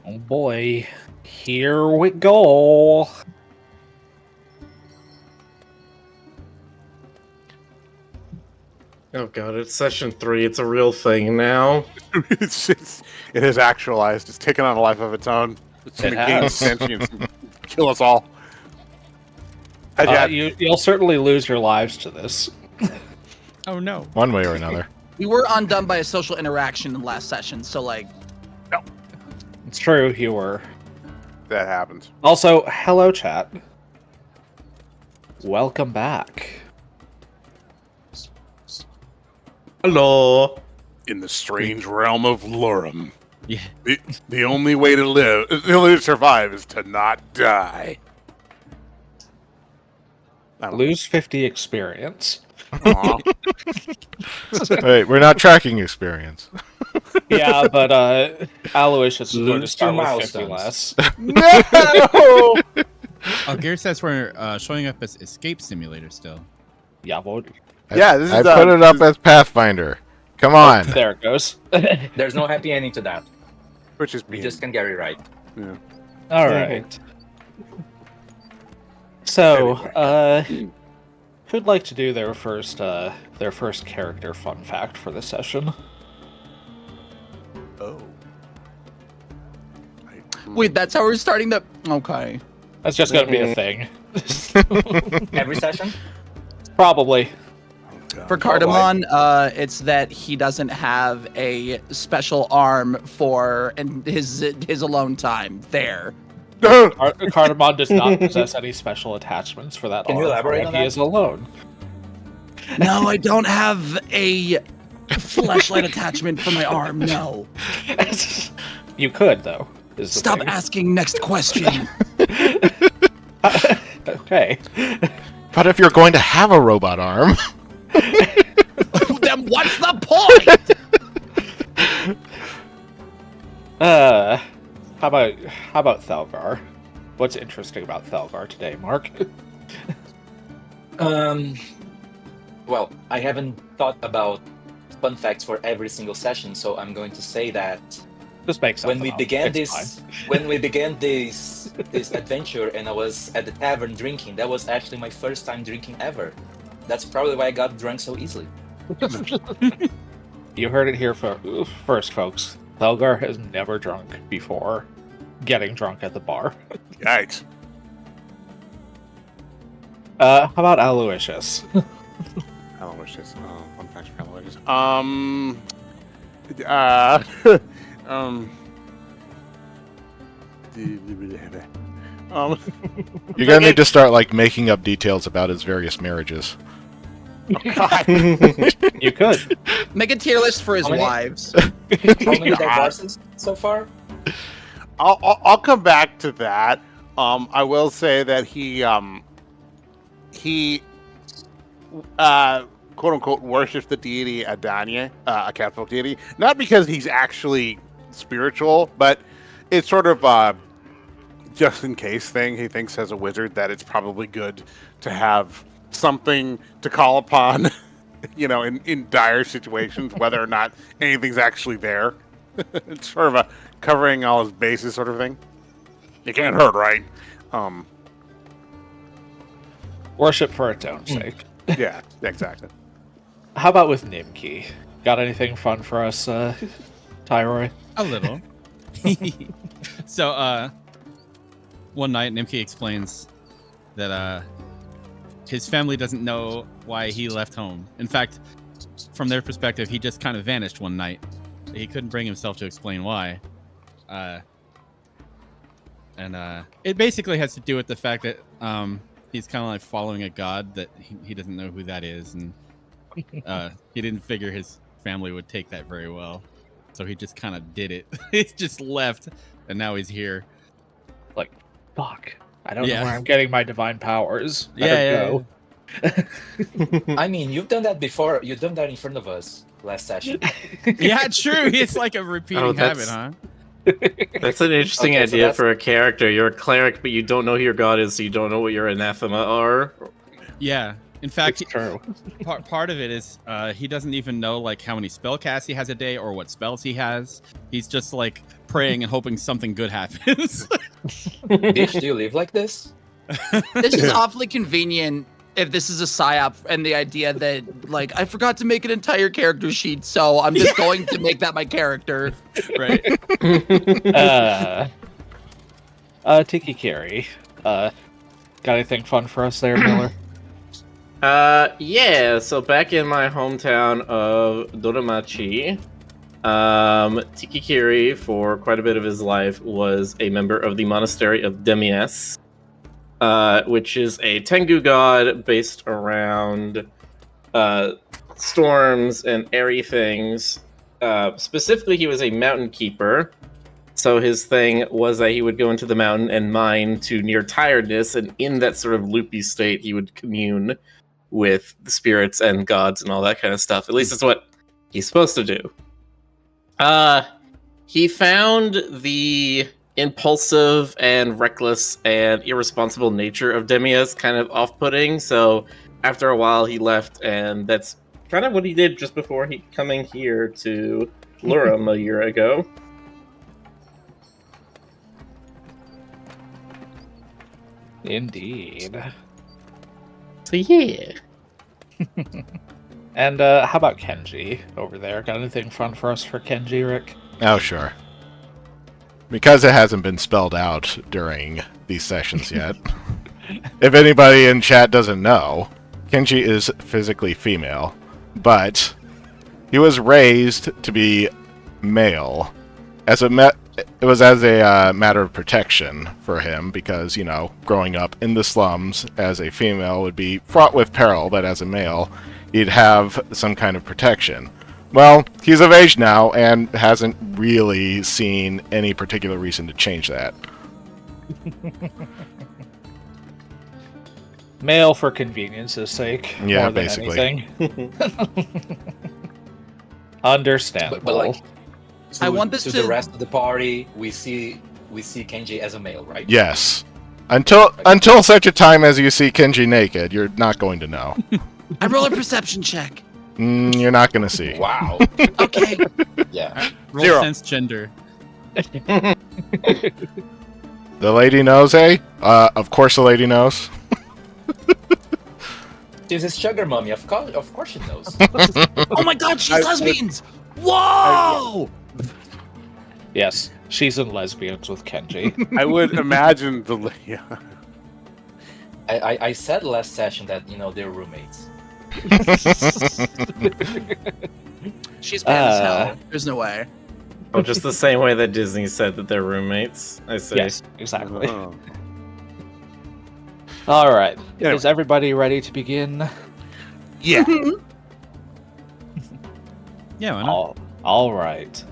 Oh boy, here we go. Oh god, it's session 3. It's a real thing now. It has actualized. It's taken on a life of its own. It's going to gain sentience and kill us all. You'll certainly lose your lives to this. Oh no. One way or another. We were undone by a social interaction in the last session, so like... It's true, you were. That happens. Also, hello chat. Welcome back. Hello. In the strange realm of Lorem. Yeah. The only way to live, the only way to survive is to not die. Lose 50 experience. Wait, we're not tracking experience. Yeah, but Aloysius is going to Lose start 2 with 50 milestones. less. No! Oh, Gear says we're showing up as Escape Simulator still. Yeah, well, Yeah, this is. I put it up as Pathfinder. Come on. there it goes. There's no happy ending to that. Which is We just can get it right. Yeah. All right. So, who'd like to do their first character fun fact for the session? Oh. Wait, that's how we're starting the... Okay. That's just going to be a thing. Every session? Probably. For Cardamon, it's that he doesn't have a special arm for his alone time there. Cardamon does not possess any special attachments for that Can you arm. elaborate on He that? is alone. No, I don't have a flashlight attachment for my arm, no. You could, though. is the Stop thing. asking next question. Okay. But if you're going to have a robot arm, Then what's the point? How about Thelgar? What's interesting about Thelgar today, Mark? Well, I haven't thought about fun facts for every single session, so I'm going to say that Just make something when we up. began It's this, fine. when we began this adventure, and I was at the tavern drinking, that was actually my first time drinking ever. That's probably why I got drunk so easily. You heard it here first, folks. Thelgar has never drunk before getting drunk at the bar. Yikes. How about Aloysius? Aloysius. Fun fact for Aloysius. you're gonna need to start like making up details about his various marriages. You could. Make a tier list for his How many? wives. How many divorces so far? I'll come back to that. I will say that he quote unquote worships the deity Adanya, a Catholic deity, not because he's actually spiritual, but it's sort of a just in case thing. He thinks as a wizard that it's probably good to have something to call upon, in dire situations, whether or not anything's actually there. It's sort of a covering all his bases sort of thing. You can't hurt, right? Worship for its own sake. Yeah, exactly. How about with Nimki? Got anything fun for us, Tyroy? A little. So, one night, Nimki explains that his family doesn't know why he left home. In fact, from their perspective, he just kind of vanished one night. He couldn't bring himself to explain why. And it basically has to do with the fact that he's kind of like following a god that he doesn't know who that is, and he didn't figure his family would take that very well. So he just kind of did it. He just left, and now he's here. Like, fuck. I don't know where I'm getting my divine powers. Yeah. I mean, you've done that before. You've done that in front of us last session. Yeah, true. It's like a repeating habit, huh? That's an interesting Okay, so idea that's- for a character. You're a cleric, but you don't know who your god is, so you don't know what your anathema are. Yeah. In fact, It's true. part of it is he doesn't even know like how many spell casts he has a day or what spells he has. He's just like praying and hoping something good happens. Bitch, do you live like this? This is awfully convenient if this is a psyop and the idea that, like, I forgot to make an entire character sheet, so I'm just going to make that my character. Right. Tiki Kiri, got anything fun for us there, Miller? Yeah, so back in my hometown of Doramachi, Tikikiri, for quite a bit of his life, was a member of the Monastery of Demies, which is a Tengu god based around storms and airy things. Specifically, he was a mountain keeper. So his thing was that he would go into the mountain and mine to near tiredness, and in that sort of loopy state, he would commune with the spirits and gods and all that kind of stuff. At least it's what he's supposed to do. He found the impulsive and reckless and irresponsible nature of Demias kind of off-putting, so after a while he left, and that's kind of what he did just before he coming here to Lurum a year ago. Indeed. So yeah. And how about Kenji over there? Got anything fun for us for Kenji, Rick? Oh, sure. Because it hasn't been spelled out during these sessions yet. If anybody in chat doesn't know, Kenji is physically female, but he was raised to be male. It was as a matter of protection for him, because, you know, growing up in the slums as a female would be fraught with peril, but as a male, he'd have some kind of protection. Well, he's of age now and hasn't really seen any particular reason to change that. Male for convenience's sake. Yeah, more than basically. anything. Understandable. But like, I want this to to- the rest of the party. We see Kenji as a male, right? Yes. Until such a time as you see Kenji naked, you're not going to know. I roll a perception check. You're not going to see. Wow. Okay. Yeah. Roll 0. sense gender. The lady knows, eh? Of course the lady knows. She's his sugar mommy. Of course she knows. Oh my god, she's lesbians! Whoa! Yes, she's in lesbians with Kenji. I would imagine the. Yeah. I said last session that they're roommates. She's bad as hell. There's no way. Oh, just the same way that Disney said that they're roommates, I see. Yes, exactly. Oh. All right. Anyway. Is everybody ready to begin? Yeah. Yeah, why not? All right.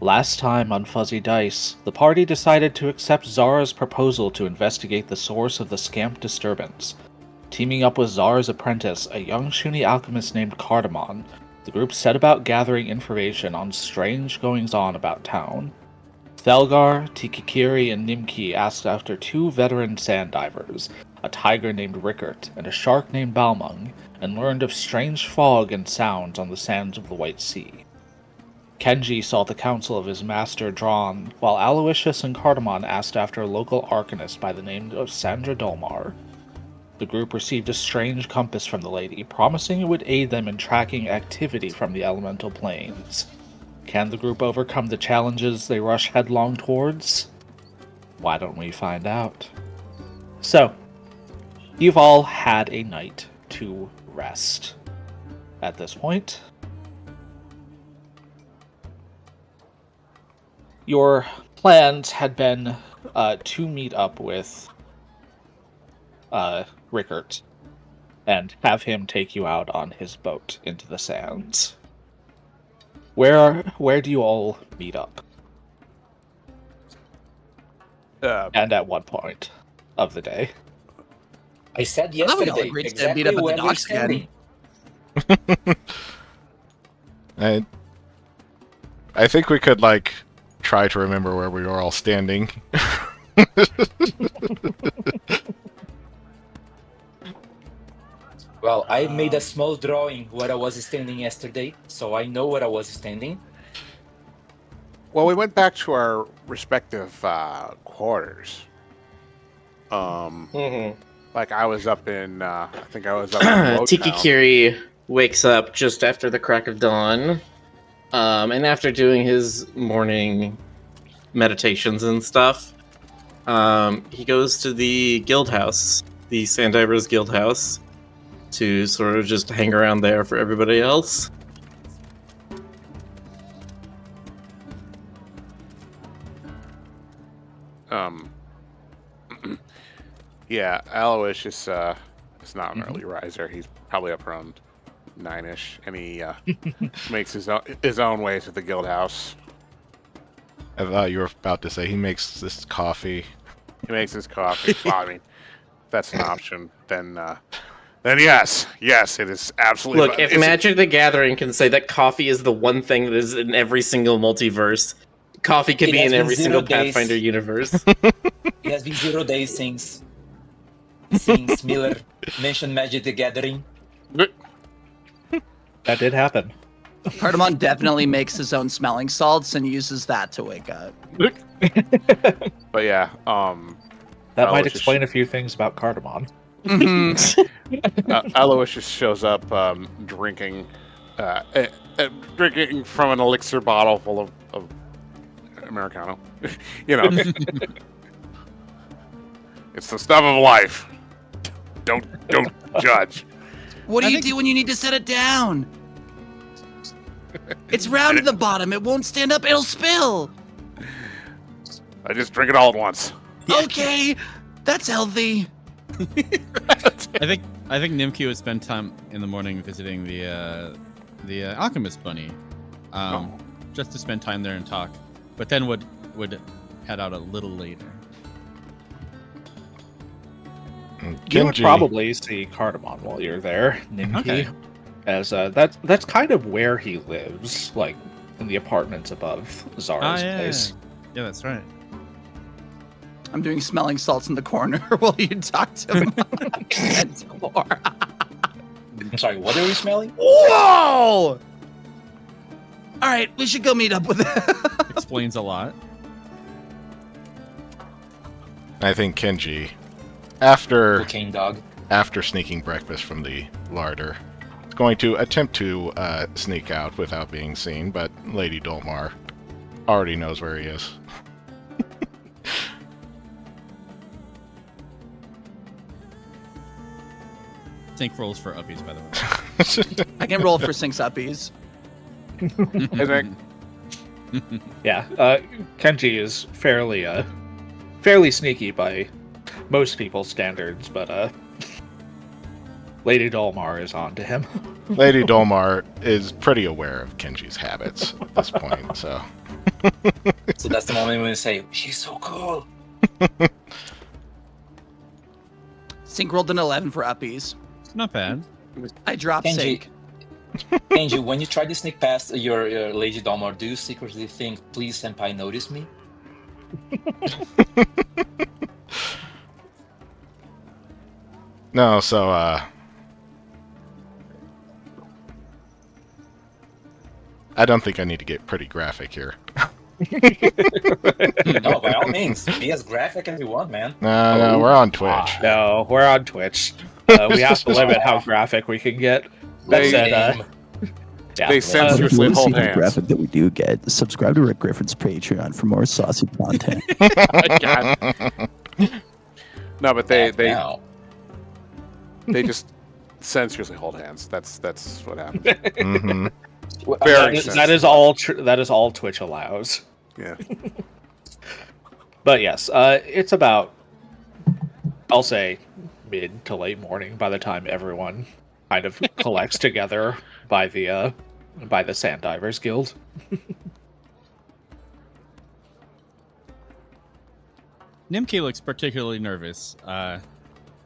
Last time on Fuzzy Dice, the party decided to accept Zara's proposal to investigate the source of the Scamp disturbance. Teaming up with Zara's apprentice, a young Shuni alchemist named Cardamon, the group set about gathering information on strange goings-on about town. Thelgar, Tikikiri, and Nimki asked after 2 veteran sand divers, a tiger named Rickert and a shark named Balmung, and learned of strange fog and sounds on the sands of the White Sea. Kenji sought the counsel of his master Drawn, while Aloysius and Cardamon asked after a local arcanist by the name of Sandra Dolmar. The group received a strange compass from the lady, promising it would aid them in tracking activity from the elemental planes. Can the group overcome the challenges they rush headlong towards? Why don't we find out? So, you've all had a night to rest. At this point, your plans had been to meet up with Rickert and have him take you out on his boat into the sands. Where do you all meet up? And at what point of the day? I said I thought we all yesterday agreed to exactly meet up at the where we're docks again. standing. I think we could, try to remember where we were all standing. Well, I made a small drawing where I was standing yesterday, so I know where I was standing. Well, we went back to our respective quarters. Like I was up in, I think I was up in Tiki Motown. Kiri wakes up just after the crack of dawn, and after doing his morning meditations and stuff, he goes to the guild house, the Sandivers Guild House, to sort of just hang around there for everybody else. Yeah, Aloysius is not an early riser. He's probably up around 9-ish, and he makes his own way to the guild house. I thought you were about to say he makes this coffee. He makes his coffee. Well, I mean, if that's an option, then yes, it is absolutely. Look, if Magic the Gathering can say that coffee is the one thing that is in every single multiverse, coffee can It be has in been every 0 single days. Pathfinder universe. It has been 0 days since Miller mentioned Magic the Gathering. That did happen. Cardamom definitely makes his own smelling salts and uses that to wake up. But yeah, That might Aloysius- explain a few things about Cardamom. Aloysius shows up drinking from an elixir bottle full of Americano. You know, it's the stuff of life. Don't judge. What do you do when you need to set it down? It's round at the bottom. It won't stand up. It'll spill. I just drink it all at once. Okay, that's healthy. I think Nimki would spend time in the morning visiting the alchemist bunny, just to spend time there and talk. But then would head out a little later. You would Genji- probably see Cardamom while you're there, Nimki, Okay. as that's kind of where he lives, like in the apartments above Zara's place. Yeah, that's right. I'm doing smelling salts in the corner while you talk to him. And more. I'm sorry, what are you smelling? Whoa! All right, we should go meet up with him. Explains a lot. I think Kenji, after Cocaine dog. sneaking breakfast from the larder, is going to attempt to sneak out without being seen, but Lady Dolmar already knows where he is. Sync rolls for uppies, by the way. I can roll for syncs uppies. I think Yeah, Kenji is fairly sneaky by most people's standards, but Lady Dolmar is on to him. Lady Dolmar is pretty aware of Kenji's habits at this point, so So that's the moment when you say, she's so cool. Sync rolled an 11 for uppies. Not bad. I dropped Kenji, sync. Kenji, when you try to sneak past your Lady Dalmar, do you secretly think, please, Senpai, notice me? no, so I don't think I need to get pretty graphic here. No, by all means, be as graphic as you want, man. No, we're on Twitch. No, we're on Twitch. We have to limit how graphic we can get. That They- said, Damn. yeah, They If you sensuously want to see hold the hands. graphic that we do get, subscribe to Rick Griffin's Patreon for more saucy content. God. No, but they Now. just sensuously hold hands. That's what happens. hmm Well, Very that is- sensitive. that is all Twitch allows. Yeah. But yes, it's about, I'll say, mid to late morning by the time everyone kind of collects together by the Sand Divers Guild. Nimki looks particularly nervous.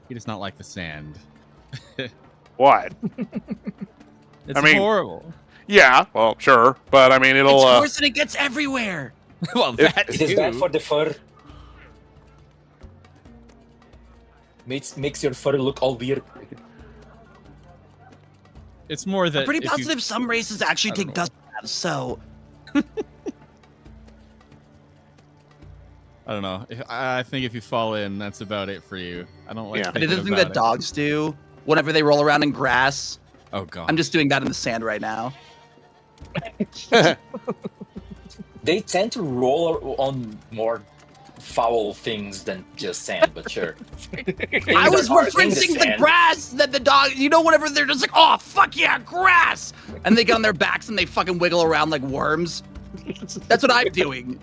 He does not like the sand. What? It's mean- horrible. Yeah. Well, sure, but I mean, it'll. It's worse and it gets everywhere. Well, that It is bad too. for the fur. Makes your fur look all weird. It's more that I'm pretty if you- positive some races actually I don't take know. dust baths, so I don't know. I think if you fall in, that's about it for you. I don't like Yeah. I did thinking the thing about that it. dogs do whenever they roll around in grass. Oh god. I'm just doing that in the sand right now. They tend to roll on more foul things than just sand, but sure. I was Things are in referencing the sand. grass that the dog, whenever they're just like, oh, fuck yeah, grass. And they get on their backs and they fucking wiggle around like worms. That's what I'm doing.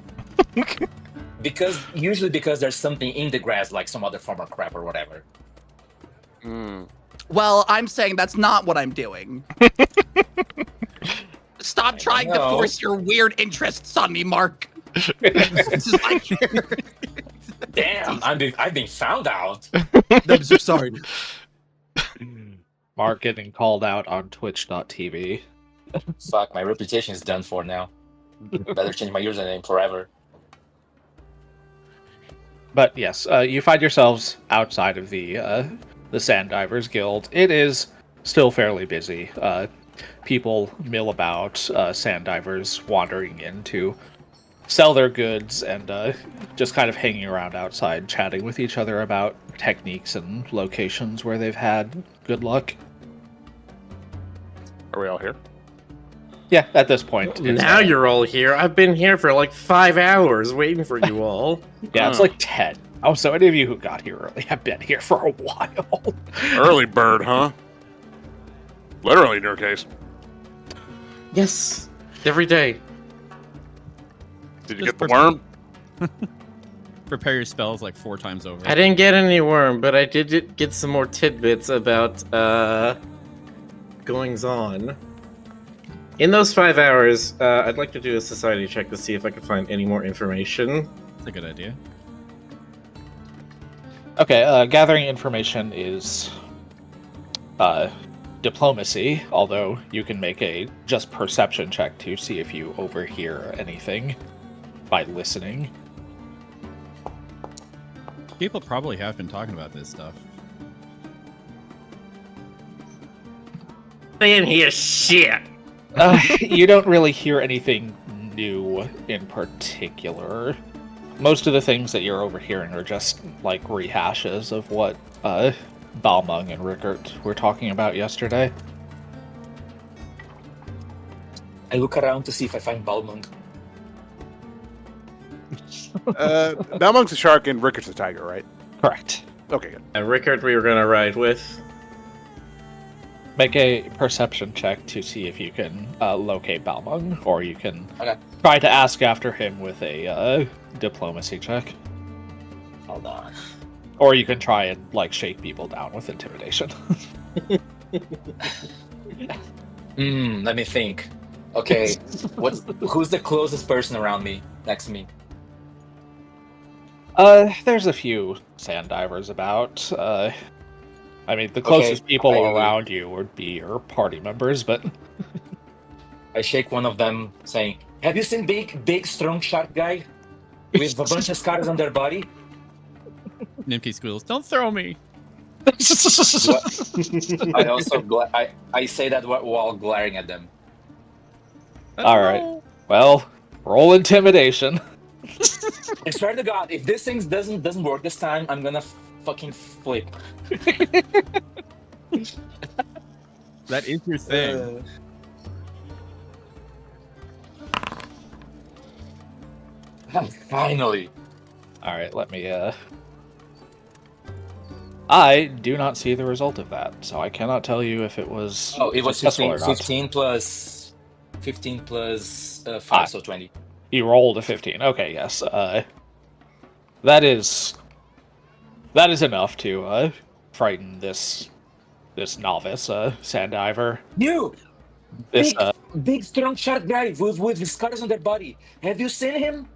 Usually because there's something in the grass, like some other form of crap or whatever. Mm. Well, I'm saying that's not what I'm doing. Stop trying to know. force your weird interests on me, Mark. This is my character. Damn, I've been found out. I'm so sorry. Mark getting called out on Twitch.tv. Fuck, my reputation is done for now. Better change my username forever. But yes, you find yourselves outside of the Sand Divers Guild. It is still fairly busy. People mill about, sand divers wandering in to sell their goods and just kind of hanging around outside, chatting with each other about techniques and locations where they've had good luck. Are we all here? Yeah, at this point. it's, Now you're all here. I've been here for like 5 hours waiting for you all. Yeah, it's like 10. Oh, so any of you who got here early have been here for a while. Early bird, huh? Literally, in your case. Yes, every day. Did you Just get the worm? Prepare your spells like 4 times over. I didn't get any worm, but I did get some more tidbits about goings on. In those 5 hours, I'd like to do a society check to see if I can find any more information. That's a good idea. Okay, gathering information is diplomacy, although you can make a just perception check to see if you overhear anything by listening. People probably have been talking about this stuff. I didn't hear shit. You don't really hear anything new in particular. Most of the things that you're overhearing are just like rehashes of what Balmung and Rickert were talking about yesterday. I look around to see if I find Balmung. Balmung's a shark and Rickert's a tiger, right? Correct. Okay, good. And Rickard, we were gonna ride with. Make a perception check to see if you can locate Balmung, or you can Okay. try to ask after him with a diplomacy check. Hold on. Or you can try and like shake people down with intimidation. Let me think. Okay, who's the closest person around me, next to me? There's a few sand divers about. I mean, the closest people around you would be your party members, but I shake one of them, saying, "Have you seen big, strong shark guy with a bunch of scars on their body?" Nimke squeals, "Don't throw me!" I also I say that while glaring at them. All right. Well, roll intimidation. I swear to God, if this thing doesn't work this time, I'm gonna fucking flip. That is your thing. Finally. All right, let me. I do not see the result of that, so I cannot tell you if it was. Oh, it was successful 15, or not. 15 plus 5, so 20. You rolled a 15. Okay, yes. That is enough to frighten this novice sand diver. You! This Big strong shark guy with scars on their body. Have you seen him?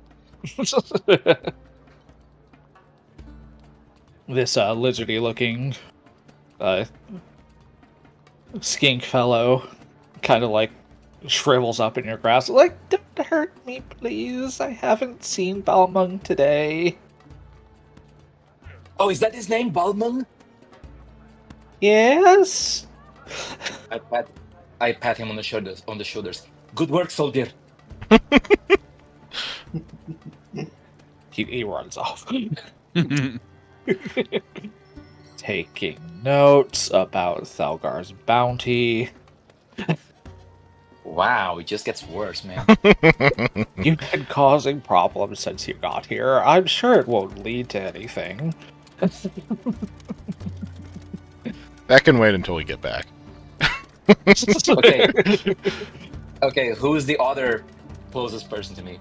this lizardy looking skink fellow kind of like shrivels up in your grasp, like, "Don't hurt me, please. I haven't seen Balmung today." Oh, is that his name, Balmung? Yes. I pat him on the shoulders. Good work, soldier. He runs off. Taking notes about Thalgar's bounty. Wow, it just gets worse, man. You've been causing problems since you got here. I'm sure it won't lead to anything. That can wait until we get back. Okay. Okay, who's the other closest person to me?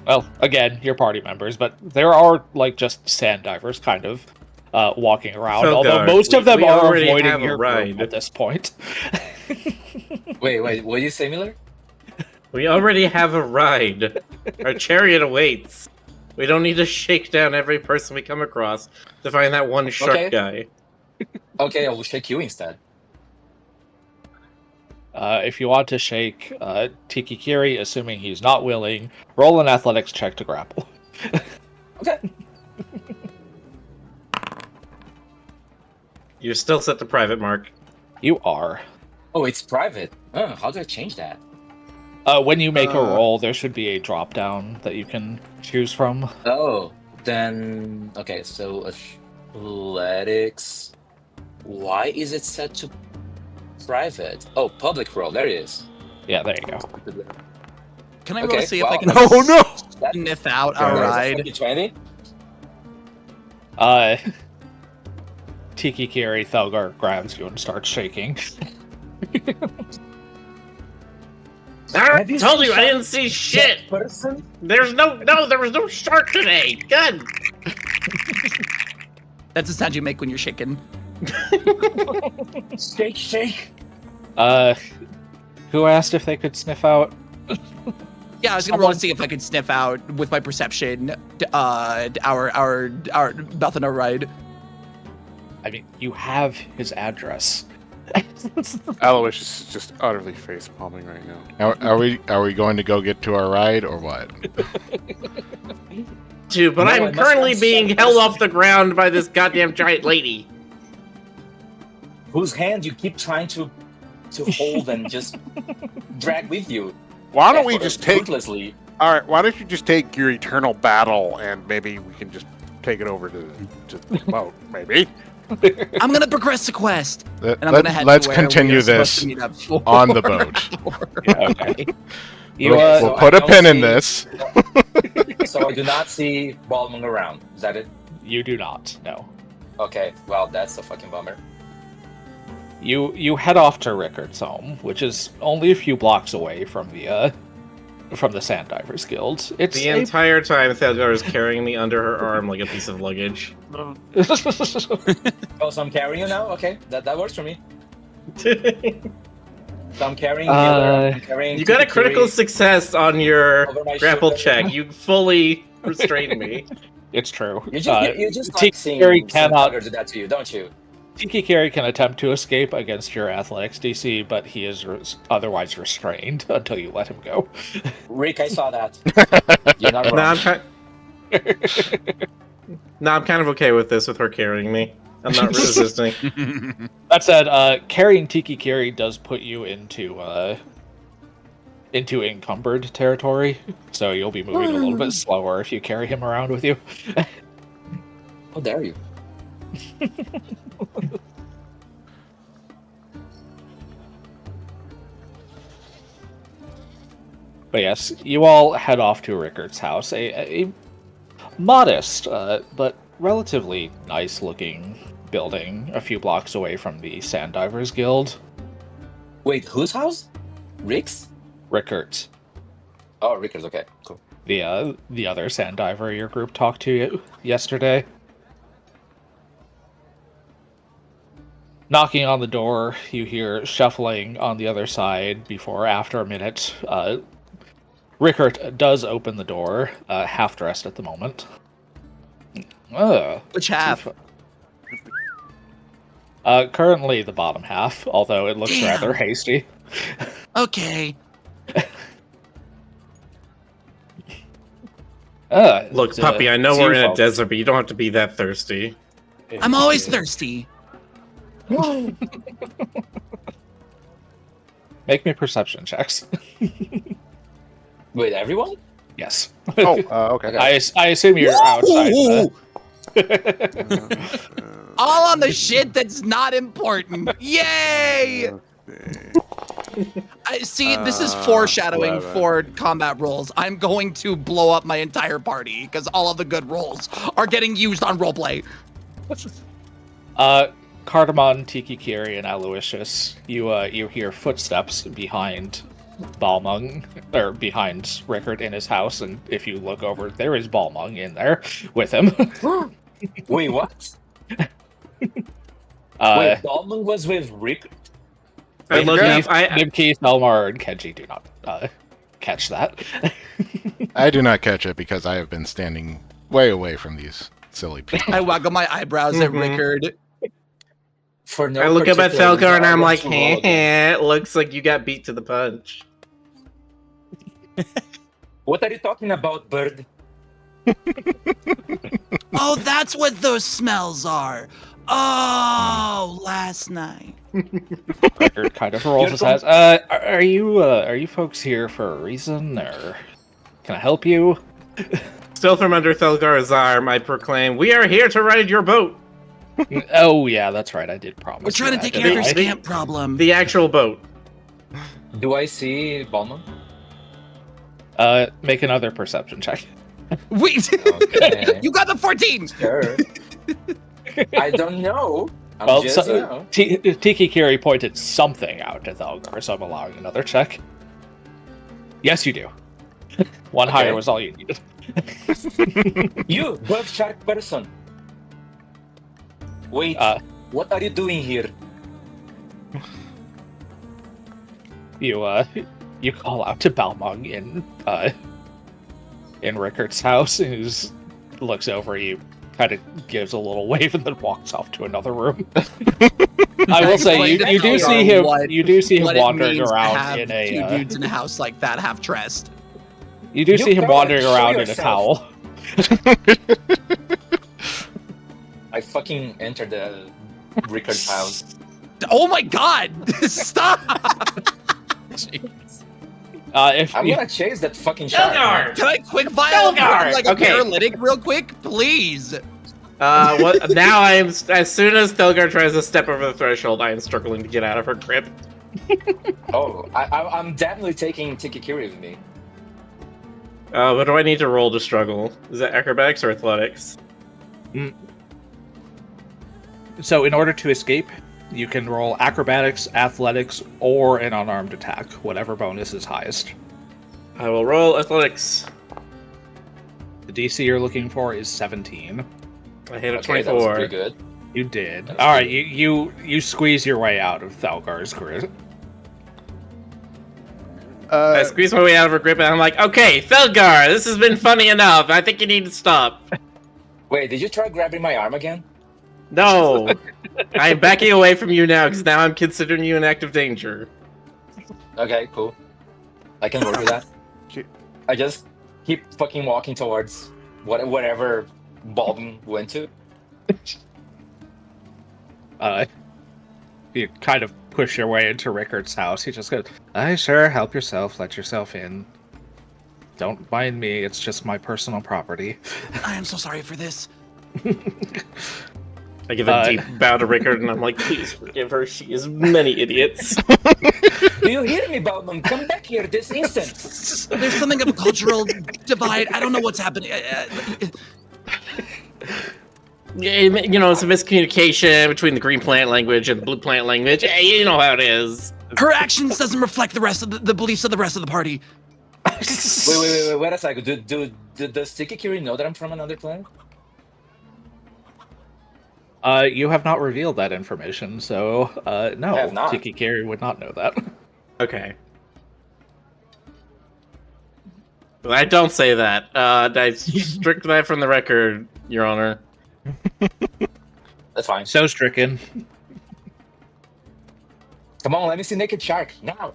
Well, again, your party members, but there are, like, just sand divers kind of walking around, Felgar, although most of them we are already avoiding have a your ride. group at this point. Wait, what did you say, Miller? We already have a ride. Our chariot awaits. We don't need to shake down every person we come across to find that one shark Okay. guy. Okay, I will shake you instead. If you want to shake Tiki Kiri, assuming he's not willing, roll an athletics check to grapple. Okay. You're still set to private, Mark. You are. Oh, it's private. How do I change that? When you make a roll, there should be a drop down that you can choose from. Oh, then okay. So athletics. Why is it set to private? Oh, public roll. There it is. Yeah, there you go. Can I roll Okay, to see if I wow. can Oh no! sniff out There's a a ride? fucking 20. Tiki Kiri Thalgar grabs you and starts shaking. I you told seen you I shark- didn't see shit. Person? There was no shark today. Good. That's the sound you make when you're shaking. Shake, shake. Who asked if they could sniff out? Yeah, I was gonna roll to see if I could sniff out with my perception our Balthana ride. I mean, you have his address. Alois is just utterly face palming right now. Are we going to go get to our ride or what? Dude, but No, I I'm must currently not being say held this. off the ground by this goddamn giant lady. Whose hand you keep trying to hold and just drag with you? Why don't we just take? Fruitlessly. All right. Why don't you just take your eternal battle and maybe we can just take it over to the boat? Maybe. I'm gonna progress the quest, and I'm Let, gonna head let's to where we continue are supposed this to meet up for. on the boat. Okay. You, We'll, so we'll I put a don't pin in see- this. So I do not see Baldwin around. Is that it? you do not, no. Okay. Well, that's a fucking bummer. You head off to Rickard's home, which is only a few blocks away from the Sand Divers Guild. It's The entire time, Thalgar is carrying me under her arm like a piece of luggage. Oh, so I'm carrying you now? Okay, that works for me. So I'm carrying Miller, I'm carrying You got a Tiki critical Kiri success on your over my grapple shoulder. check. You fully restrained me. It's true. You just Tiki like seeing Kiri some cannot- Tugger do that to you, don't you? Tiki Kiri can attempt to escape against your athletics DC, but he is otherwise restrained until you let him go. Rick, I saw that. You're not Nah, wrong. I'm kind of okay with this, with her carrying me. I'm not resisting. That said, carrying Tiki Kiri does put you into encumbered territory, so you'll be moving a little bit slower if you carry him around with you. How dare you? But yes, you all head off to Rickard's house, a modest but relatively nice-looking building a few blocks away from the Sand Divers Guild. Wait, whose house? Rick's? Rickard's, Oh, Rick's, okay, cool. the other sand diver your group talked to yesterday. Knocking on the door, you hear shuffling on the other side before, after a minute, Rickard does open the door, half-dressed at the moment. Which half? Currently the bottom half, although it looks Damn. rather hasty. Okay. Look, it's, puppy, I know it's we're you in a folks. desert, but you don't have to be that thirsty. I'm always thirsty. Make me perception checks. Wait, everyone? Yes. Oh, okay. I assume you're outside. All on the shit that's not important. Yay! I see. This is foreshadowing 11. for combat rolls. I'm going to blow up my entire party because all of the good rolls are getting used on roleplay. Cardamon, Tiki Kiri, and Aloysius, you hear footsteps behind Balmung, or behind Rickard in his house, and if you look over, there is Balmung in there with him. Wait, what? Wait, Balmung was with Rick? Nimki, Elmar, and Kenji do not catch that. I do not catch it because I have been standing way away from these silly people. I waggle my eyebrows at Rickard. For no I look up at particular Felgar and reason, I'm I like, want to roll again. it looks like you got beat to the punch. What are you talking about, bird? Oh, that's what those smells are. Oh, last night. Rickard kind of rolls his eyes. Are you folks here for a reason, or can I help you? Still from under Thelgar's arm, I proclaim, we are here to ride your boat. Oh yeah, that's right. I did promise. We're trying you to that, take care of your didn't I? scamp problem. The actual boat. Do I see Balmung? Make another perception check. Wait, Okay. you got the 14. Sure. I don't know. I'm Well, just, you know. Tiki Kiri pointed something out to Thelgar, so I'm allowing another check. Yes, you do. One Okay. higher was all you needed. You, bird shark person. Wait, what are you doing here? You call out to Balmung in Rickard's house, who looks over you, kind of gives a little wave, and then walks off to another room. I will say you do see him. You do see him What it wandering means to around have in two a. dudes in a house like that, half dressed. You do see him come on, wandering show around yourself. in a towel. I fucking entered the Rickard's house. Oh my god! Stop! If I'm you, gonna chase that fucking shark. Thelgar! Can I quick file Thelgar! like a Okay. paralytic real quick, please? What? Now I am. As soon as Thelgar tries to step over the threshold, I am struggling to get out of her grip. Oh, I'm definitely taking Tiki Kiri with me. What do I need to roll to struggle? Is that acrobatics or athletics? so in order to escape, you can roll acrobatics, athletics, or an unarmed attack, whatever bonus is highest. I will roll athletics. The DC you're looking for is 17. I hit a Okay, that was 24. pretty good. You did. That's All right, good. you squeeze your way out of Thalgar's grip. I squeeze my way out of her grip and I'm like, okay, Thelgar, this has been funny enough. I think you need to stop. Wait, did you try grabbing my arm again? No. I am backing away from you now because now I'm considering you an active danger. Okay, cool. I can work with that. I just keep fucking walking towards whatever Balmung went to. You kind of push your way into Rickard's house. He just goes, "Aye, sure, help yourself, let yourself in. Don't mind me, it's just my personal property." I am so sorry for this. I give a deep bow to Rickard and I'm like, please forgive her. She is many idiots. Do you hear me, Balmung? Come back here this instant. There's something of a cultural divide. I don't know what's happening. You know, it's a miscommunication between the green plant language and the blue plant language. You know how it is. Her actions doesn't reflect the rest of the beliefs of the rest of the party. Wait a second. Does Tiki Kiri know that I'm from another planet? You have not revealed that information, so no, Have not. Tiki Kiri would not know that. Okay. Well, I don't say that. I strict that from the record, Your Honor. That's fine. So stricken. Come on, let me see Naked Shark now.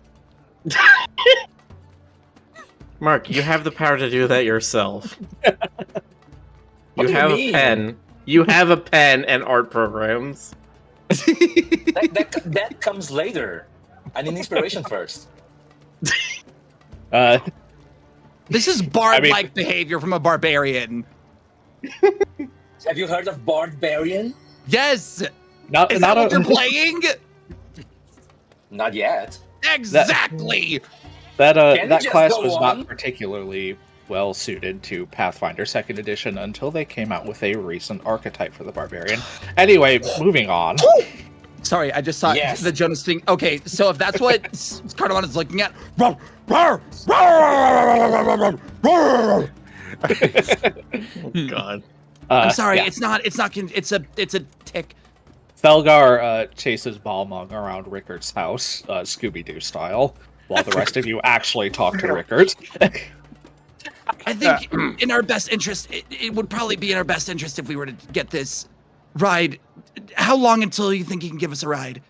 Mark, you have the power to do that yourself. What do you have mean? a pen. You have a pen and art programs. That comes later. I need inspiration first. This is bard-like behavior from a barbarian. Have you heard of Barbarian? Yes. Is not that what you're playing? Not yet. Exactly. That just class go was on? not particularly well suited to Pathfinder 2nd Edition until they came out with a recent archetype for the barbarian. Anyway, moving on. Sorry, I just saw Yes. the Jonas thing. Okay, so if that's what Cardamon is looking at, God. I'm sorry, yeah. it's a tick. Thelgar chases Balmung around Rickart's house, Scooby-Doo style, while the rest of you actually talk to Rickard. I think in our best interest, it would probably be in our best interest if we were to get this ride. How long until you think you can give us a ride?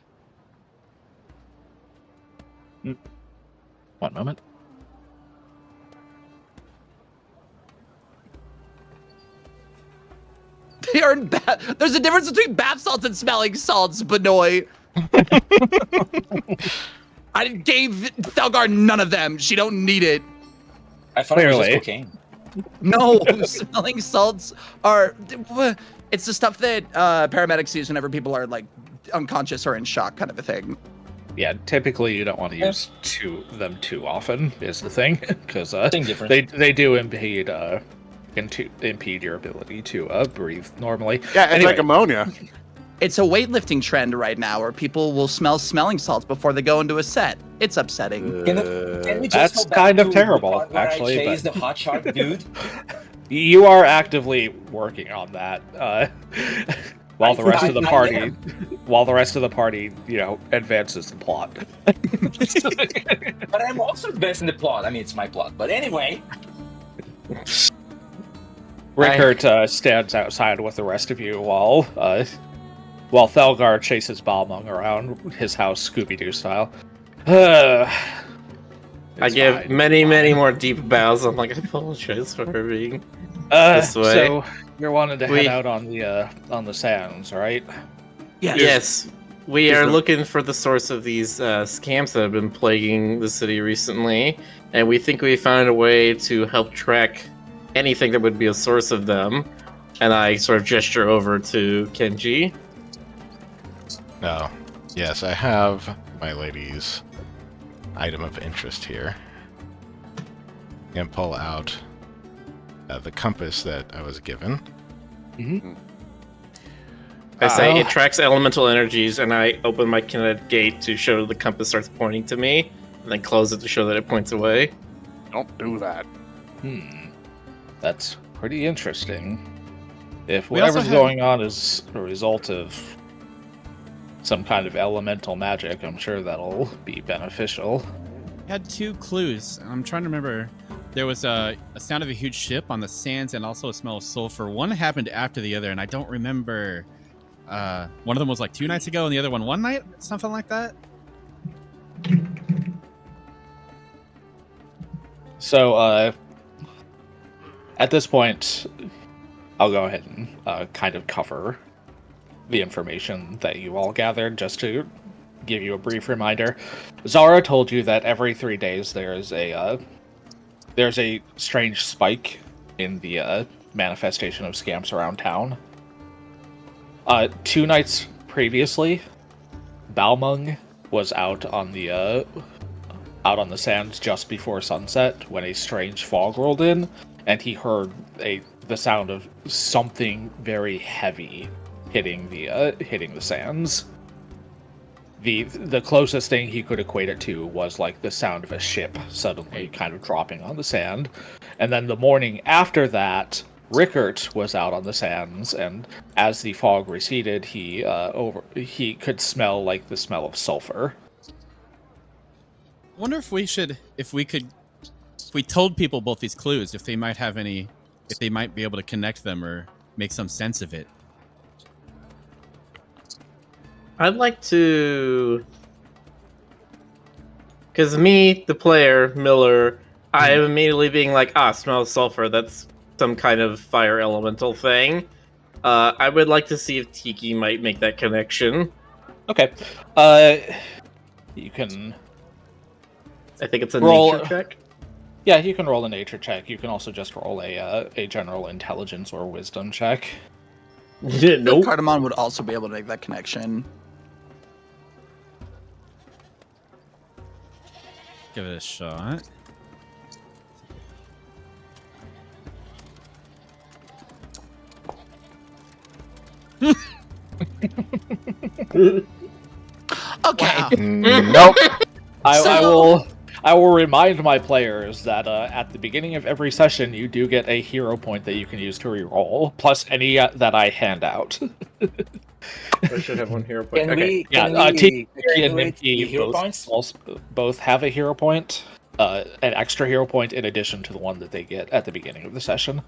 One moment. They are in There's a difference between bath salts and smelling salts, Benoy. I gave Thelgar none of them. She don't need it. I thought it was Clearly. just cocaine. No, smelling salts are. It's the stuff that paramedics use whenever people are like unconscious or in shock, kind of a thing. Yeah, typically you don't want to use them too often, is the thing, because Same difference. they do impede your ability to breathe normally. Yeah, it's Anyway. like ammonia. It's a weightlifting trend right now where people will smell smelling salts before they go into a set. It's upsetting. Can we just That's go back kind of to terrible, the part where actually, I chased but- the hot shark dude? You are actively working on that, while the rest of the I party, am. while the rest of the party, advances the plot. But I'm also best in the plot. I mean, it's my plot. But anyway, Rickard stands outside with the rest of you while Thelgar chases Balmung around his house, Scooby-Doo style. I give many more deep bows. I'm like, I apologize for being this way. So you're wanting to head We- out on the sands, right? Yes, we are looking for the source of these scams that have been plaguing the city recently, and we think we found a way to help track anything that would be a source of them. And I sort of gesture over to Kenji. No. Yes, I have my lady's item of interest here. And pull out the compass that I was given. I say it tracks elemental energies, and I open my kinetic gate to show the compass starts pointing to me, and then close it to show that it points away. Don't do that. That's pretty interesting. If We also whatever's have- going on is a result of some kind of elemental magic, I'm sure that'll be beneficial. Had 2 clues. I'm trying to remember. There was a sound of a huge ship on the sands and also a smell of sulfur. One happened after the other, and I don't remember. One of them was like 2 nights ago, and the other one night, something like that. So, at this point, I'll go ahead and kind of cover the information that you all gathered, just to give you a brief reminder. Zara told you that every 3 days there's a strange spike in the manifestation of scamps around town. 2 nights previously, Balmung was out on the sands just before sunset when a strange fog rolled in, and he heard the sound of something very heavy hitting the sands. The closest thing he could equate it to was like the sound of a ship suddenly kind of dropping on the sand. And then the morning after that, Rickert was out on the sands, and as the fog receded, he could smell like the smell of sulfur. I wonder if we told people both these clues, if they might be able to connect them or make some sense of it. I'd like to... Because me, the player, Miller, I am immediately being like, smell of sulfur, that's some kind of fire elemental thing. I would like to see if Tiki might make that connection. Okay. You can I think it's a Roll- nature check. Yeah, you can roll a nature check. You can also just roll a general intelligence or wisdom check. Nope. Cardamom would also be able to make that connection. Give it a shot. Okay. Nope. I will remind my players that at the beginning of every session, you do get a hero point that you can use to reroll, plus any that I hand out. I should have one hero point. Can Okay. we Yeah, Terry and accumulate Nimki the hero points? both have a hero point, an extra hero point in addition to the one that they get at the beginning of the session.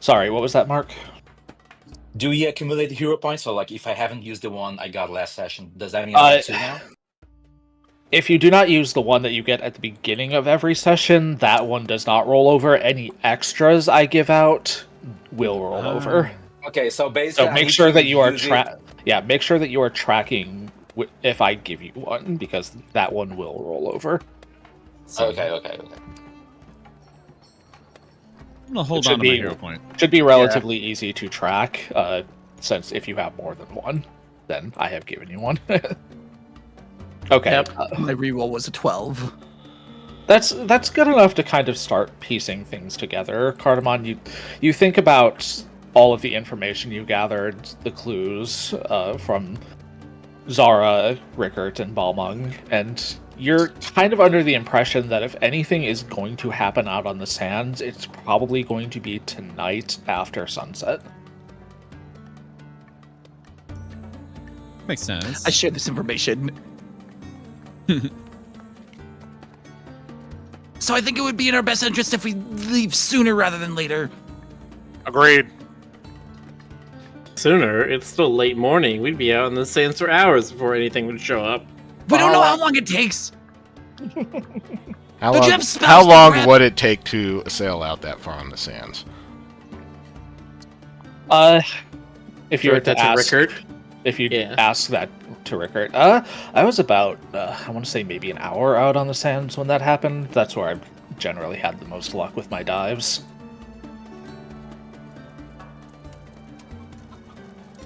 Sorry, what was that, Mark? Do we accumulate hero points? So, like, if I haven't used the one I got last session, does that mean I have two now? If you do not use the one that you get at the beginning of every session, that one does not roll over. Any extras I give out will roll over. Okay, so basically, So make sure that you are make sure that you are tracking if I give you one, because that one will roll over. Okay. I'm gonna hold should on to my be- hero point. Should be relatively easy to track, since if you have more than one, then I have given you one. Okay. Yep. My reroll was a 12. That's good enough to kind of start piecing things together. Cardamom, you think about all of the information you gathered, the clues from Zara, Rickert, and Balmung, and you're kind of under the impression that if anything is going to happen out on the sands, it's probably going to be tonight after sunset. Makes sense. I shared this information. So I think it would be in our best interest if we leave sooner rather than later. Agreed. Sooner? It's still late morning. We'd be out in the sands for hours before anything would show up. We don't know how long it takes. How Don't long, you have spells how to long grab- would it take to sail out that far on the sands? If you were to That's a ask, Rickert. if you Yeah. ask that to Rickert, I was about, I want to say maybe an hour out on the sands when that happened. That's where I generally had the most luck with my dives.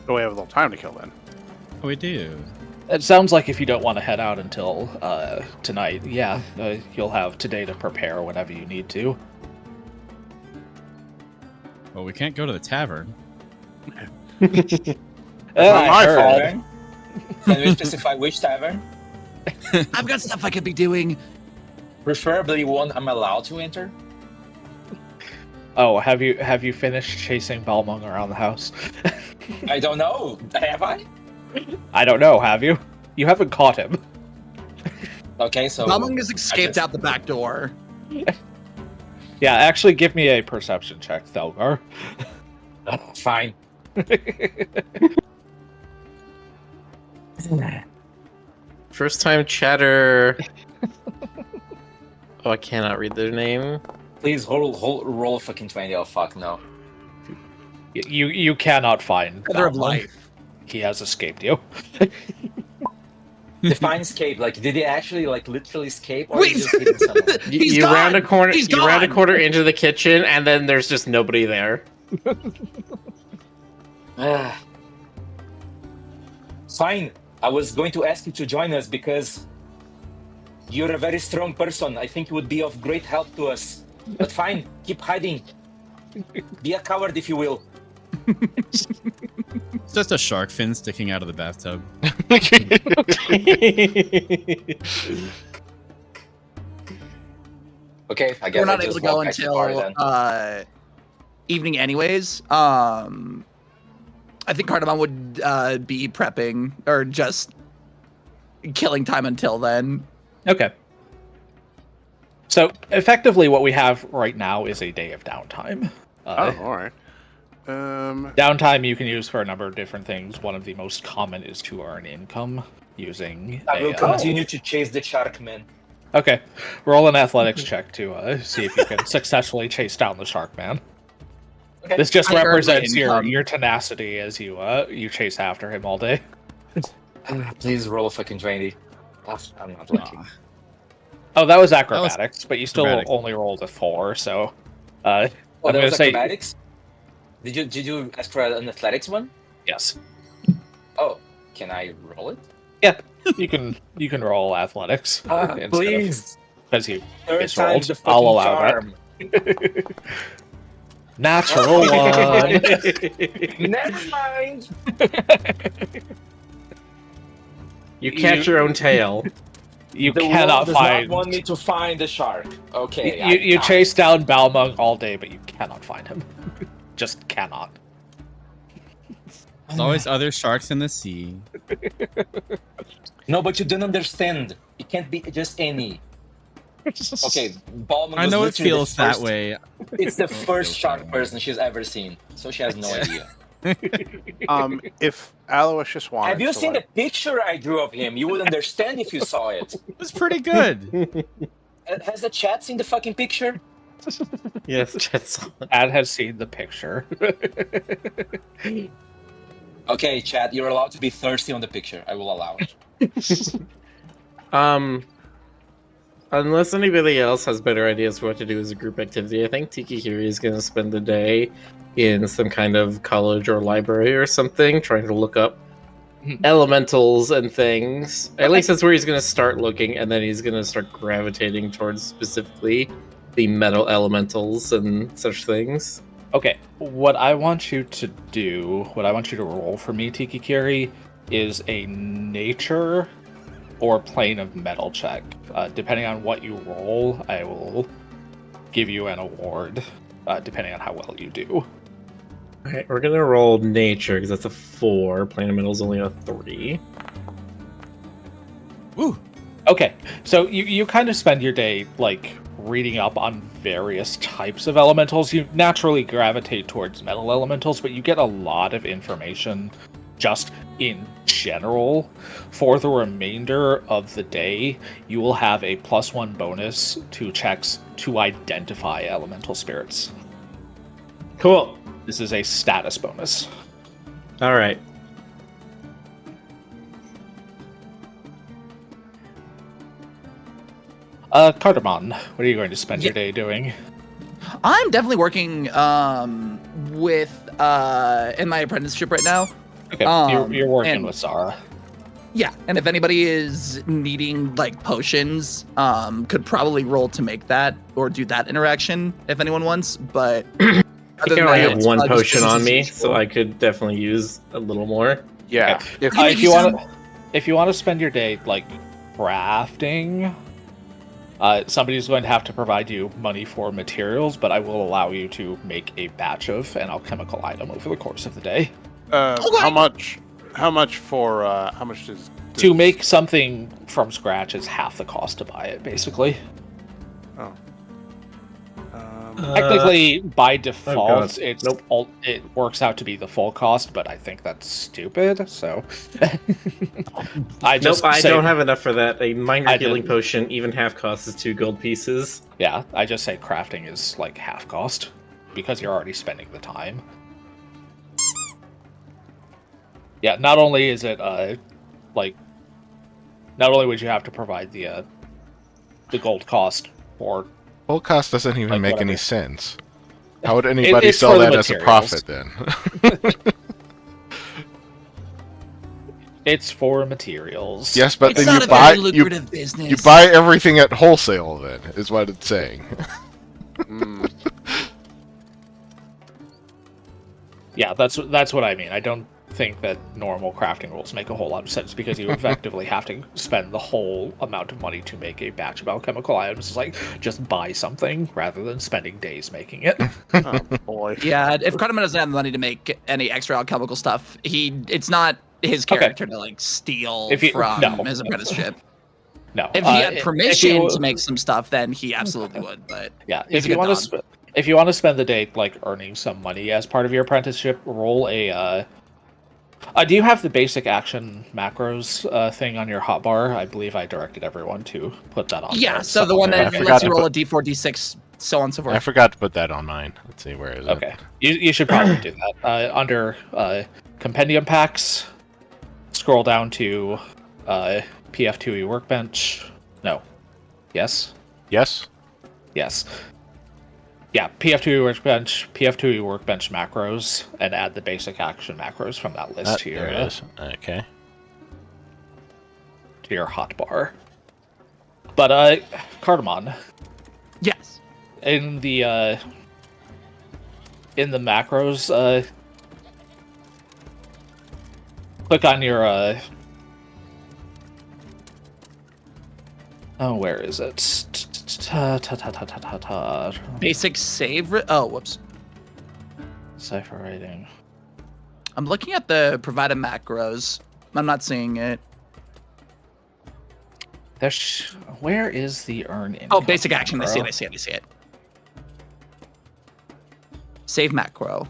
So we have a little time to kill then. Oh, we do. It sounds like if you don't want to head out until tonight, you'll have today to prepare whenever you need to. Well, we can't go to the tavern. Not I my heard. fault. Tavern? Can we specify which tavern? I've got stuff I could be doing. Preferably one I'm allowed to enter. Oh, have you finished chasing Balmung around the house? I don't know. Have I? I don't know. Have you? You haven't caught him. Okay, so Balmung has escaped guess- out the back door. Yeah, actually, give me a perception check, Thelgar. Fine. First time chatter. Oh, I cannot read their name. Please roll a fucking 20. Oh fuck no. You cannot find Feather of Balmung. life. He has escaped you. Define escape. Like, did he actually like literally escape, or Wait. he just hidden somewhere? He's you gone! round a corner. He's you round a gone! corner into the kitchen, and then there's just nobody there. Ah. Fine. I was going to ask you to join us because you're a very strong person. I think you would be of great help to us. But fine, keep hiding. Be a coward if you will. It's just a shark fin sticking out of the bathtub. Okay, I guess We're not I able just to go walk back to the bar until then. evening anyways. I think Cardamom would be prepping or just killing time until then. Okay. So effectively, what we have right now is a day of downtime. Oh, all right. Downtime you can use for a number of different things. One of the most common is to earn income using. I will continue to chase the shark man. Okay, roll an athletics check to see if you can successfully chase down the shark man. Okay. This just I earned my represents income. your tenacity as you chase after him all day. Please roll a fucking 20. I'm not lucky. Oh, that was acrobatics, but you still acrobatics. only rolled a 4, so... Oh, I'm that gonna was say acrobatics? Did you ask for an athletics one? yes. Oh, can I roll it? Yeah, you can roll athletics. Please. Because you Third misrolled. time's the I'll fucking allow charm. that. Natural one. Never mind. You catch your own tail. You The cannot world does find... not want me to find the shark. Okay. You chase down Balmung all day, but you cannot find him. Just cannot. There's always other sharks in the sea. No, but you don't understand. It can't be just any. Okay, Ballman I was know it literally the feels that first- way. It's the It first feels shark that way. person she's ever seen, so she has no idea. If Aloysius wanted Have you to, seen like, the picture I drew of him? You would understand if you saw it. It was pretty good. Has the chat seen the fucking picture? Yes, that's Ad has seen the picture. Okay, chat, you're allowed to be thirsty on the picture. I will allow it. Unless anybody else has better ideas for what to do as a group activity, I think Tiki Hiri is going to spend the day in some kind of college or library or something, trying to look up elementals and things. At least that's where he's going to start looking, and then he's going to start gravitating towards specifically the metal elementals and such things. Okay, what I want you to do, what I want you to roll for me, Tiki Kiri, is a nature or plane of metal check. Depending on what you roll, I will give you an award, depending on how well you do. Alright, we're going to roll nature, because that's a 4. Plane of metal is only a 3. Woo. Okay, so you kind of spend your day, like, reading up on various types of elementals. You naturally gravitate towards metal elementals, but you get a lot of information just in general. For the remainder of the day, you will have a +1 bonus to checks to identify elemental spirits. Cool. This is a status bonus. Alright. Cardamon, what are you going to spend your day doing? I'm definitely working with in my apprenticeship right now. Okay, you're working and- with Zara. Yeah, and if anybody is needing like potions, could probably roll to make that or do that interaction if anyone wants. But I other think I than already that, have it's one probably just potion on business me, as so usual. I could definitely use a little more. yeah, if, Can you If you want to spend your day like crafting, somebody's going to have to provide you money for materials, but I will allow you to make a batch of an alchemical item over the course of the day. how much? How much for? How much does To make something from scratch is half the cost to buy it, basically. Oh. Technically, by default, God. it's Nope. it works out to be the full cost, but I think that's stupid. So, I just Nope, I say, don't have enough for that. A minor I healing didn't. potion, even half cost, is 2 gold pieces. Yeah, I just say crafting is like half cost because you're already spending the time. Yeah, not only is it like, not only would you have to provide the gold cost for Full cost doesn't even Like, make whatever. any sense. How would anybody it's sell for the that as a materials. profit then? it's for materials. Yes, but It's then not you a buy very lucrative business. you buy everything at wholesale. Then is what it's saying. Mm, Yeah, that's what I mean. I don't think that normal crafting rules make a whole lot of sense because you effectively have to spend the whole amount of money to make a batch of alchemical items. It's like just buy something rather than spending days making it. oh boy. Yeah, if Cardamon doesn't have the money to make any extra alchemical stuff, it's not his Okay. character to like steal If you- from no. his apprenticeship. No, If he had if permission you- to make some stuff, then he absolutely would. But yeah, he's if a you good want to dog. if you want to spend the day like earning some money as part of your apprenticeship, roll a. Do you have the basic action macros thing on your hotbar? I believe I directed everyone to put that on. yeah, there. so the one I that forgot lets to you roll put- a d4, d6, so on and so I forth. forgot to put that on mine. Let's see, where is it? Okay, you should probably do that under compendium packs. Scroll down to PF2E workbench. No. Yes? Yes. Yes. Yeah, PF2E workbench macros, and add the basic action macros from that list to There your, it is. Okay. to your hotbar. But, Cardamon, Yes. in the macros, click on your, oh, where is it? Basic save. Oh, whoops. Cipher rating. I'm looking at the provided macros. I'm not seeing it. Where is the earn income? Oh, basic action. I macro? see it. Save macro.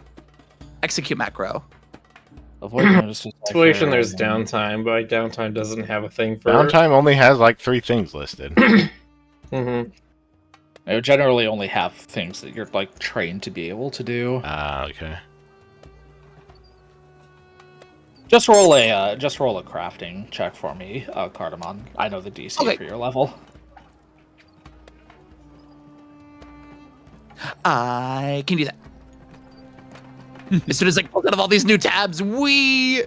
Execute macro. Avoid notice. Situation there's downtime, but downtime doesn't have a thing for Downtime only has like 3 things listed. Mm-hmm. I would generally only have things that you're like trained to be able to do. Okay. Just roll a crafting check for me, Cardamon. I know the DC Okay. for your level. I can do that. As soon as I pull out of all these new tabs, we.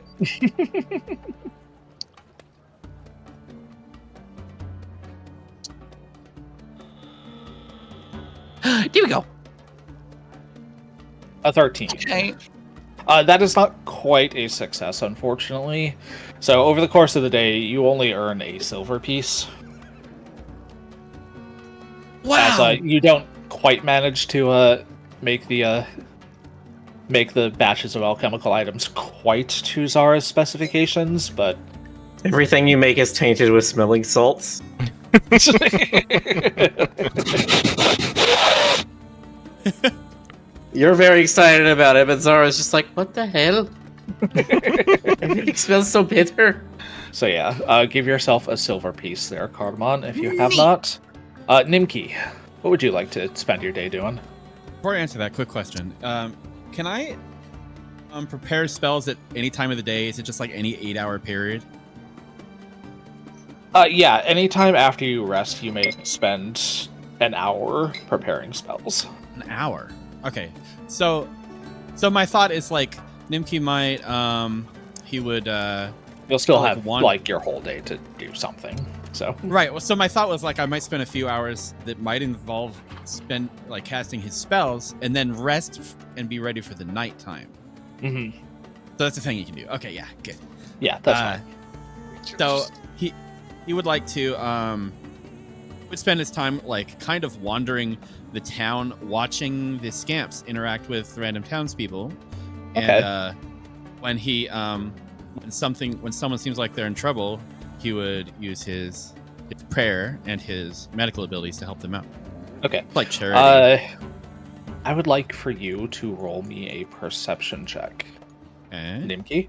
Here we go. A 13. Okay. That is not quite a success, unfortunately. So over the course of the day, you only earn a silver piece. Wow. As you don't quite manage to make the batches of alchemical items quite to Zara's specifications, but Everything you make is tainted with smelling salts. You're very excited about it, but Zara's just like, what the hell? Everything smells so bitter. So yeah, give yourself a silver piece there, Cardamon, if you have not. Nimki, what would you like to spend your day doing? Before I answer that, quick question. Can I prepare spells at any time of the day? Is it just like any 8-hour period? Yeah, anytime after you rest, you may spend an hour preparing spells. An hour. Okay. So my thought is like Nimki might he would You'll still like have one- like your whole day to do something. So right. Well, so my thought was like I might spend a few hours that might involve casting his spells and then rest and be ready for the nighttime. Mhm. So that's the thing you can do. Okay, yeah, good. Yeah, that's fine. So he would like to would spend his time like kind of wandering the town, watching the scamps interact with random townspeople, Okay. and when someone seems like they're in trouble, he would use his prayer and his medical abilities to help them out, Okay. like charity. I would like for you to roll me a perception check, Okay. Nimki.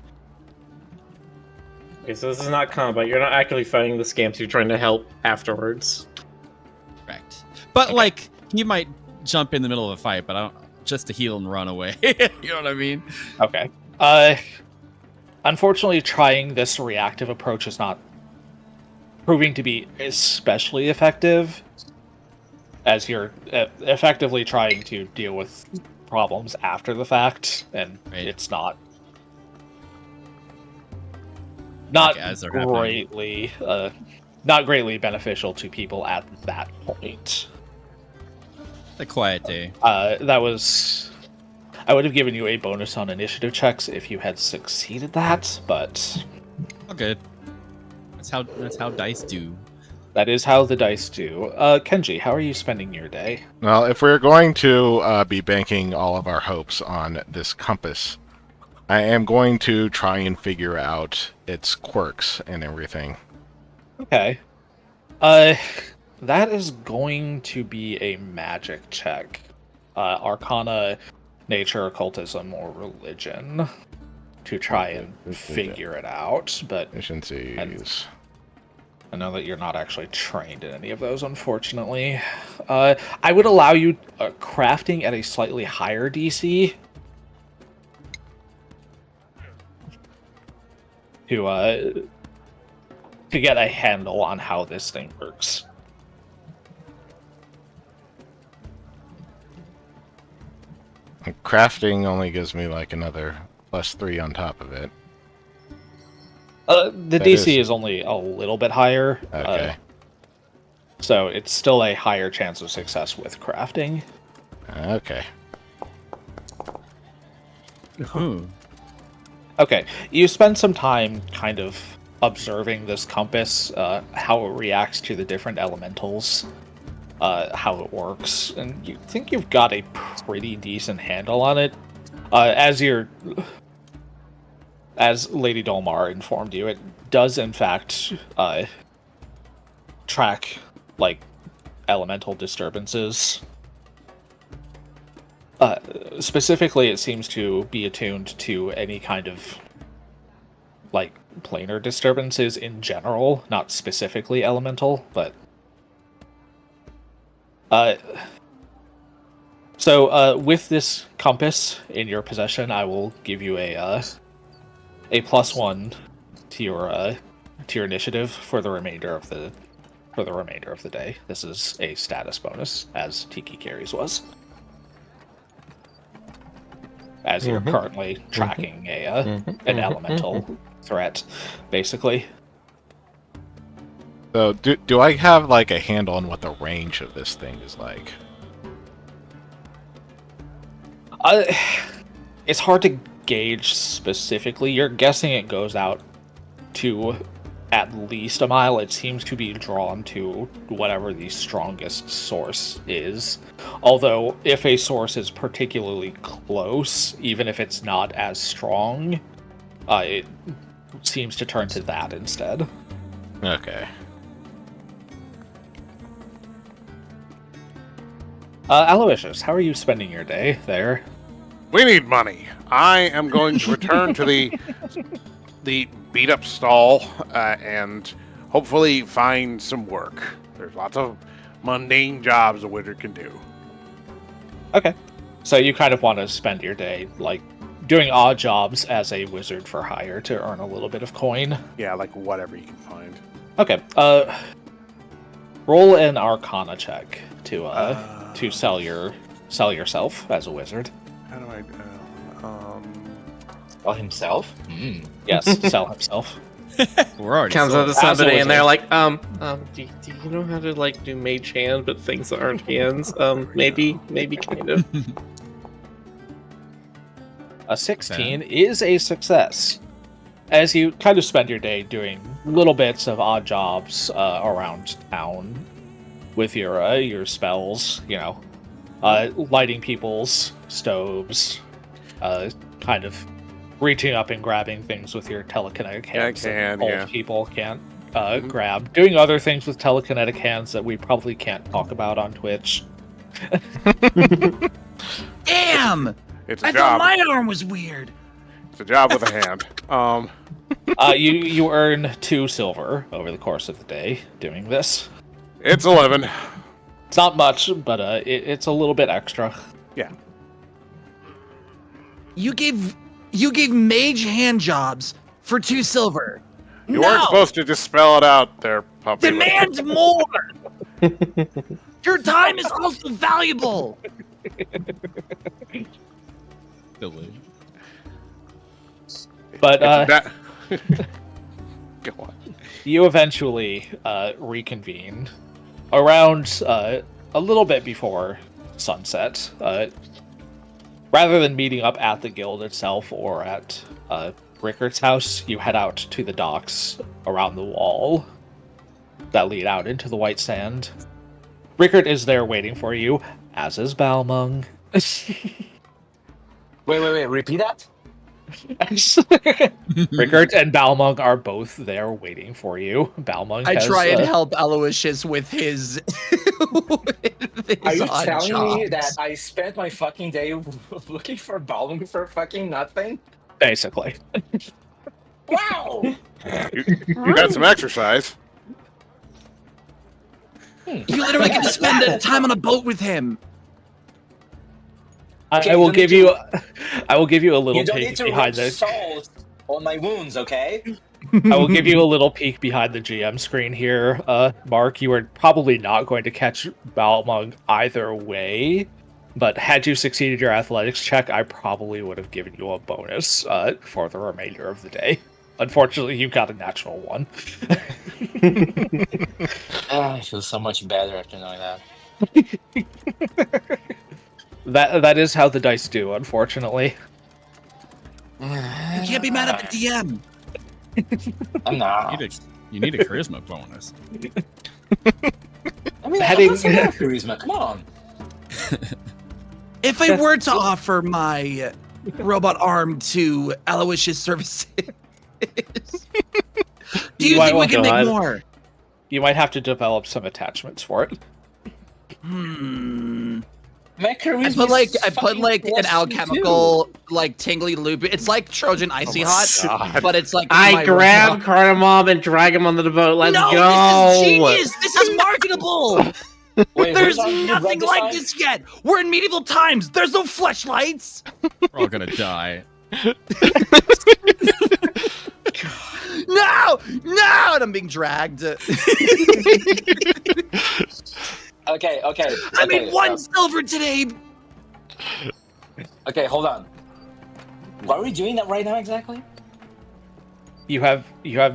Okay, so this is not combat. You're not actively fighting the scamps. You're trying to help afterwards. Correct. But like he might jump in the middle of a fight, but I don't just to heal and run away. You know what I mean? Okay. Unfortunately, trying this reactive approach is not proving to be especially effective, as you're effectively trying to deal with problems after the fact, and Right. it's not as they're happening. greatly beneficial to people at that point. A quiet day. I would have given you a bonus on initiative checks if you had succeeded that, but Oh, good. That's how dice do. that is how the dice do. Kenji, how are you spending your day? Well, if we're going to be banking all of our hopes on this compass, I am going to try and figure out its quirks and everything. Okay. That is going to be a magic check. Arcana, nature, occultism, or religion to try and figure it out, but Efficiencies. I know that you're not actually trained in any of those, unfortunately. I would allow you crafting at a slightly higher DC to get a handle on how this thing works. Crafting only gives me like another +3 on top of it. The That DC is- is only a little bit higher. Okay. So it's still a higher chance of success with crafting. Okay. Ooh. Okay, you spend some time kind of observing this compass, how it reacts to the different elementals, how it works, and you think you've got a pretty decent handle on it. As Lady Dolmar informed you, it does in fact track like elemental disturbances. Specifically, it seems to be attuned to any kind of like planar disturbances in general, not specifically elemental, but with this compass in your possession, I will give you a +1 to your initiative for the remainder of the day. This is a status bonus, as Tiki Carries was. As you're currently tracking an elemental threat, basically. So, do I have like a handle on what the range of this thing is like? It's hard to gauge specifically. You're guessing it goes out to at least a mile. It seems to be drawn to whatever the strongest source is. Although, if a source is particularly close, even if it's not as strong, it seems to turn to that instead. Okay. Aloysius, how are you spending your day there? We need money. I am going to return to the beat up stall and hopefully find some work. There's lots of mundane jobs a wizard can do. Okay. So you kind of want to spend your day, like, doing odd jobs as a wizard for hire to earn a little bit of coin. Yeah, like whatever you can find. Okay. Roll an Arcana check to sell yourself as a wizard. How do I? Well, himself? Yes, sell himself. We're already Comes sold. out to somebody As a and they're wizard. like, do you know how to like do mage hand, but things that aren't hands? Maybe kind of. A 16 is a success. As you kind of spend your day doing little bits of odd jobs around town with your spells, lighting people's stoves, kind of reaching up and grabbing things with your telekinetic hands that old people can't grab. Doing other things with telekinetic hands that we probably can't talk about on Twitch. Damn! It's a I job. thought my arm was weird. It's a job with a hand. You earn 2 silver over the course of the day doing this. It's 11. It's not much, but it's a little bit extra. Yeah. You gave mage hand jobs for 2 silver. You weren't supposed to just spell it out there, puppy. Demand more. Your time is also valuable. Delicious. But Go on. you eventually reconvene around a little bit before sunset. Rather than meeting up at the guild itself or at Rickart's house, you head out to the docks around the wall that lead out into the white sand. Rickard is there waiting for you, as is Balmung. Wait, repeat that? Rickard and Balmung are both there waiting for you. Balmung I has, try and help Aloysius with his. Are you odd telling me jobs. that I spent my fucking day looking for Balloon for fucking nothing? Basically. Wow! You got some exercise. You literally get to spend time on a boat with him. Okay, I will you give don't you a little You don't peek need to behind rub this. salt on my wounds, okay? I will give you a little peek behind the GM screen here. Mark, you were probably not going to catch Balmung either way, but had you succeeded your athletics check, I probably would have given you a bonus for the remainder of the day. Unfortunately, you got a natural 1. I feel so much better after knowing that. That is how the dice do, unfortunately. You can't be mad at the DM. I'm not. You need a charisma bonus. I mean, Heading- I'm not saying charisma. Come on. If I were to offer my robot arm to Aloysius Services, do you might think we want can to make hide- more? You might have to develop some attachments for it. My charisma I put is like an fucking alchemical like tingly loop. It's like Trojan Icy Hot, God. but it's like in I my grab robot. Cardamom and drag him onto the boat. Let's No, go. this is genius. This is marketable. Wait, There's who's on you nothing read like sign? this yet. We're in medieval times. There's no fleshlights. We're all gonna die. No, and I'm being dragged. Okay. I made 1 silver today. Okay, hold on. Why are we doing that right now exactly? You have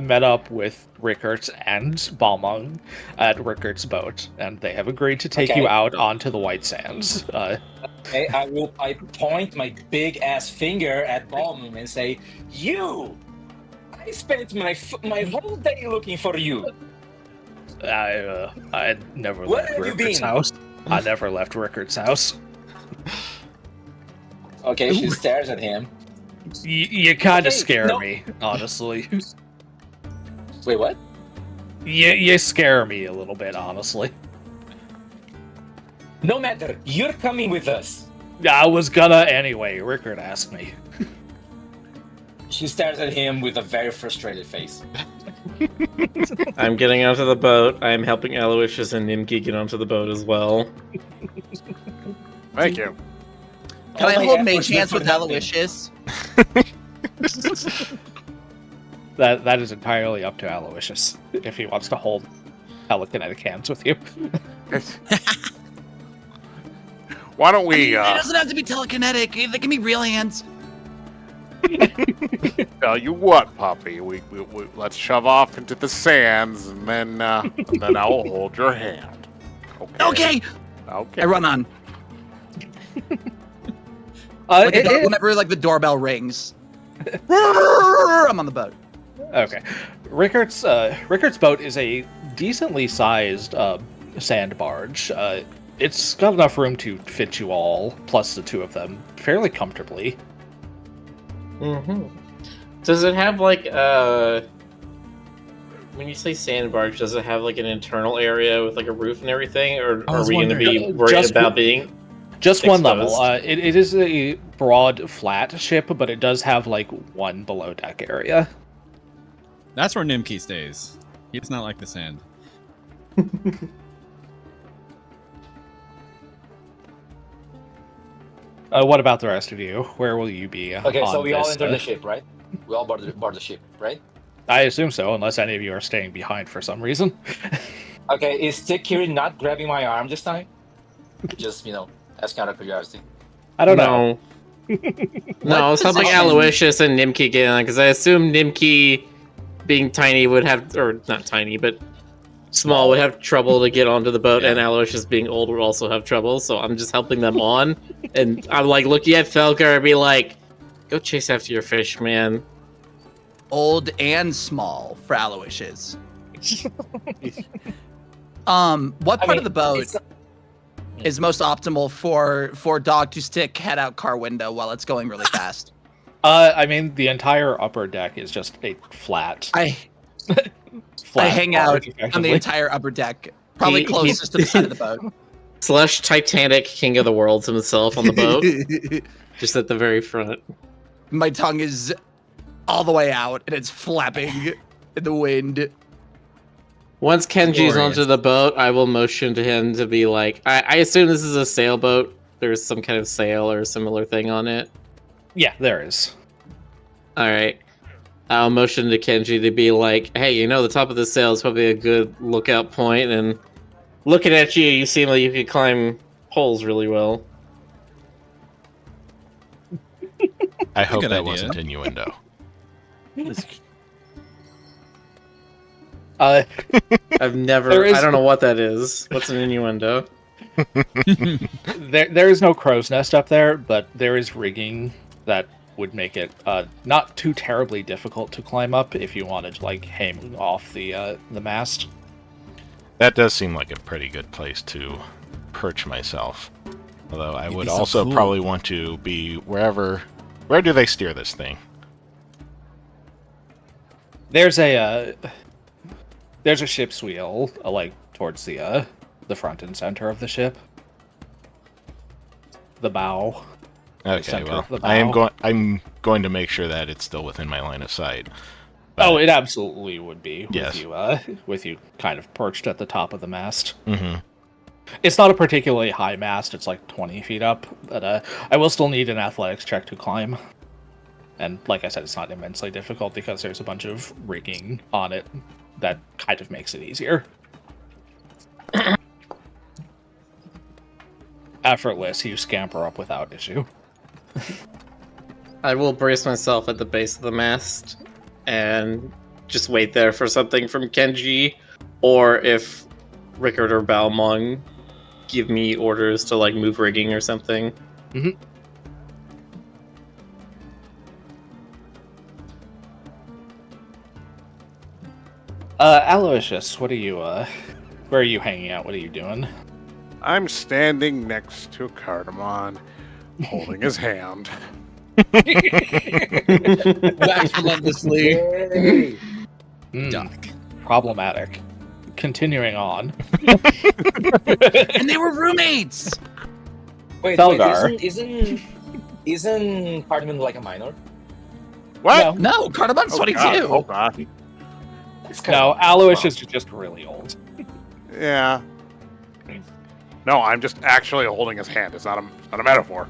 met up with Rickert and Balmung at Rickert's boat, and they have agreed to take you Okay. out onto the White Sands. Okay, I point my big ass finger at Balmum and say, "You! I spent my whole day looking for you. I never Where left have you Rickert's been?" house. I never left Rickert's house. Okay, she stares at him. You kind of Okay, scare no. me, honestly. Wait, what? You scare me a little bit, honestly. No matter, you're coming with us. I was gonna anyway. Rickert asked me. She stares at him with a very frustrated face. I'm getting onto the boat. I'm helping Aloysius and Nimki get onto the boat as well. Thank you. Can All I my hold efforts mage went hands for with nothing. Aloysius? That is entirely up to Aloysius if he wants to hold telekinetic hands with you. Why don't we It doesn't have to be telekinetic. They can be real hands. tell you what, puppy? We let's shove off into the sands, and then I'll hold your hand. Okay. Okay. I run on. Whenever like the doorbell rings, I'm on the boat. Okay. Rickert's boat is a decently sized sand barge. It's got enough room to fit you all, plus the 2 of them, fairly comfortably. Mm-hmm. Does it have like when you say sandbarge, does it have like an internal area with like a roof and everything, or I are was we going to be wondering. worried Just about w- being? Just one level. Exposed. It is a broad, flat ship, but it does have like one below deck area. That's where Nimki stays. He's not like the sand. What about the rest of you? Where will you be? Okay, so on we all this, enter the ship, right? We all board the ship, right? I assume so, unless any of you are staying behind for some reason. Okay, is Tikiri not grabbing my arm this time? Just, asking out of curiosity. I don't know. No, I was helping position? Aloysius and Nimki get on because I assume Nimki, being tiny, would have, or not tiny, but small, would have trouble to get onto the boat, Yeah. and Aloysius being old would also have trouble. So I'm just helping them on, and I'm like looking at Felker and be like, "Go chase after your fish, man." Old and small for Aloysius. What part of the boat it's- is most optimal for dog to stick head out car window while it's going really fast? I mean, the entire upper deck is just a flat. I flat hang out barge, on the effectively. entire upper deck, probably He- closest to the side of the boat. Slush Titanic King of the Worlds himself on the boat, just at the very front. My tongue is all the way out and it's flapping in the wind. Once Kenji's Glorious. onto the boat, I will motion to him to be like, I assume this is a sailboat. There's some kind of sail or similar thing on it. Yeah, there is. All right. I'll motion to Kenji to be like, hey, you know, the top of the sail is probably a good lookout point, and looking at you, you seem like you could climb poles really well. I hope good that idea. wasn't innuendo. I've never. There is- I don't know what that is. What's an innuendo? There is no crow's nest up there, but there is rigging that would make it not too terribly difficult to climb up if you wanted to like hang off the mast. That does seem like a pretty good place to perch myself. Although I You'd would be so also cool. probably want to be wherever. Where do they steer this thing? There's a ship's wheel like towards the front and center of the ship. The bow. Okay, center well, of the I'm bow. going to make sure that it's still within my line of sight. Oh, it absolutely would be Yes. with you kind of perched at the top of the mast. Mm-hmm. It's not a particularly high mast, it's like 20 feet up, but I will still need an athletics check to climb. And like I said, it's not immensely difficult because there's a bunch of rigging on it that kind of makes it easier. Effortless, you scamper up without issue. I will brace myself at the base of the mast and just wait there for something from Kenji, or if Rickard or Balmong give me orders to like move rigging or something. Aloysius, what are you where are you hanging out? What are you doing? I'm standing next to Cardamon, holding his hand. Wax relentlessly. Yay. Duck. Problematic. Continuing on. And they were roommates. Wait, Felgar. isn't Cardamon like a minor? What? No, Cardamon's 22. God, oh God. It's kind No, of- Aloysius is just really old. Yeah. No, I'm just actually holding his hand. It's not a metaphor.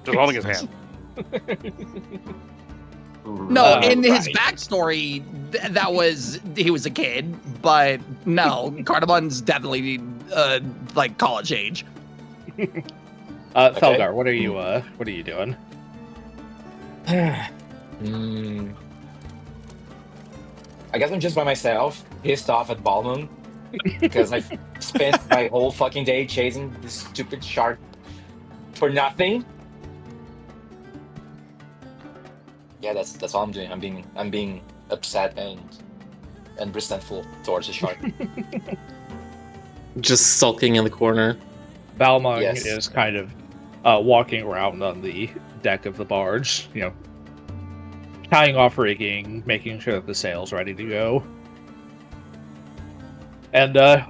Just holding his hand. No, in his right. backstory, that was he was a kid, but no, Cardamon's definitely like college age. Felgar, what are you doing? I guess I'm just by myself, pissed off at Balmung because I've spent my whole fucking day chasing this stupid shark for nothing. Yeah, that's all I'm doing. I'm being upset and resentful towards the shark. Just sulking in the corner. Balmung Yes. is kind of walking around on the deck of the barge, you know, tying off rigging, making sure that the sail's ready to go. And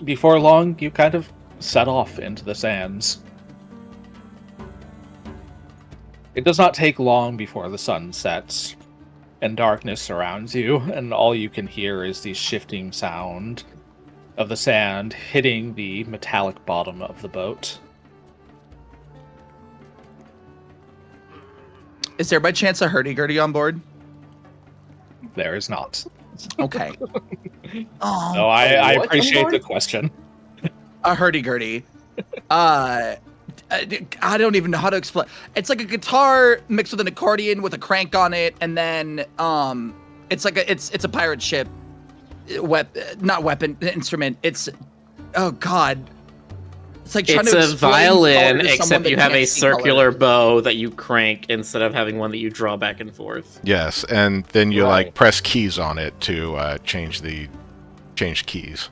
before long, you kind of set off into the sands. It does not take long before the sun sets, and darkness surrounds you, and all you can hear is the shifting sound of the sand hitting the metallic bottom of the boat. Is there by chance a hurdy-gurdy on board? There is not. Okay. Oh, No, I what? appreciate the question. a hurdy-gurdy. I don't even know how to explain. It's like a guitar mixed with an accordion with a crank on it, and then it's like it's a pirate ship. Not weapon, instrument. It's oh god. It's like trying It's to a explain color violin, to someone except that you have can't a see color. circular bow that you crank instead of having one that you draw back and forth. Yes, and then you Right. like press keys on it to change keys.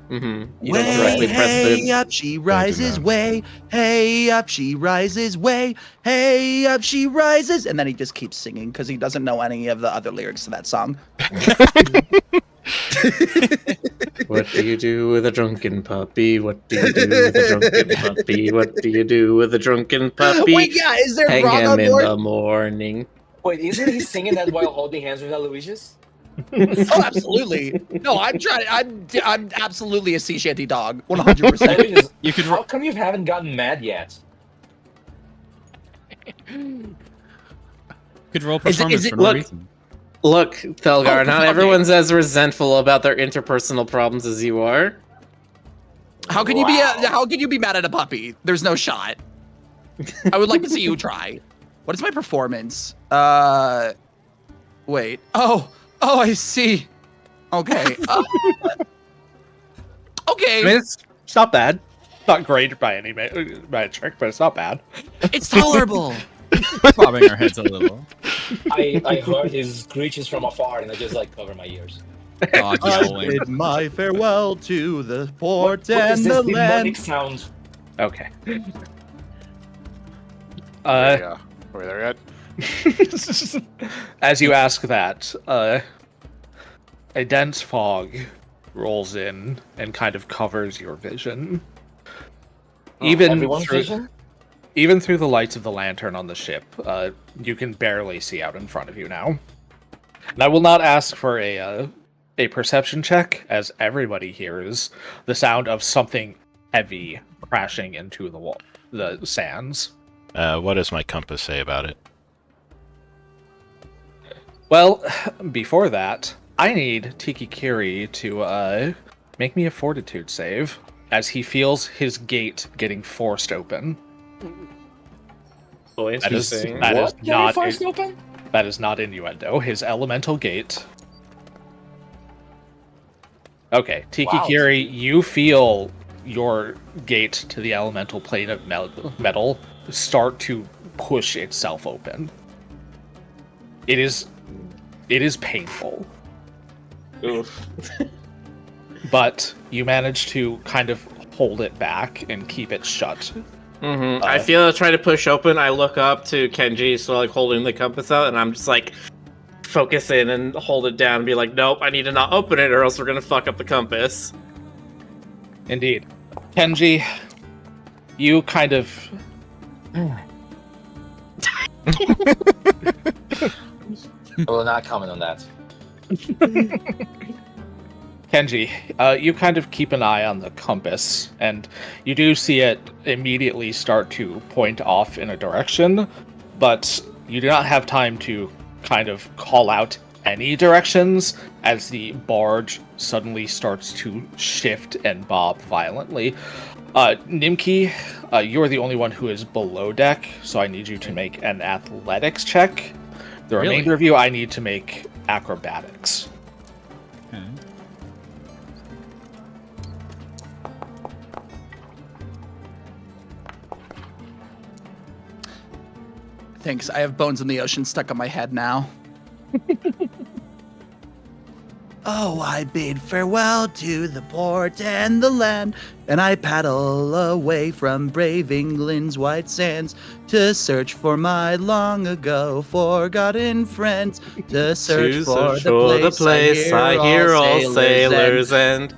Mm-hmm. You Way, don't directly press hey the. up she rises, that. way, hey up she rises, way, hey up she rises, and then he just keeps singing because he doesn't know any of the other lyrics to that song. What do you do with a drunken puppy? What do you do with a drunken puppy? What do you do with a drunken puppy? Wait, yeah, is there Hang Rock him on in board? the morning. Wait, isn't he singing that while holding hands with Aloysius? Oh, absolutely. No, I'm trying. I'm absolutely a sea shanty dog, 100%. Aloysius, You could how come you haven't gotten mad yet? could roll Is it- performance is it- for no look, reason. Look, Thelgar, not everyone's as resentful about their interpersonal problems as you are. How can you be mad at a puppy? There's no shot. I would like to see you try. What is my performance? Wait. Oh, I see. Okay. Okay. I mean, it's not bad. Not great by any by a trick, but it's not bad. It's tolerable. Bobbing our heads a little. I heard his screeches from afar, and I just like cover my ears. Oh, I bid my farewell to the port What and is the this demonic land. sound? Okay. Are we there yet? As you ask that, a dense fog rolls in and kind of covers your vision. Everyone's vision? Even through the lights of the lantern on the ship, you can barely see out in front of you now. And I will not ask for a perception check, as everybody hears the sound of something heavy crashing into the sands. What does my compass say about it? Well, before that, I need Tiki Kiri to make me a fortitude save, as he feels his gate getting forced open. Oh, interesting. That is What? not Forced open? that is not innuendo. His elemental gate. Okay, Tiki Wow. Kiri, you feel your gate to the elemental plane of metal start to push itself open. It is painful, Oof. but you manage to kind of hold it back and keep it shut. Mm-hmm. I feel I try to push open. I look up to Kenji, so like holding the compass out, and I'm just like focus in and hold it down and be like, nope, I need to not open it, or else we're gonna fuck up the compass. Indeed. Kenji, you kind of I will not comment on that. Kenji, you kind of keep an eye on the compass, and you do see it immediately start to point off in a direction, but you do not have time to kind of call out any directions as the barge suddenly starts to shift and bob violently. Nimki, you're the only one who is below deck, so I need you to make an athletics check. The Really? remainder of you, I need to make acrobatics. Okay. Thanks. I have bones in the ocean stuck on my head now. Oh, I bid farewell to the port and the land, and I paddle away from brave England's white sands to search for my long ago forgotten friends, to search for the place I hear all sailors end. and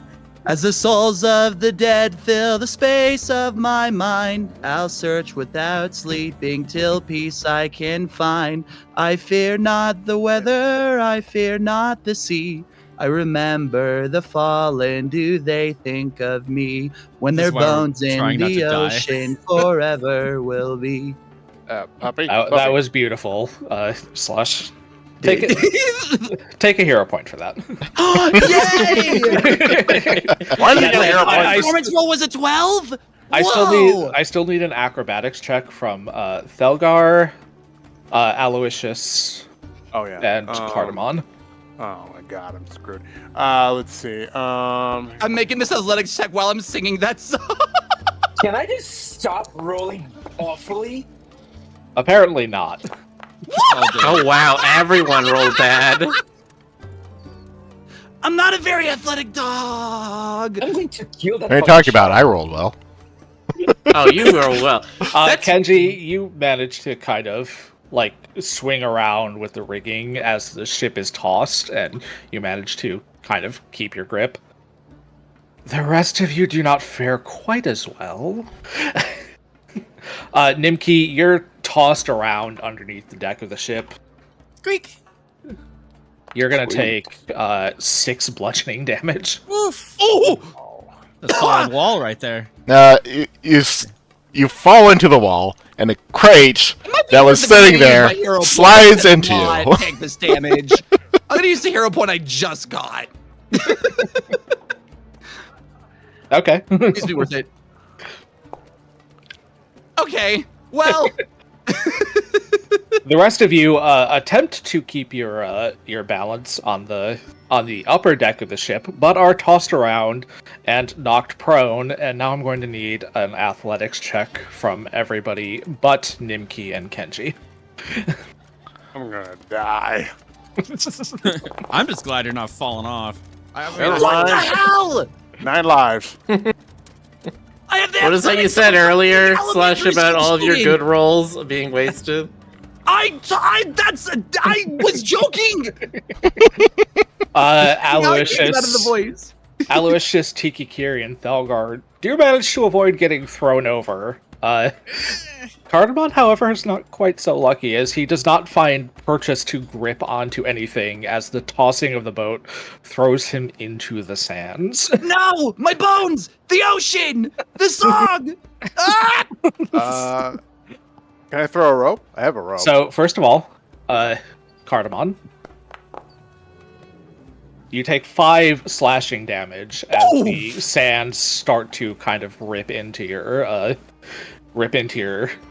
As the souls of the dead fill the space of my mind, I'll search without sleeping till peace I can find. I fear not the weather, I fear not the sea. I remember the fallen, do they think of me? When This their is why we're bones in trying not the to die. ocean forever will be. Puppy? That was beautiful, Slush. Take a hero point for that. Yay! Why did you get a hero I- point? I- Performance roll was a 12? I still need an acrobatics check from Thelgar, Aloysius, Oh yeah. and Cardamon. Oh my god, I'm screwed. Let's see. I'm making this athletics check while I'm singing that song. Can I just stop rolling awfully? Apparently not. oh wow, everyone rolled bad. I'm not a very athletic dog. I'm going to kill that. What are you fucking talking about? shark. I rolled well. Oh, you roll well. Kenji, you managed to kind of like swing around with the rigging as the ship is tossed, and you manage to kind of keep your grip. The rest of you do not fare quite as well. Nimki, you're tossed around underneath the deck of the ship. Squeak. You're gonna take 6 bludgeoning damage. Oof. Oh! The solid wall right there. You fall into the wall, and the crate that was sitting there slides into you. Take this damage. I'm gonna use the hero point I just got. Okay. Please be worth it. Okay. Well. The rest of you attempt to keep your balance on the upper deck of the ship, but are tossed around and knocked prone. And now I'm going to need an athletics check from everybody but Nimki and Kenji. I'm gonna die. I'm just glad you're not falling off. What the hell? 9 lives. I have the What is that you athletics said of a earlier, fucking Slash, elementary about all of your school good rolls being wasted? I was joking. Aloysius, Out of the voice. Aloysius, Tikikiri, and Thelgar do manage to avoid getting thrown over. Cardamon, however, is not quite so lucky, as he does not find purchase to grip onto anything as the tossing of the boat throws him into the sands. No, my bones, the ocean, the song. Can I throw a rope? I have a rope. So, first of all, Cardamon, you take 5 slashing damage as the sands start to kind of rip into your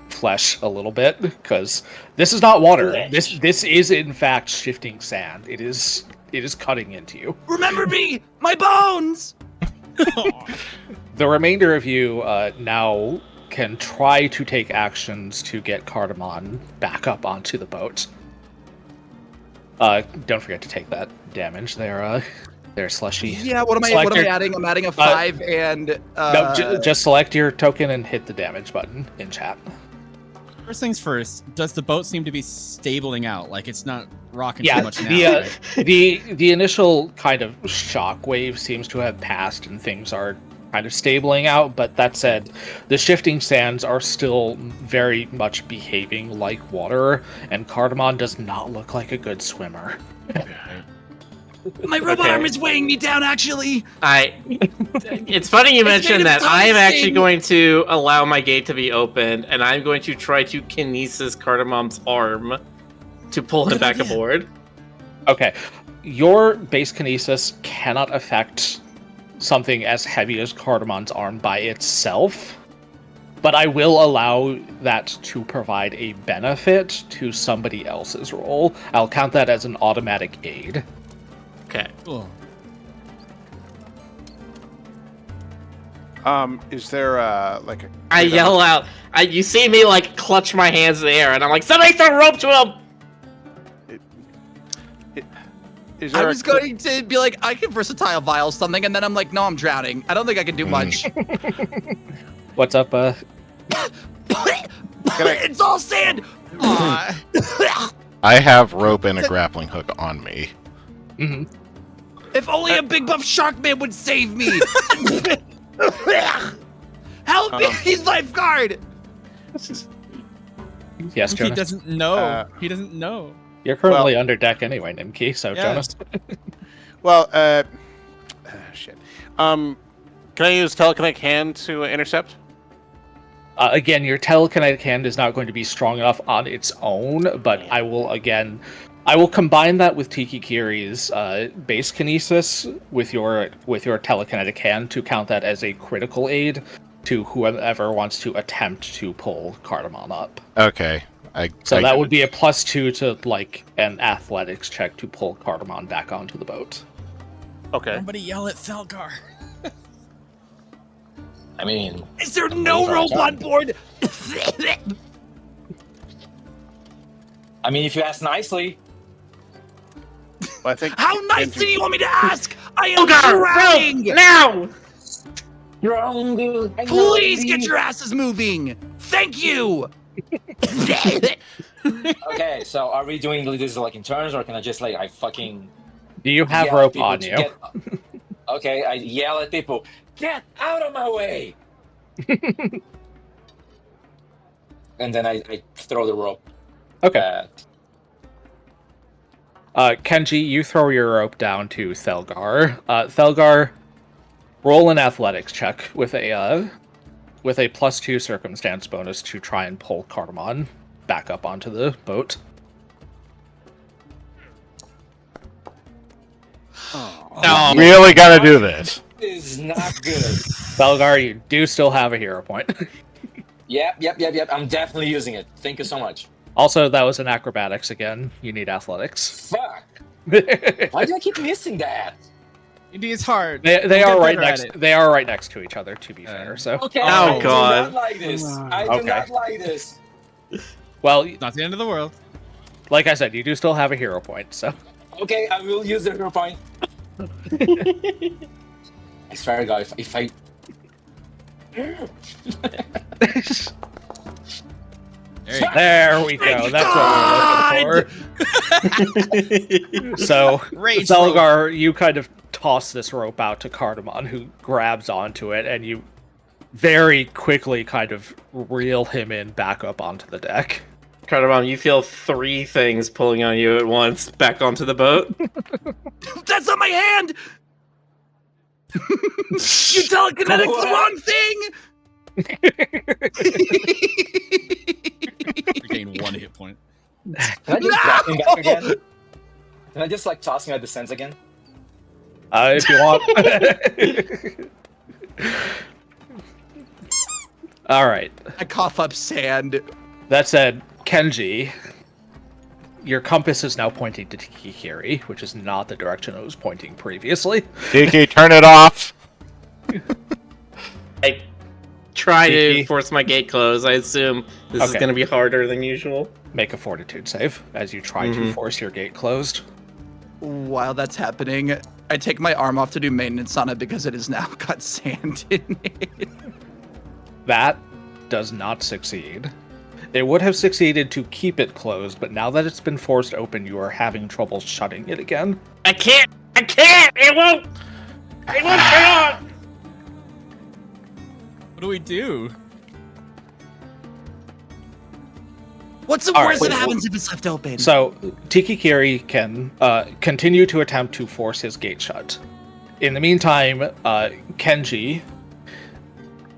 flesh a little bit, because this is not water. This is in fact shifting sand. It is cutting into you. Remember me, my bones. The remainder of you now can try to take actions to get Cardamon back up onto the boat. Don't forget to take that damage there, Slushy. Yeah, what am I adding? I'm adding a 5 and no, just select your token and hit the damage button in chat. First things first, does the boat seem to be stabling out? Like it's not rocking Yeah, too much now, right? the initial kind of shock wave seems to have passed and things are kind of stabling out, but that said, the shifting sands are still very much behaving like water, and Cardamon does not look like a good swimmer. My robot arm is weighing me down, actually. It's funny you mentioned that. I am actually going to allow my gate to be open, and I'm going to try to kinesis Cardamon's arm to pull him back aboard. Okay. Your base kinesis cannot affect something as heavy as Cardamon's arm by itself, but I will allow that to provide a benefit to somebody else's roll. I'll count that as an automatic aid. Okay. Cool. Is there like a? I yell out. You see me like clutch my hands in the air, and I'm like, "Somebody throw a rope to him!" Is there I was going to be like, I can versatile vial something, and then I'm like, no, I'm drowning. I don't think I can do much. What's up, It's all sand. I have rope and a grappling hook on me. Mm-hmm. If only a big buff shark man would save me. Help me, he's lifeguard. Yes, He Jonas? doesn't know. He doesn't know. You're currently under deck anyway, Nimki, so Yeah. Jonas. Well, shit. Can I use telekinetic hand to intercept? Again, your telekinetic hand is not going to be strong enough on its own, but I will combine that with Tikikiri's base kinesis with your telekinetic hand to count that as a critical aid to whoever wants to attempt to pull Cardamon up. Okay. So that would be a +2 to like an athletics check to pull Cardamon back onto the boat. Okay. Somebody yell at Thelgar. I mean, Is there no rope on board? I mean, if you ask nicely. Well, I think. How nicely do you want me to ask? I am Rope drowning. now! Please get your asses moving. Thank you. Okay, so are we doing this like in turns, or can I just like Do you have yell at rope people on to you? Okay, I yell at people, get out of my way, and then I throw the rope. Okay. Kenji, you throw your rope down to Thelgar. Thelgar, roll an athletics check with a +2 circumstance bonus to try and pull Cardamon back up onto the boat. No. Really gotta do this. Is not good. Belgar, you do still have a hero point. Yep. I'm definitely using it. Thank you so much. Also, that was an acrobatics again. You need athletics. Fuck. they Why do I keep missing that? D&D is hard. they We'll are get right better at next. it. They are right next to each other. To be fair, so Okay. Oh, I God. do not like this. I do Okay. not like this. well, It's not the end of the world. like I said, you do still have a hero point. So Okay, I will use the hero point. I swear to God, if I... there we go. That's what we're looking for. So, Rage Zelgar, you kind of toss this rope out to Cardamon, who grabs onto it, and you very quickly kind of reel him in back up onto the deck. Cardamom, you feel 3 things pulling on you at once back onto the boat. That's not my hand! You telekinetic the wrong thing! Regain 1 hit point. Can I just drop him back again? Can I just like toss him at the sense again? If you want. All right. I cough up sand. That said, Kenji, your compass is now pointing to Tikikiri, which is not the direction it was pointing previously. Tiki, turn it off. I try Tiki. to force my gate closed. I assume this is Okay. going to be harder than usual. Make a fortitude save as you try to force your gate closed. While that's happening, I take my arm off to do maintenance on it because it has now got sand in it. That does not succeed. It would have succeeded to keep it closed, but now that it's been forced open, you are having trouble shutting it again. I can't! It won't turn on! What do we do? What's the All worst right. that happens if it's left open? So, Tikikiri can continue to attempt to force his gate shut. In the meantime, Kenji,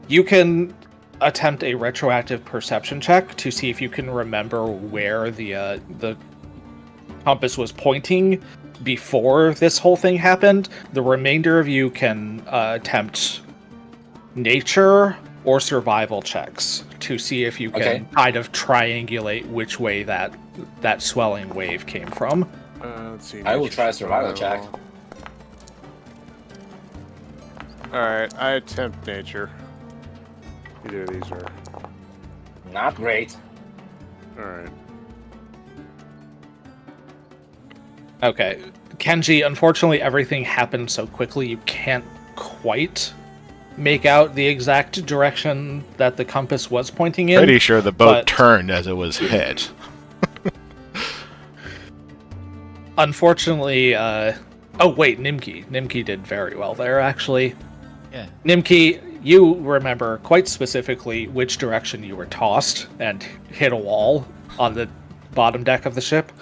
you can attempt a retroactive perception check to see if you can remember where the compass was pointing before this whole thing happened. The remainder of you can attempt nature or survival checks to see if you can Okay. kind of triangulate which way that swelling wave came from. Let's see. I will try a survival check. Alright, I attempt nature. Either of these are. Not great. Alright. Okay. Kenji, unfortunately everything happened so quickly you can't quite make out the exact direction that the compass was pointing in. Pretty sure the boat but- turned as it was hit. Unfortunately, oh wait, Nimki did very well there, actually. Yeah. Nimki, you remember quite specifically which direction you were tossed and hit a wall on the bottom deck of the ship.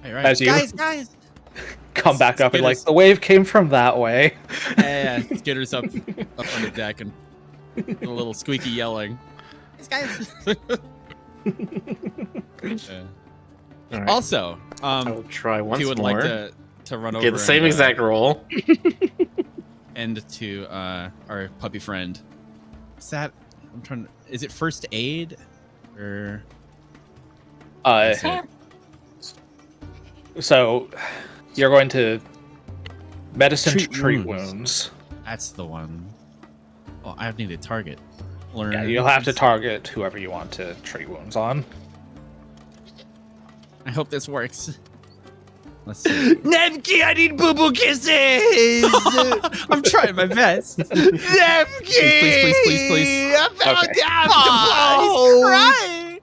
Hey, right. As you Guys! come back up and like, Skitters. the wave came from that way. Yeah. Skitter's up on the deck and a little squeaky yelling. Guys! Alright. Also, I will try once if you would more. like to run over Get the same and, exact roll. and to our puppy friend. Is that? I'm trying. Is it first aid or? Is it- So you're going to medicine to Treat treat wounds. wounds. That's the one. Oh, I need a target. Learn. Yeah, you'll have to target whoever you want to treat wounds on. I hope this works. Let's see. Nemki, I need boo boo kisses! I'm trying my best. Nemki! Please. I'm about Okay. to have to Oh, blow. crying.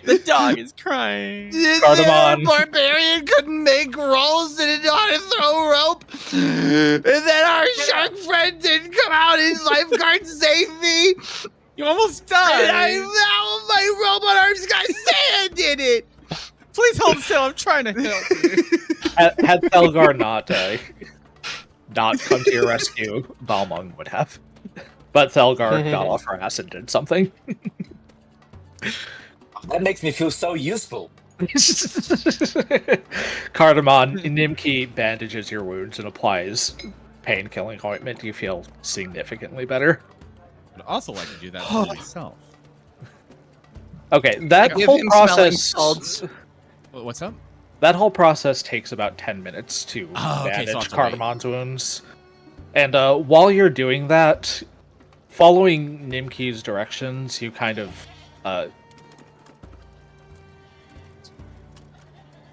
The dog is crying. This Cardamon. barbarian couldn't make rolls and didn't know how to throw rope. And then our shark friend didn't come out and his lifeguard saved me. You almost And died. now my robot arms got sand in it. Please hold still. I'm trying to help you. Had Thelgar not come to your rescue, Balmung would have. But Thelgar got off her ass and did something. That makes me feel so useful. Cardamon, Nimki bandages your wounds and applies pain-killing ointment. You feel significantly better. I'd also like to do that for myself. Okay, that Give whole him smelling process. salts. What's up? That whole process takes about 10 minutes to Oh, okay, so I'll bandage have to wait. Cardamon's wounds. And while you're doing that, following Nimki's directions, you kind of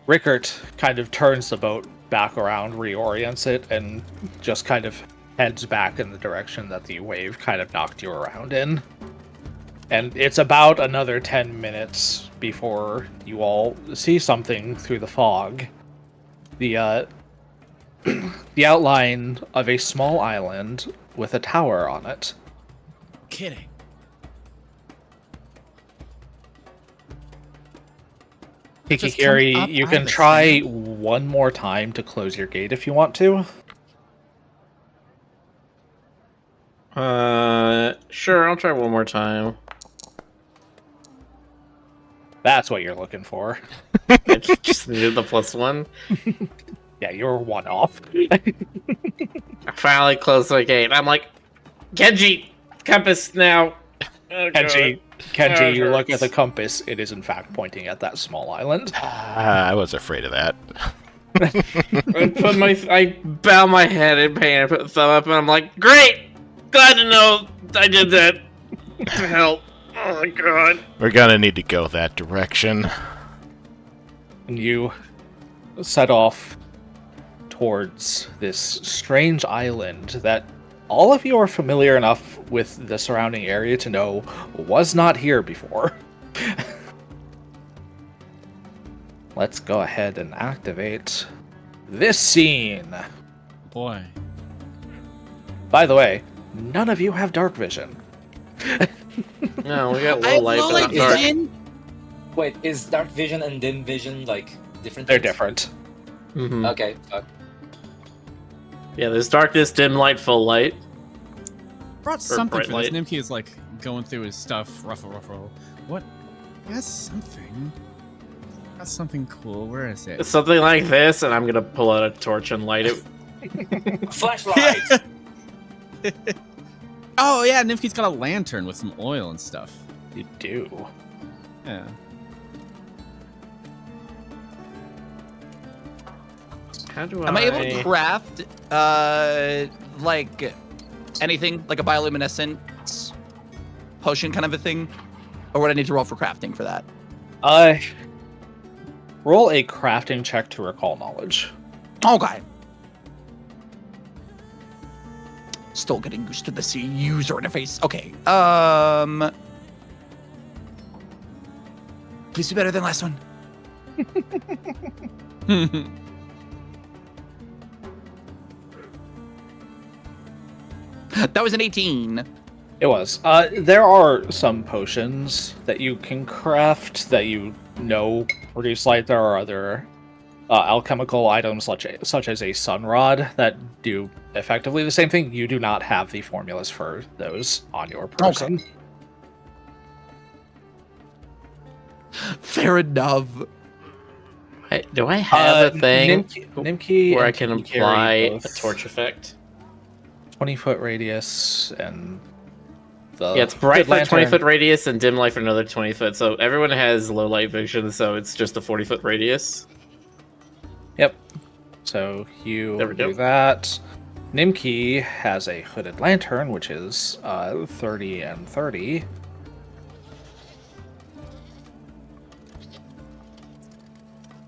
Rickert kind of turns the boat back around, reorients it, and just kind of heads back in the direction that the wave kind of knocked you around in. And it's about another 10 minutes before you all see something through the fog. The the outline of a small island with a tower on it. Kidding. Kikikiri, you can try one more time to close your gate if you want to. Sure, I'll try one more time. That's what you're looking for. I just needed the +1. Yeah, you're one off. I finally closed the gate. I'm like, Kenji, compass now. Oh, Kenji, God. Oh, it you look at hurts. the compass. It is in fact pointing at that small island. I was afraid of that. I bow my head in pain. I put the thumb up, and I'm like, great, glad to know I did that to help. Oh my God. We're gonna need to go that direction. And you set off towards this strange island that all of you are familiar enough with the surrounding area to know was not here before. Let's go ahead and activate this scene. Boy. By the way, none of you have dark vision. No, we got I low have light, low but light not dark. vision. Wait, is dark vision and dim vision like different? They're things? different. Mhm. Okay. Fuck. Yeah, there's darkness, dim light, full light. Brought something bright for this. light. Nimki is like going through his stuff. Ruffle. What? That's something. That's something cool. Where is it? It's something like this, and I'm gonna pull out a torch and light it. Flashlight. Oh yeah, Nimki's got a lantern with some oil and stuff. You do. Yeah. How do Am I able to craft like anything like a bioluminescence potion kind of a thing, or would I need to roll for crafting for that? Roll a crafting check to recall knowledge. Okay. Still getting used to the user interface. Okay. Please do better than last one. That was an 18. It was. There are some potions that you can craft that you know produce light. There are other alchemical items such as a sun rod that do effectively the same thing. You do not have the formulas for those on your person. Fair enough. Do I have a thing Nimki where I and can Kikiri apply a both torch effect? 20-foot radius and the Yeah, it's bright light lantern. 20-foot radius and dim light for another 20 foot. So everyone has low light vision, so it's just a 40-foot radius. Yep. So you There we do go. that. Nimki has a hooded lantern, which is 30 and 30.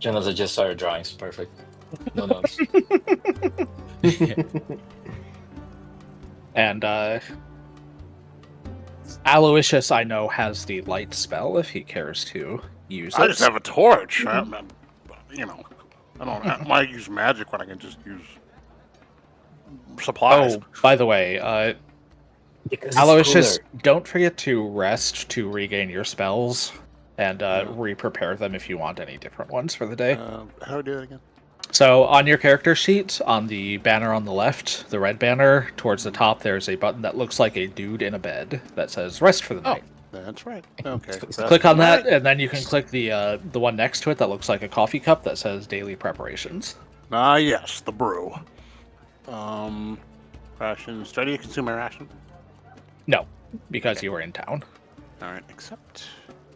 Jonas, I just saw your drawings. Perfect. No notes. And Aloysius, I know, has the light spell if he cares to use it. I just have a torch. You know, I don't. Why use magic when I can just use supplies? Oh, by the way, Because it's Aloysius, cooler. don't forget to rest to regain your spells and re-prepare them if you want any different ones for the day. How do I do it again? So on your character sheet, on the banner on the left, the red banner, towards the top, there's a button that looks like a dude in a bed that says rest for the night. That's right. Okay. Click on that, and then you can click the one next to it that looks like a coffee cup that says daily preparations. Ah, yes, the brew. Rations. Do I need to consume my ration? No, because you were in town. All right, accept.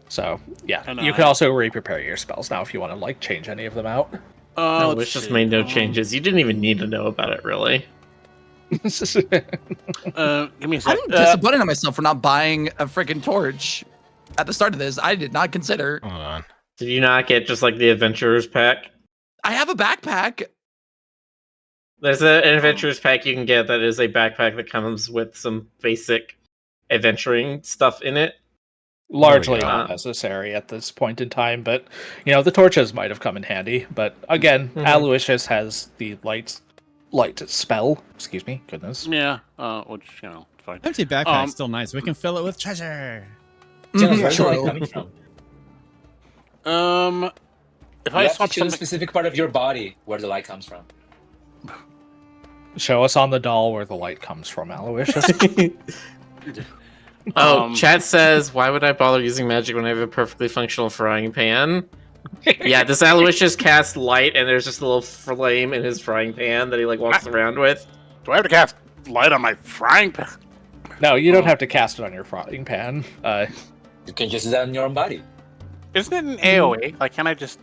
So yeah, And you can also re-prepare your spells now if you want to like change any of them out. No, Wish just made no changes. You didn't even need to know about it, really. Give me a sec. I'm disappointed in myself for not buying a freaking torch at the start of this. I did not consider. Hold on. Did you not get just like the Adventurers pack? I have a backpack. There's an Adventurers pack you can get that is a backpack that comes with some basic adventuring stuff in it. Largely go. not necessary at this point in time, but the torches might have come in handy. But again, Aloysius has the light spell. Excuse me, goodness. Yeah. Which fine. Empty backpack's still nice. We can fill it with treasure. Jonas, where's the True. light coming from? If You I have to swap choose a something, specific part of your body where the light comes from. Show us on the doll where the light comes from, Aloysius. Chat says, why would I bother using magic when I have a perfectly functional frying pan? Yeah, does Aloysius cast light and there's just a little flame in his frying pan that he like walks around with? do I have to cast light on my frying pan? No, you don't have to cast it on your frying pan. You can just do that on your own body. Isn't it an AOE? Like, can I just?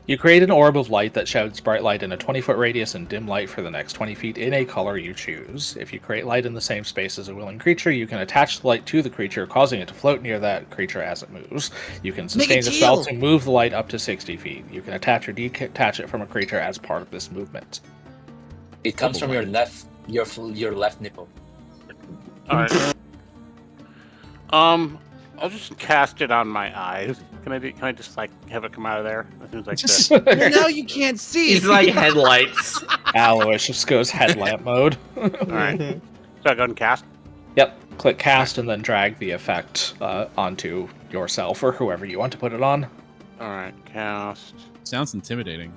You create an orb of light that sheds bright light in a 20-foot radius and dim light for the next 20 feet in a color you choose. If you create light in the same space as a willing creature, you can attach the light to the creature, causing it to float near that creature as it moves. You can sustain the spell to move the light up to 60 feet. You can attach or detach it from a creature as part of this movement. It comes from your left nipple. All right. I'll just cast it on my eyes. Can I just like have it come out of there? It seems like this. Well, now you can't see. He's like headlights. Aloysius goes headlamp mode. All right. So I go and cast. Yep. Click cast and then drag the effect onto yourself or whoever you want to put it on. All right, cast. Sounds intimidating.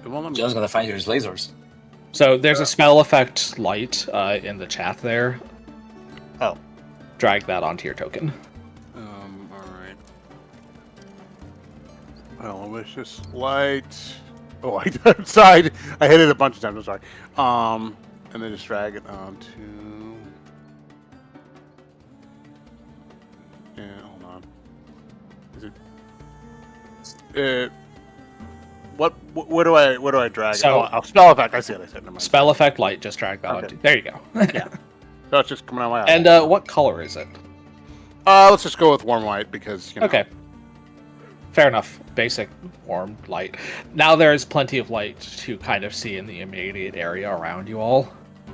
It won't let me. John's gonna find his lasers. So there's a spell effect light in the chat there. Oh. Drag that onto your token. All right. Well, it was just light. Oh, I'm sorry. I hit it a bunch of times. I'm sorry. And then just drag it onto. Yeah, hold on. Is it? What do I drag? So- Spell effect. I see it. I said. Never mind. Spell effect light, just drag that Okay. onto. There you go. So it's just coming out my eye. And what color is it? Let's just go with warm white because Okay. Fair enough. Basic warm light. Now there is plenty of light to kind of see in the immediate area around you all.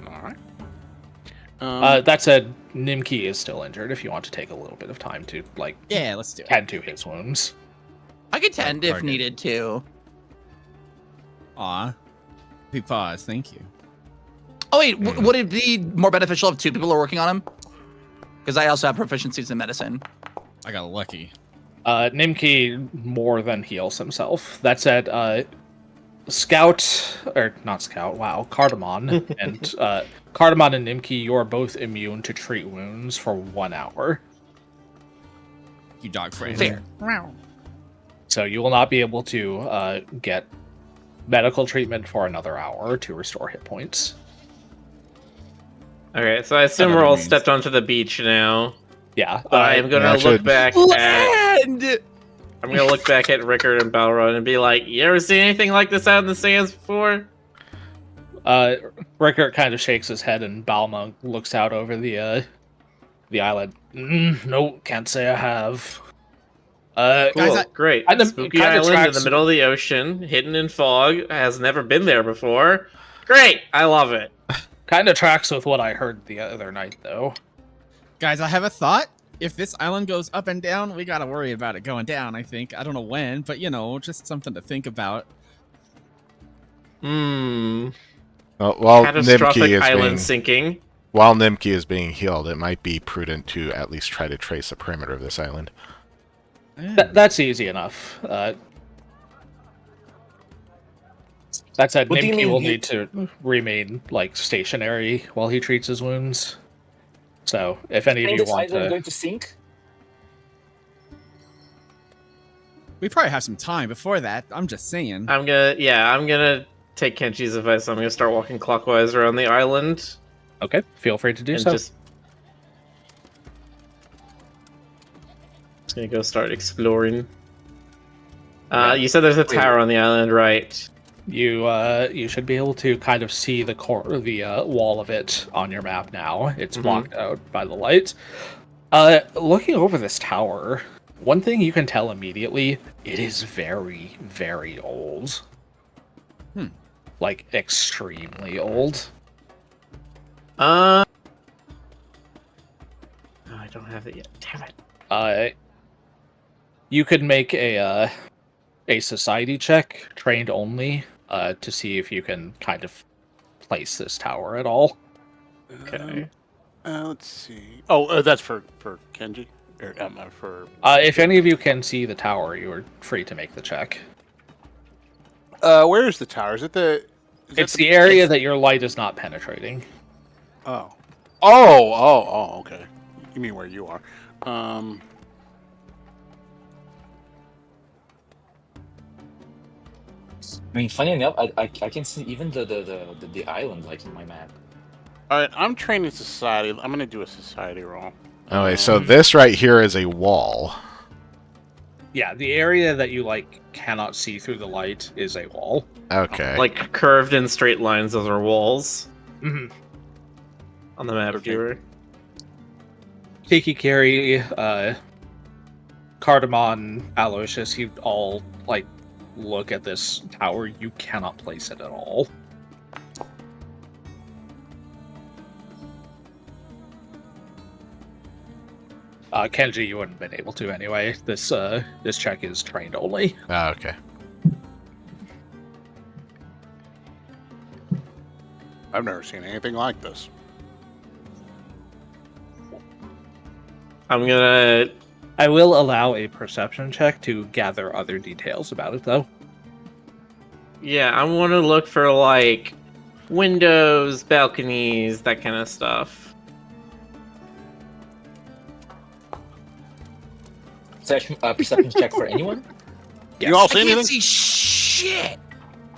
All right. That said, Nimki is still injured if you want to take a little bit of time to, Yeah, let's do it. tend to his wounds. I could tend if Target. needed to. Aw. Big pause, thank you. Oh wait, would it be more beneficial if two people are working on him? Because I also have proficiencies in medicine. I got lucky. Nimki more than heals himself. That said, Cardamon and Cardamon and Nimki, you're both immune to treat wounds for 1 hour. You dog friend. Fair. So you will not be able to get medical treatment for another hour to restore hit points. Okay, so I assume Whatever we're all it means. stepped onto the beach now. Yeah. I am gonna actually- look back at Land! I'm gonna look back at Rickard and Balrog and be like, you ever seen anything like this out in the sands before? Rickert kind of shakes his head, and Balmung looks out over the island. No, can't say I have. Cool, Guys, great. And the- Spooky kinda island in tracks- the middle of the ocean, hidden in fog, has never been there before. Great, I love it. Kind of tracks with what I heard the other night, though. Guys, I have a thought. If this island goes up and down, we gotta worry about it going down, I think. I don't know when, but just something to think about. Hmm. While Catastrophic Nimki is island being sinking. while Nimki is being healed, it might be prudent to at least try to trace the perimeter of this island. That's easy enough. That said, What do you Nimki mean will he- need to remain stationary while he treats his wounds. So, if any of And you this want island to, going to sink? We probably have some time before that. I'm just saying. I'm gonna take Kenji's advice. I'm gonna start walking clockwise around the island. Okay, feel free to do and so. just gonna go start exploring. You said there's a tower on the island, right? You should be able to kind of see the wall of it on your map now. It's blocked out by the light. Looking over this tower, one thing you can tell immediately, it is very, very old. Like, extremely old. I don't have it yet. Damn it. You could make a society check, trained only, to see if you can kind of place this tower at all. Okay. Let's see. Oh, that's for Kenji? For... If any of you can see the tower, you are free to make the check. Where is the tower? Is it the... It's the area that your light is not penetrating. Oh, okay. You mean where you are. I mean, funny enough, I can see even the island like in my map. Alright, I'm training society. I'm gonna do a society roll. Okay, so this right here is a wall. Yeah, the area that you cannot see through the light is a wall. Okay. Like curved in straight lines, those are walls. Mm-hmm. On the map viewer. Kikikiri, Cardamon, Aloysius, you all look at this tower. You cannot place it at all. Kenji, you wouldn't have been able to anyway. This check is trained only. Okay. I've never seen anything like this. I will allow a perception check to gather other details about it, though. Yeah, I want to look for windows, balconies, that kind of stuff. Perception check for anyone? Yes. You all see I can't anything? see shit.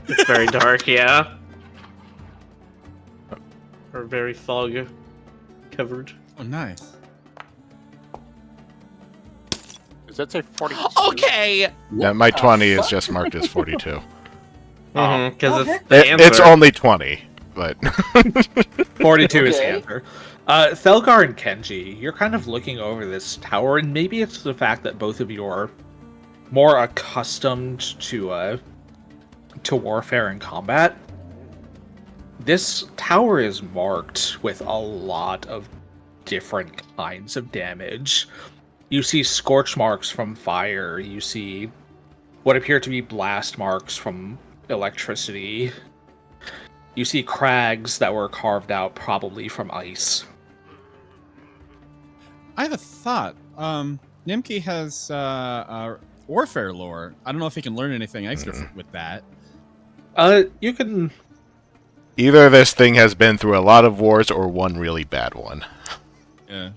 It's very dark, yeah. Or very fog covered. Oh, nice. Does that say 40? Okay. Yeah, my 20 is just marked as 42. Because It's only 20, but 42 is the Okay. answer. Thelgar and Kenji, you're kind of looking over this tower, and maybe it's the fact that both of you are more accustomed to warfare and combat. This tower is marked with a lot of different kinds of damage. You see scorch marks from fire. You see what appear to be blast marks from electricity. You see crags that were carved out probably from ice. I have a thought. Nimki has warfare lore. I don't know if he can learn anything extra with that. You can... either this thing has been through a lot of wars or one really bad one. Yeah.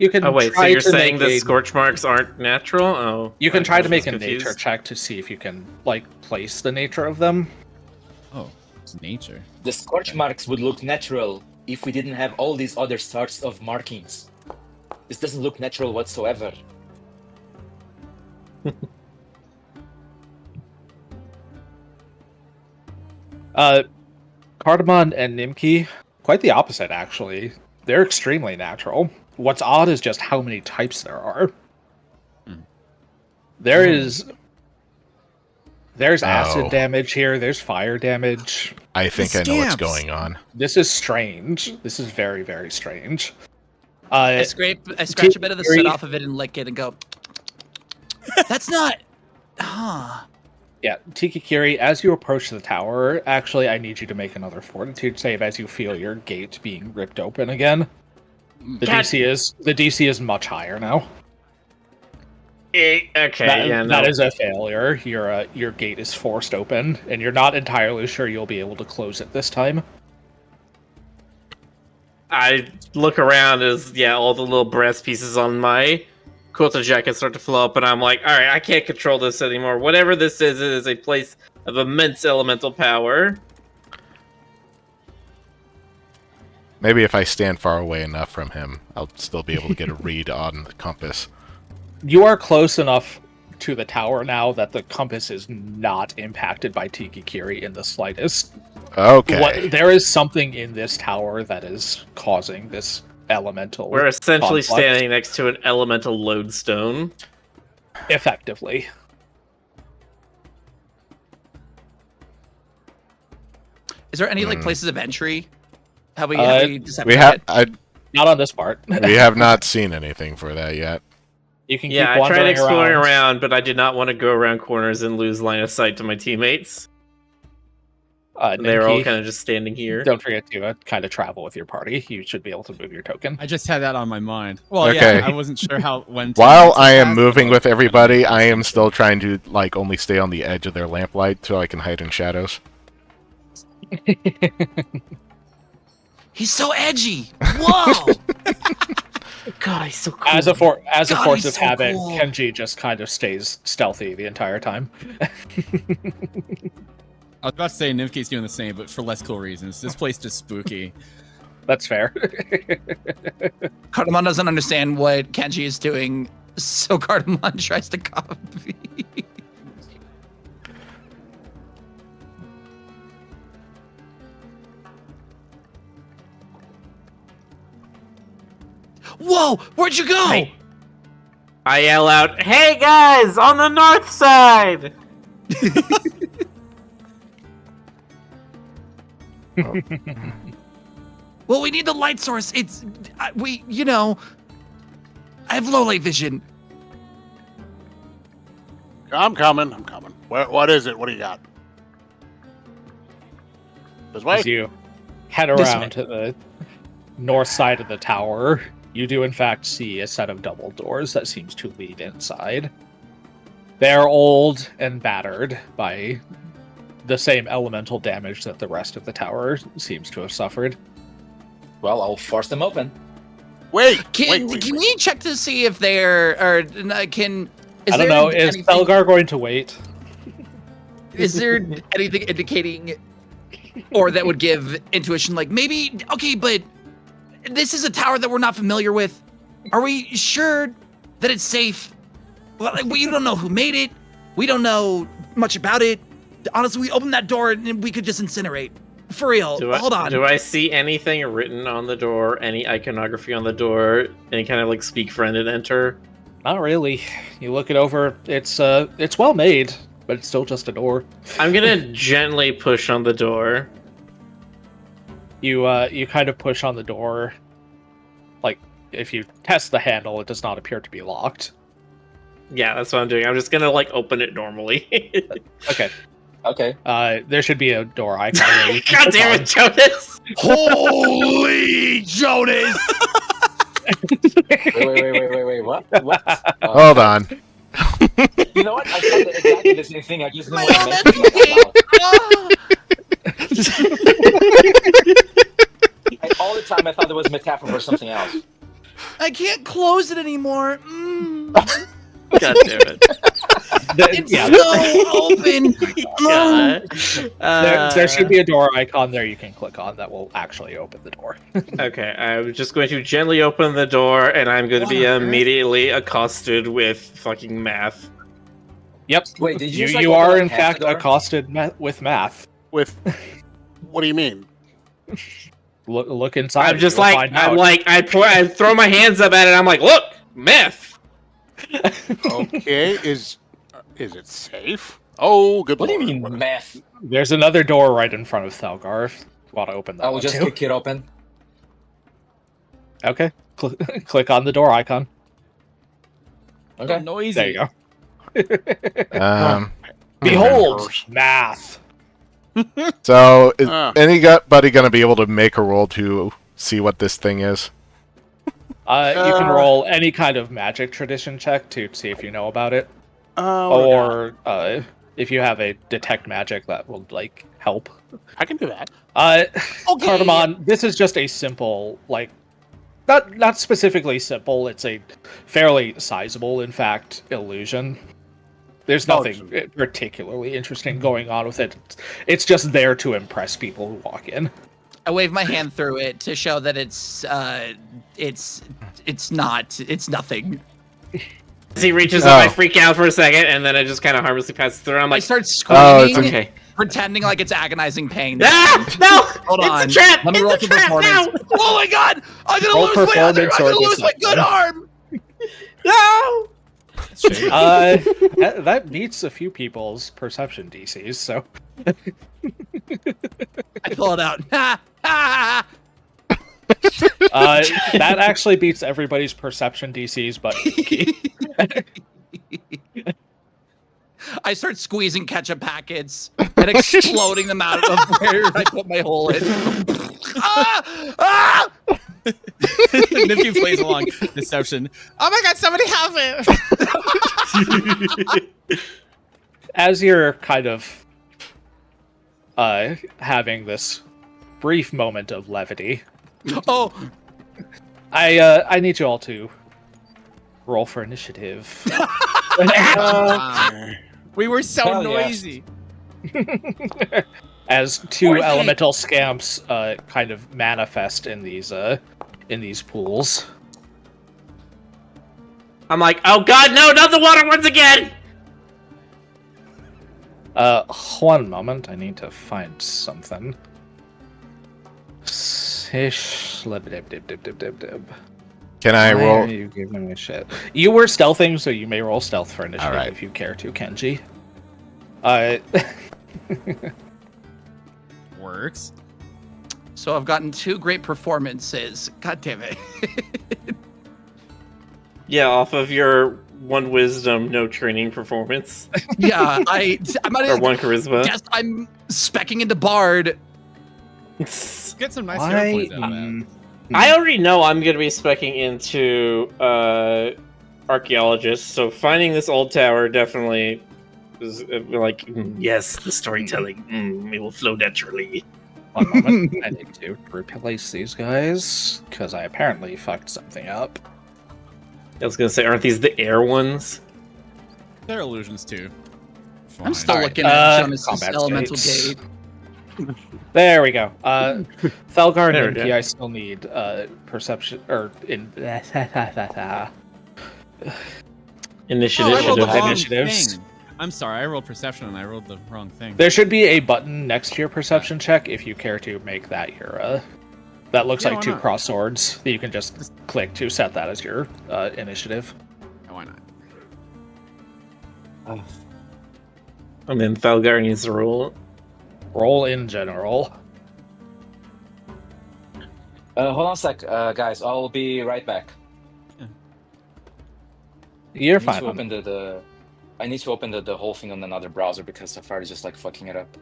You can Oh wait, so try you're to saying make the a- scorch marks aren't natural? Oh. You can I try to was make a confused. nature check to see if you can, place the nature of them. Oh, it's nature. The scorch marks would look natural if we didn't have all these other sorts of markings. This doesn't look natural whatsoever. Cardamon and Nimki, quite the opposite, actually. They're extremely natural. What's odd is just how many types there are. There's acid damage here, there's fire damage. I think I know what's going on. This is strange. This is very, very strange. I scratch a bit of the soot off of it and lick it and go, that's not... Huh. Yeah, Tikikiri, as you approach the tower, actually, I need you to make another fortitude save as you feel your gate being ripped open again. The DC is much higher now. Okay, That is a failure. Your gate is forced open, and you're not entirely sure you'll be able to close it this time. I look around as all the little brass pieces on my quilted jackets start to flow up, and I'm like, all right, I can't control this anymore. Whatever this is, it is a place of immense elemental power. Maybe if I stand far away enough from him, I'll still be able to get a read on the compass. You are close enough to the tower now that the compass is not impacted by Tiki Kiri in the slightest. Okay. There is something in this tower that is causing this elemental. We're essentially conflict. standing next to an elemental lodestone. Effectively. Is there any like places of entry? Have we We have. Not on this part. We have not seen anything for that yet. You can Yeah, keep I tried wandering exploring around, but I did not want to go around corners and lose line of sight to my teammates. They were all Nimki, kind of just standing here. Don't forget to kind of travel with your party. You should be able to move your token. I just had that on my mind. Well, Okay. yeah, I wasn't sure how when. While teammates I am passed, moving but- with everybody, I am still trying to like only stay on the edge of their lamplight so I can hide in shadows. He's so edgy. Whoa. God, he's so cool. As a force he's of so habit, cool. Kenji just kind of stays stealthy the entire time. I was about to say Nimki's doing the same, but for less cool reasons. This place is spooky. That's fair. Cardamon doesn't understand what Kenji is doing, so Cardamon tries to copy. Whoa! Where'd you go? Hey. I yell out, "Hey guys, on the north side!" Well, we need the light source. It's I have low light vision. I'm coming. What is it? What do you got? This way? As you head This way. around to the north side of the tower, you do in fact see a set of double doors that seems to lead inside. They're old and battered by the same elemental damage that the rest of the tower seems to have suffered. Well, I'll force them open. Wait. Can we check to see if they're or can? Is I don't there know. Is anything- Felgar going to wait? Is there anything indicating, or that would give intuition like maybe okay, but this is a tower that we're not familiar with. Are we sure that it's safe? Well, we don't know who made it. We don't know much about it. Honestly, we open that door and we could just incinerate. For real. Hold on. Do I see anything written on the door? Any iconography on the door? Any kind of like speak friend and enter? Not really. You look it over. It's well made, but it's still just a door. I'm gonna gently push on the door. You kind of push on the door. Like if you test the handle, it does not appear to be locked. Yeah, that's what I'm doing. I'm just gonna like open it normally. Okay. Okay. There should be a door icon. There you can God click damn on. it, Jonas! Holy Jonas! Wait. What? What? Hold on. You know what? I thought exactly the same thing. I just My didn't want to mention it. All the time I thought it was metaphor for something else. I can't close it anymore. God damn it. It's so open. There should be a door icon there you can click on that will actually open the door. Okay, I'm just going to gently open the door, and I'm going to be What on earth? immediately accosted with fucking math. Yep. Wait, did you? just, like, You open, are like, in half fact the door? accosted with math. With what do you mean? Look inside. I'm just you'll like, find out. I throw my hands up at it. I'm like, look, meth. Okay, is it safe? Oh, good. What do you lord. mean math? There's another door right in front of Thelgar. If you want to open that I will one just too. kick it open. Okay. Click on the door icon. Okay. Noisy. There you go. Um, Behold, math. so, is Ah. anybody going to be able to make a roll to see what this thing is? You can roll any kind of magic tradition check to see if you know about it, What do I got? or if you have a detect magic that will like help. I can do that. Okay. Cardamon, this is just a simple like Not specifically simple. It's a fairly sizable, in fact, illusion. There's nothing particularly interesting going on with it. It's just there to impress people who walk in. I wave my hand through it to show that it's nothing. As he reaches up, I freak out for a second, and then I just kind of harmlessly pass through. I'm I like, start screaming, okay. pretending like it's agonizing pain. Ah! No! Hold on. It's a trap! Let me roll It's a for trap performance. now! Oh my god! I'm Roll gonna lose my other. I'm performance gonna or lose my good arm. No! That beats a few people's perception DCs, so. I pull it out. That actually beats everybody's perception DCs, but I start squeezing ketchup packets and exploding them out of where I put my hole in. Nifty plays along. Deception. Oh my god, somebody help it! as you're kind of having this brief moment of levity, Oh, I need you all to roll for initiative. We were so Hell yes. noisy. As two Poor thing. elemental scamps kind of manifest in these pools. I'm like, oh god, no, not the water once again! One moment, I need to find something. Sish, Can I Why roll? are you giving me shit? You were stealthing, so you may roll stealth for initiative Alright. if you care to, Kenji. Works. so I've gotten 2 great performances. God damn it. Yeah, off of your 1 wisdom, no training performance. Yeah, I might Or have 1 charisma. guessed I'm specking into Bard. Get some nice Why? hero points out of that. I already know I'm going to be specking into archaeologists, so finding this old tower definitely is like, yes, the storytelling, it will flow naturally. One moment, I need to replace these guys, because I apparently fucked something up. I was going to say, aren't these the air ones? They're illusions too. I'm Fine. still Alright, looking at Jonas's combat elemental states. gate. There we go. Thelgar There and we Nimki, go. I still need perception, or in... Initiative. Oh, I rolled the should have- wrong Initiatives. thing. I'm sorry, I rolled perception and I rolled the wrong thing. There should be a button next to your perception check if you care to make that your, that looks Yeah, like why 2 not? cross swords that you can just click to set that as your initiative. Oh, why not? And then Thalgar needs to roll. Roll in general. Hold on a sec, guys. I'll be right back. You're I need fine. to open I need to open the whole thing on another browser because Safari is just like fucking it up.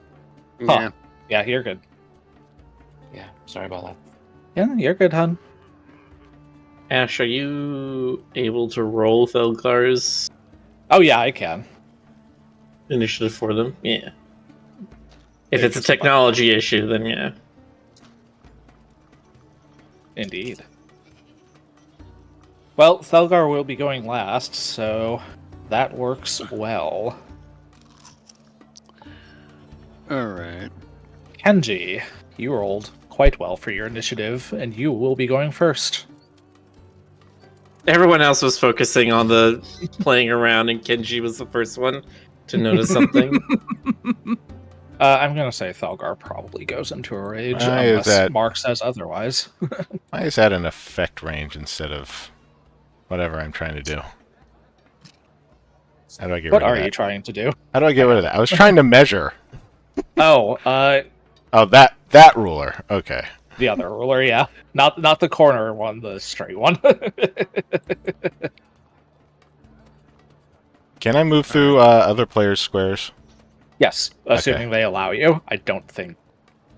Huh. Yeah, you're good. Yeah, sorry about that. Yeah, you're good, hun. Ash, are you able to roll Thalgar's Oh yeah, I can. initiative for them? Yeah. If Yeah, it's a just a button. technology issue, then yeah. Indeed. Well, Thelgar will be going last, so that works well. Alright. Kenji, you rolled quite well for your initiative, and you will be going first. Everyone else was focusing on the playing around, and Kenji was the first one to notice something. I'm gonna say Thelgar probably goes into a rage, Why is unless that? Mark says otherwise. Why is that an effect range instead of whatever I'm trying to do? How do I get What rid of are that? you trying to do? How do I get rid of that? I was trying to measure. Oh, Oh, that ruler. Okay. the other ruler, yeah. Not the corner one, the straight one. Can I move through other players' squares? Yes, assuming they allow you. I don't think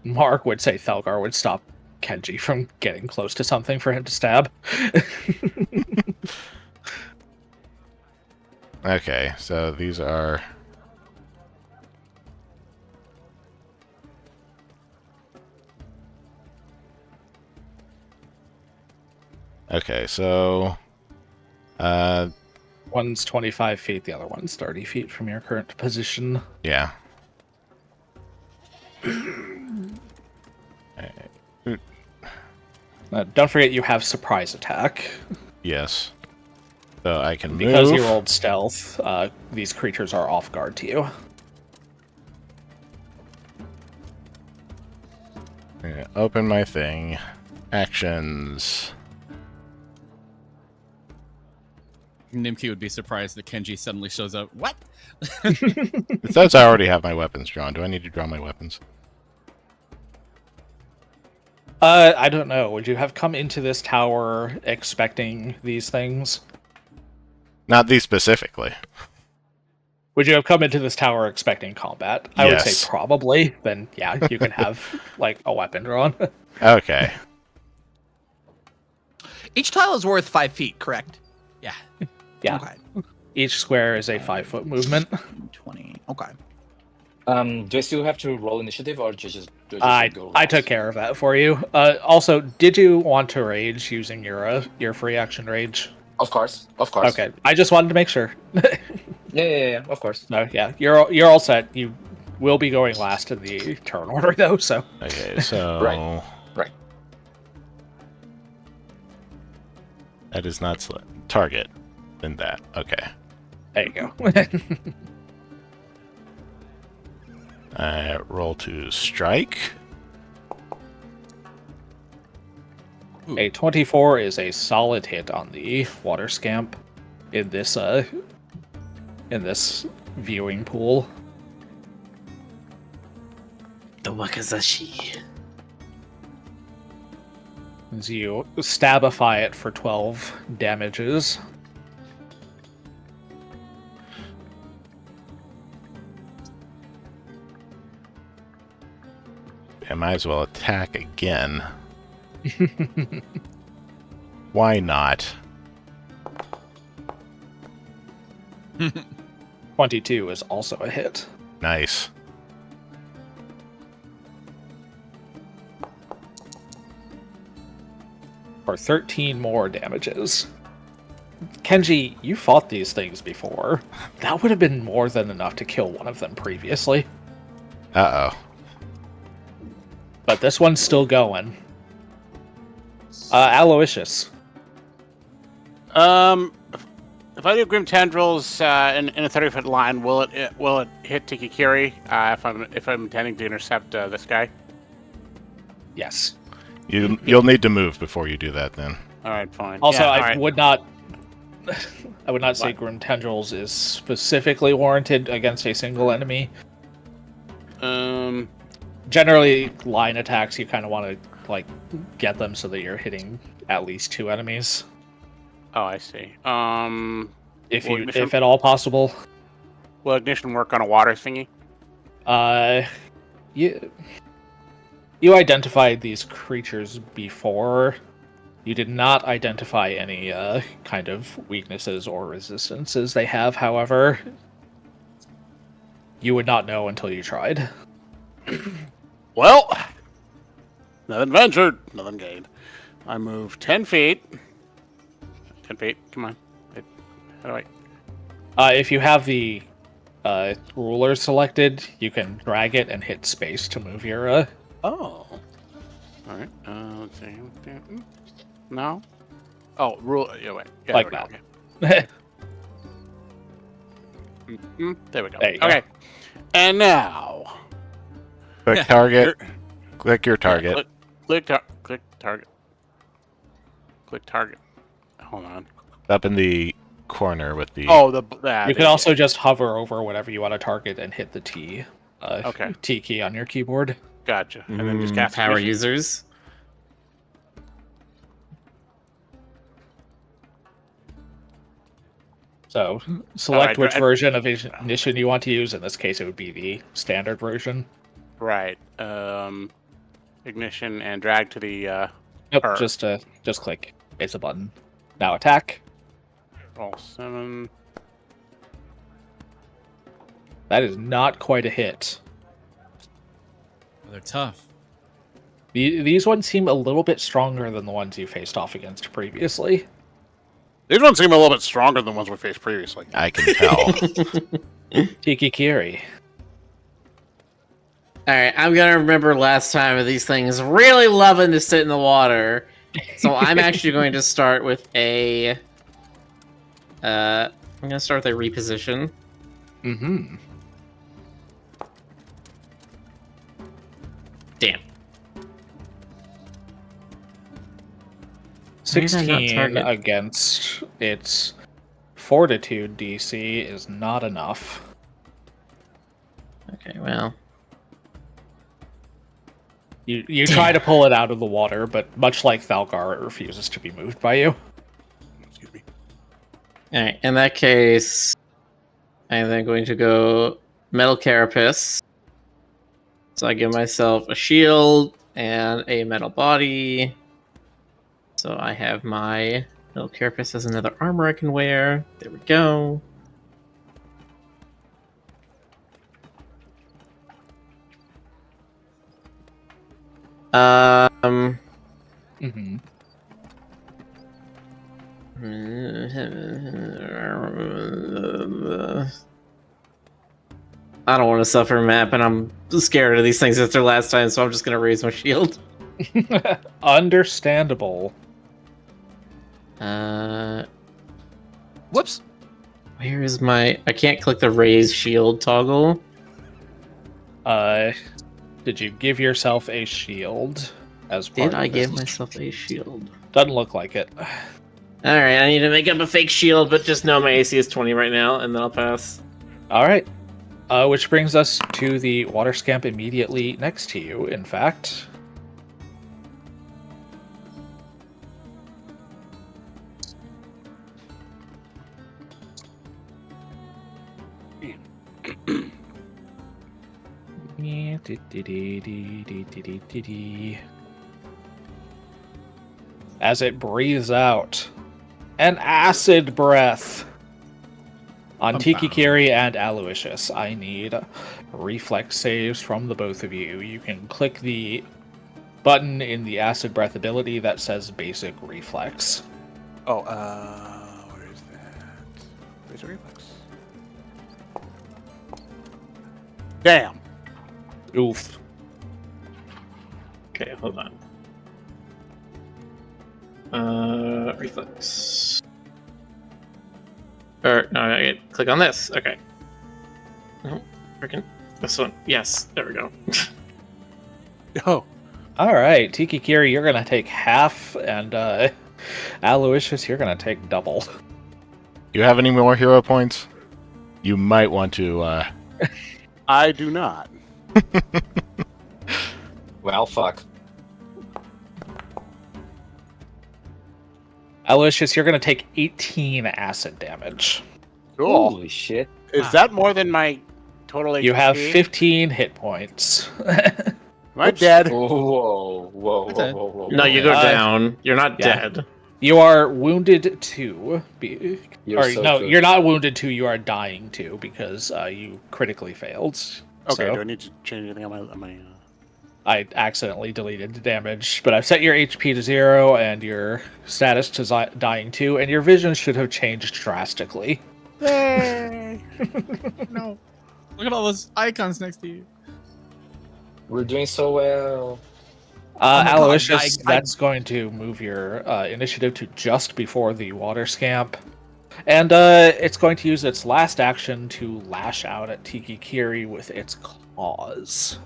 Mark would say Thelgar would stop Kenji from getting close to something for him to stab. Okay, so these are... Okay, so One's 25 feet, the other one's 30 feet from your current position. yeah. Don't forget you have surprise attack. Yes. So I can Because move. you rolled stealth, these creatures are off guard to you. I'm gonna open my thing. Actions. Nimki would be surprised that Kenji suddenly shows up. What? It says I already have my weapons drawn. Do I need to draw my weapons? I don't know. Would you have come into this tower expecting these things? Not these specifically. Would you have come into this tower expecting combat? I would Yes. say probably. Then, yeah, you can have, like, a weapon drawn. Okay. Each tile is worth 5 feet, correct? Yeah. Yeah. Okay. Each square is a 5-foot movement. 20. Okay. Do I still have to roll initiative, or just do I go took last? care of that for you. Also, did you want to rage using your free action rage? Of course. Okay, I just wanted to make sure. Yeah, of course. No, yeah, you're all set. You will be going last in the turn order, though. So Okay, so Right. that is not target. Then that. Okay. there you go. I roll to strike. A 24 is a solid hit on the water scamp in this viewing pool. The Wakazashi. As you stabify it for 12 damages. I might as well attack again. Why not? 22 is also a hit. Nice. For 13 more damages. Kenji, you fought these things before. That would have been more than enough to kill one of them previously. Uh-oh. But this one's still going. Aloysius. If I do Grim Tendrils in a 30-foot line, will it hit Tikikiri if I'm intending to intercept this guy? Yes. You'll need to move before you do that then. All right, fine. Also, Yeah, I all right. would not say Grim Tendrils is specifically warranted against a single enemy. Generally, line attacks, you kind of want to get them so that you're hitting at least 2 enemies. Oh, I see. If at all possible. Will ignition work on a water thingy? You identified these creatures before. You did not identify any kind of weaknesses or resistances they have, however. You would not know until you tried. Well, nothing ventured, nothing gained. I move 10 feet. 10 feet, come on. How do I... If you have the ruler selected, you can drag it and hit space to move your... Oh. Alright, let's see. No? Oh, rule... Yeah, wait. Yeah, like there we that. go. There we go. There you go. Okay. And now... Click target. Click your target. Yeah, click target. Click target. Hold on. Up in the corner with the... Oh, You can also just hover over whatever you want to target and hit the T. Okay. T key on your keyboard. Gotcha. And then just cast power ignition. users. So select Alright, which version of ignition you want to use. In this case, it would be the standard version. Right. Ignition and drag to the Nope, Or- just click. It's a button. Now attack. roll 7. That is not quite a hit. They're tough. These ones seem a little bit stronger than the ones you faced off against previously. These ones seem a little bit stronger than the ones we faced previously. I can tell. Tiki Kiri. Alright, I'm gonna remember last time of these things really loving to sit in the water. So I'm actually going to start with a... I'm gonna start with a reposition. Mm-hmm. Damn. 16 against its fortitude DC is not enough. Okay, well... You try to pull it out of the water, but much like Thalgar, it refuses to be moved by you. Excuse me. Alright, in that case... I'm then going to go Metal Carapace. So I give myself a shield and a metal body. So I have my Metal Carapace as another armor I can wear. There we go. Mm-hmm. I don't want to suffer map, and I'm scared of these things after last time, so I'm just gonna raise my shield. Understandable. Whoops. Where is my... I can't click the raise shield toggle. Did you give yourself a shield as part Did of I this? give myself a shield? Doesn't look like it. Alright, I need to make up a fake shield, but just know my AC is 20 right now, and then I'll pass. Alright. Which brings us to the water scamp immediately next to you, in fact. As it breathes out an acid breath on Tiki Kiri and Aloysius. I need reflex saves from the both of you. You can click the button in the acid breath ability that says basic reflex. Oh, where is that? Basic reflex. Damn. Oof. Okay, hold on. Reflex. Or, no, I click on this. Okay. No, freaking this one. Yes, there we go. Oh. Alright, Tiki Kiri, you're gonna take half, and Aloysius, you're gonna take double. You have any more hero points? You might want to, I do not. Well, fuck. Aloysius, you're gonna take 18 acid damage. Cool. Holy shit. Is that more than my total HP? You have 15 hit points. Am I dead? Whoa, whoa, whoa, whoa, whoa. No, you go Uh, down. You're not yeah. dead. You are wounded 2. You're so good. You're not wounded 2, you are dying 2 because you critically failed. Okay, So do I need to change anything on my I accidentally deleted the damage, but I've set your HP to 0 and your status to dying 2, and your vision should have changed drastically. Yay! No. Look at all those icons next to you. We're doing so well. my God, Aloysius, I- that's going to move your initiative to just before the water scamp. And it's going to use its last action to lash out at Tiki Kiri with its claws.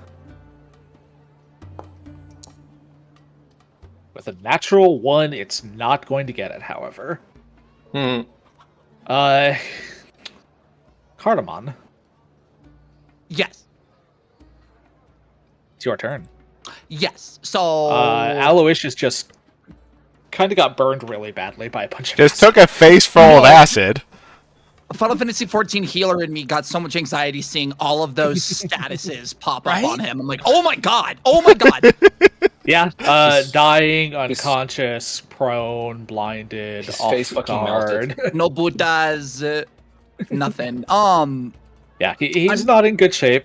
With a natural 1, it's not going to get it, however. Cardamon, Yes. it's your turn. Yes. So Aloysius just kind of got burned really badly by a bunch of just acid. took a face full of acid. Final Fantasy 14 healer in me got so much anxiety seeing all of those statuses pop up on him. I'm like, oh my god, oh my god. Yeah, dying, unconscious, prone, blinded, His off face fucking guard. No butas, nothing. Yeah, he's not in good shape.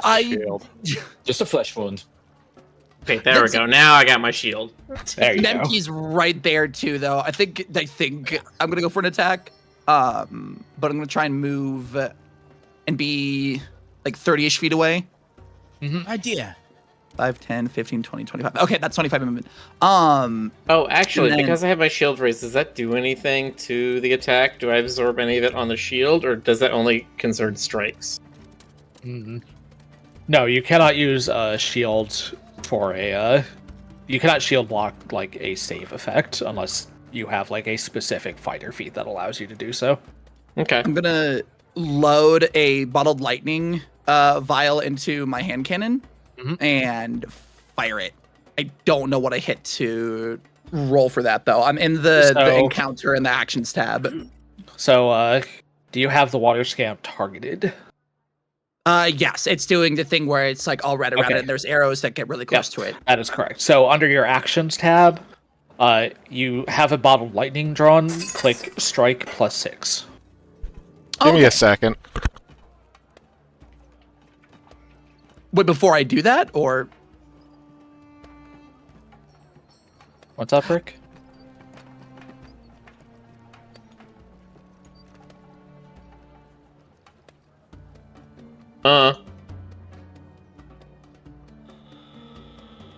I Shield. Just a flesh wound. Okay, there we go. Now I got my shield. There you go. Nemke's right there too, though. I think I'm gonna go for an attack. But I'm gonna try and move and be like 30-ish feet away. Idea. 5, 10, 15, 20, 25. Okay, that's 25 movement. Oh, actually, And then- because I have my shield raised, does that do anything to the attack? Do I absorb any of it on the shield, or does that only concern strikes? No, you cannot use a shield for a. You cannot shield block like a save effect unless you have like a specific fighter feat that allows you to do so. Okay. I'm gonna load a bottled lightning vial into my hand cannon and fire it. I don't know what I hit to roll for that though. I'm in the encounter and the actions tab. So, do you have the water scamp targeted? Yes, it's doing the thing where it's like all red around Okay. it, and there's arrows that get really close to it. That is correct. So, under your actions tab, you have a bottled lightning drawn. Click strike +6. Give me a second. Wait, before I do that, or What's up, Rick?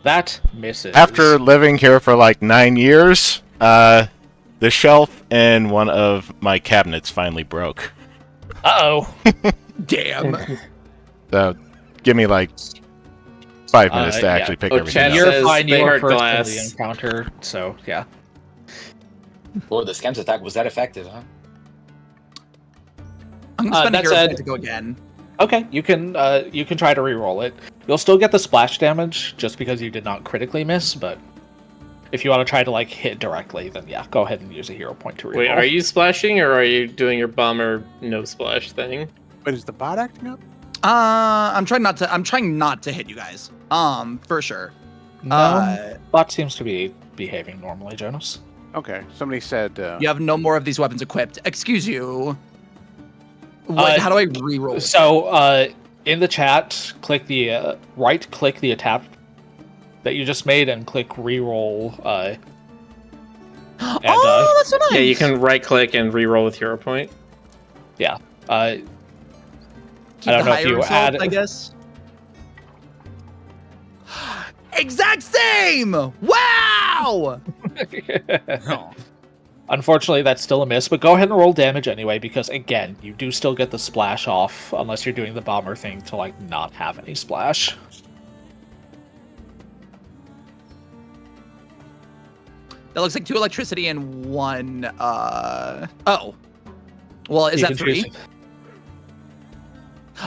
That misses. After living here for like 9 years, the shelf in one of my cabinets finally broke. Uh-oh. damn. So, give me like 5 minutes to actually pick everything Chad up. You're says fine. they You were heard first glass. in the encounter, so yeah. Oh, the scam's attack was that effective, huh? I'm gonna spend a that hero said- point to go again. Okay, you can try to re-roll it. You'll still get the splash damage just because you did not critically miss, but if you want to try to like hit directly, then yeah, go ahead and use a hero point to re-roll. Wait, are you splashing, or are you doing your bomber no splash thing? But is the bot acting up? I'm trying not to hit you guys. For sure. No, bot seems to be behaving normally, Jonas. Okay, somebody said. You have no more of these weapons equipped. Excuse you. What, how do I re-roll? So, in the chat, click the right-click the attack that you just made and click re-roll. Oh, that's so nice. Yeah, you can right click and re-roll with hero point. Yeah. Keep I don't the know if higher you result, add. I guess. Exact same! Wow! Unfortunately, that's still a miss, but go ahead and roll damage anyway, because again, you do still get the splash off, unless you're doing the bomber thing to like not have any splash. That looks like 2 electricity and 1, oh. Well, is You that can choose- 3?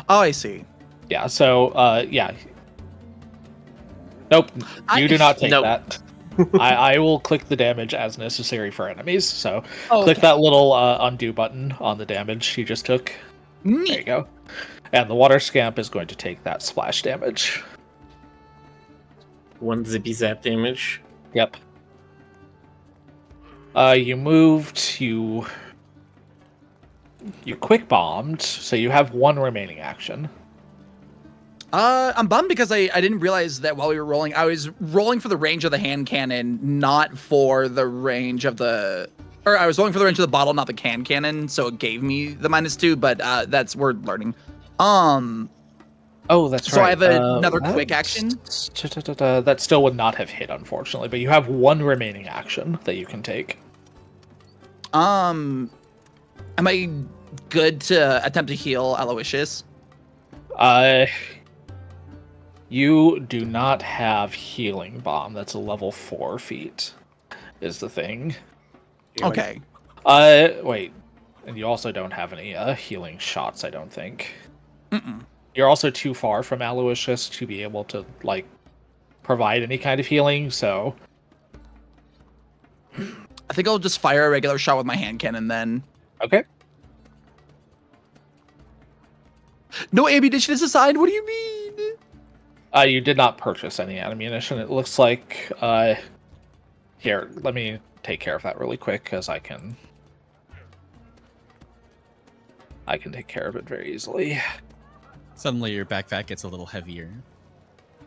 Oh, I see. Yeah, so, yeah. Nope, you do not take Nope. that. I will click the damage as necessary for enemies, so Oh, click okay. that little undo button on the damage you just took. There you Neat. go. And the water scamp is going to take that splash damage. 1 zippy zap damage. Yep. You moved, you quick bombed, so you have 1 remaining action. I'm bummed because I didn't realize that while we were rolling, I was rolling for the range of the hand cannon, not for the range of the... Or I was rolling for the range of the bottle, not the can cannon, so it gave me the -2, but we're learning. Oh, that's So I right. have another quick action? That still would not have hit, unfortunately, but you have 1 remaining action that you can take. Am I good to attempt to heal Aloysius? You do not have healing bomb. That's a level 4 feat, is the thing. Okay. Wait. And you also don't have any healing shots, I don't think. Mm-mm. You're also too far from Aloysius to be able to, like, provide any kind of healing, so... I think I'll just fire a regular shot with my hand cannon then. Okay. No ammunition is assigned? What do you mean? You did not purchase any ammunition. It looks like, here, let me take care of that really quick, because I can take care of it very easily. Suddenly your backpack gets a little heavier.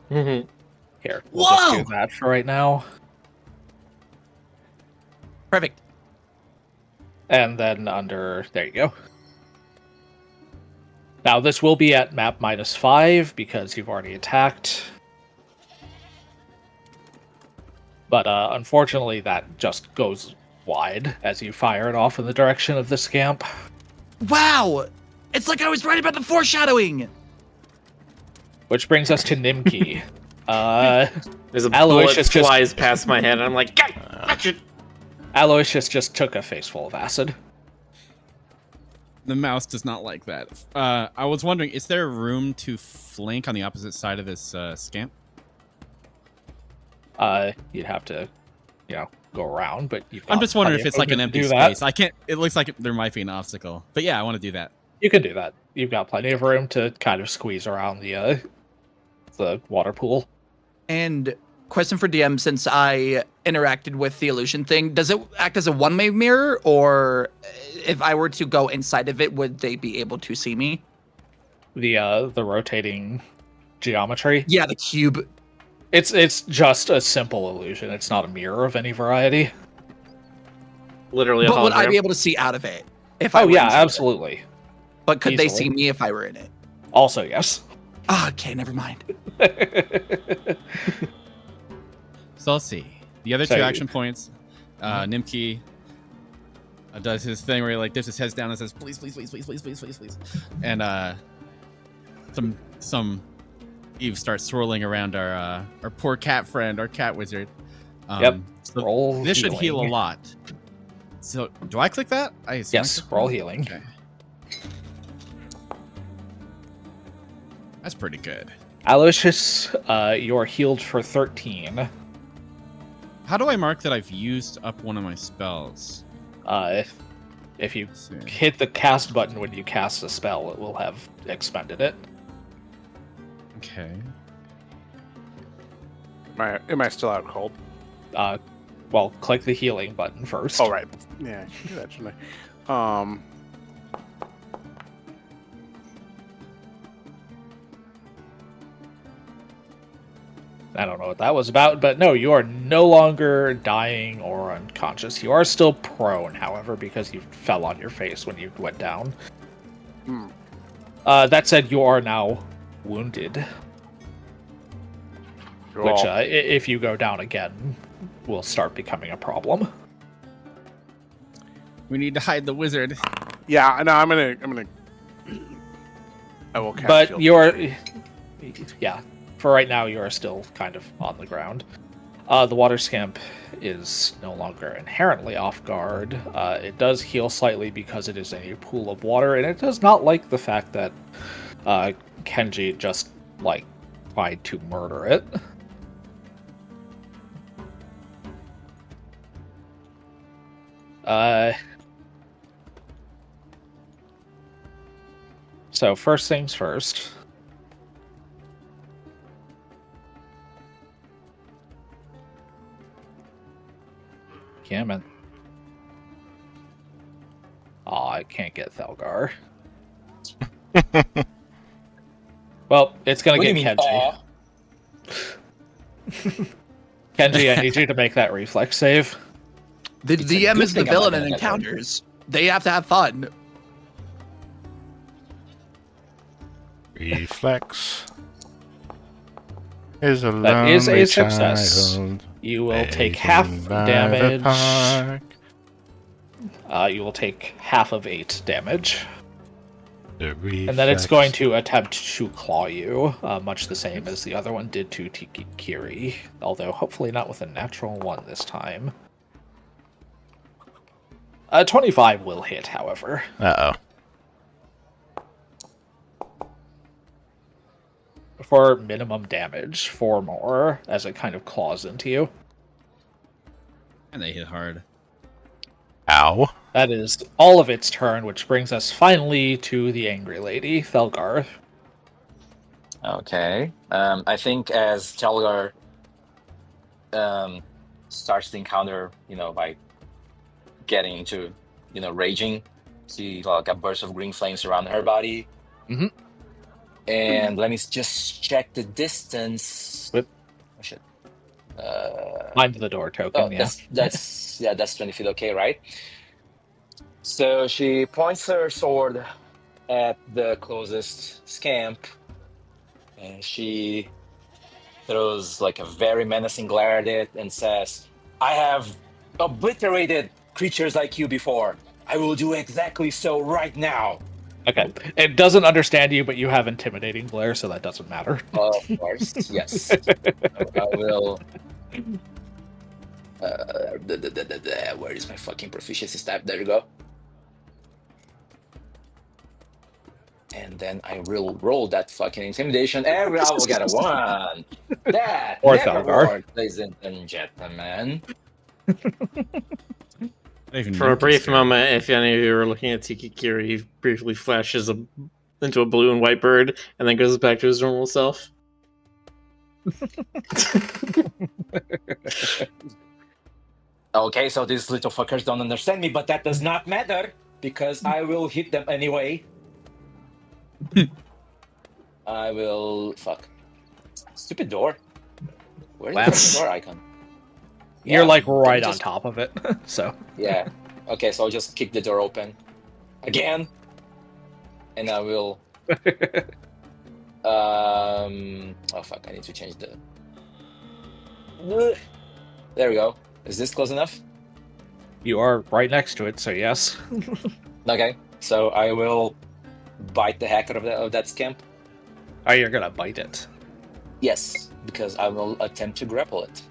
Mm-hmm. Here, we'll just do Whoa! that for right now. Perfect. And then under... There you go. Now, this will be at map -5 because you've already attacked. But unfortunately, that just goes wide as you fire it off in the direction of the scamp. Wow! It's like I was right about the foreshadowing! Which brings us to Nimki. There's a Aloysius bullet flies past my head, and I'm like, gotcha! Aloysius just took a face full of acid. The mouse does not like that. I was wondering, is there room to flank on the opposite side of this scamp? You'd have to, go around, but you've got I'm just wondering plenty if of it's like an movement to empty do that. space. I can't. It looks like there might be an obstacle, but yeah, I want to do that. You can do that. You've got plenty of room to kind of squeeze around the water pool. And question for DM, since I interacted with the illusion thing, does it act as a one-way mirror, or if I were to go inside of it, would they be able to see me? The rotating geometry. Yeah, the cube. It's just a simple illusion. It's not a mirror of any variety. Literally a But would I hologram. be able to see out of it? If I Oh were yeah, inside of it? absolutely. But could they Easily. see me if I were in it? Also, yes. Oh, okay, never mind. So let's see. The other So two you- action points. Nimki does his thing where he like dips his head down and says, "Please, please, please, please, please, please, please, please," and some Eve starts swirling around our poor cat friend, our cat wizard. Yep. So Roll this should heal a healing. lot. So do I click that? I assume I Yes, click roll that? healing. Okay. That's pretty good. Aloysius, you're healed for 13. How do I mark that I've used up one of my spells? If you Let's see. hit the cast button when you cast a spell, it will have expended it. Okay. Am I still out cold? Well, click the healing button first. Oh, right. Yeah, I should do that, shouldn't I? I don't know what that was about, but no, you are no longer dying or unconscious. You are still prone, however, because you fell on your face when you went down. Hmm. That said, you are now wounded, Cool. which, if you go down again, will start becoming a problem. We need to hide the wizard. Yeah, no, I'm gonna. I will cast But shield you're, surgery. yeah, for right now, you are still kind of on the ground. The water scamp is no longer inherently off guard. It does heal slightly because it is a pool of water, and it does not like the fact that Kenji just, tried to murder it. So first things first. Gammon. Aw, I can't get Thelgar. Well, it's gonna What do get you mean, Kenji. aw? Kenji, I need you to make that reflex save. The It's a DM good is the thing I'm villain not in gonna get hurt. encounters. They have to have fun. Reflex is a That is a lonely success. child You will take waiting half by the damage. park. You will take half of 8 damage. The And then it's reflex. going to attempt to claw you, much the same as the other one did to Kiri, although hopefully not with a natural 1 this time. 25 will hit, however. Uh-oh. For minimum damage, 4 more, as it kind of claws into you. And they hit hard. Ow. That is all of its turn, which brings us finally to the Angry Lady, Thelgar. Okay. I think as Telgar starts the encounter, by getting into, raging, see like a burst of green flames around her body. Mhm. And let me just check the distance. Whip. Oh shit. Mind the door token, Oh, yeah. that's 20 feet. Okay, right. So she points her sword at the closest scamp, and she throws like a very menacing glare at it and says, "I have obliterated creatures like you before. I will do exactly so right now." Okay. It doesn't understand you, but you have intimidating glare, so that doesn't matter. Of course, yes. I will. Where is my fucking proficiency stat? There you go. And then I will roll that fucking intimidation, and I will get a 1. That Or never Thalgar. worked, ladies and gentlemen. For a brief moment, if any of you were looking at Tikikiri, he briefly flashes into a blue and white bird, and then goes back to his normal self. Okay, so these little fuckers don't understand me, but that does not matter, because I will hit them anyway. I will... Fuck. Stupid door. Where's the fucking door icon? You're Yeah, like right just- on top of it, so. Yeah. Okay, so I'll just kick the door open. Again. And I will... Oh fuck, I need to change the... There we go. Is this close enough? You are right next to it, so yes. Okay, so I will bite the heck out of that scamp. Oh, you're gonna bite it. Yes, because I will attempt to grapple it.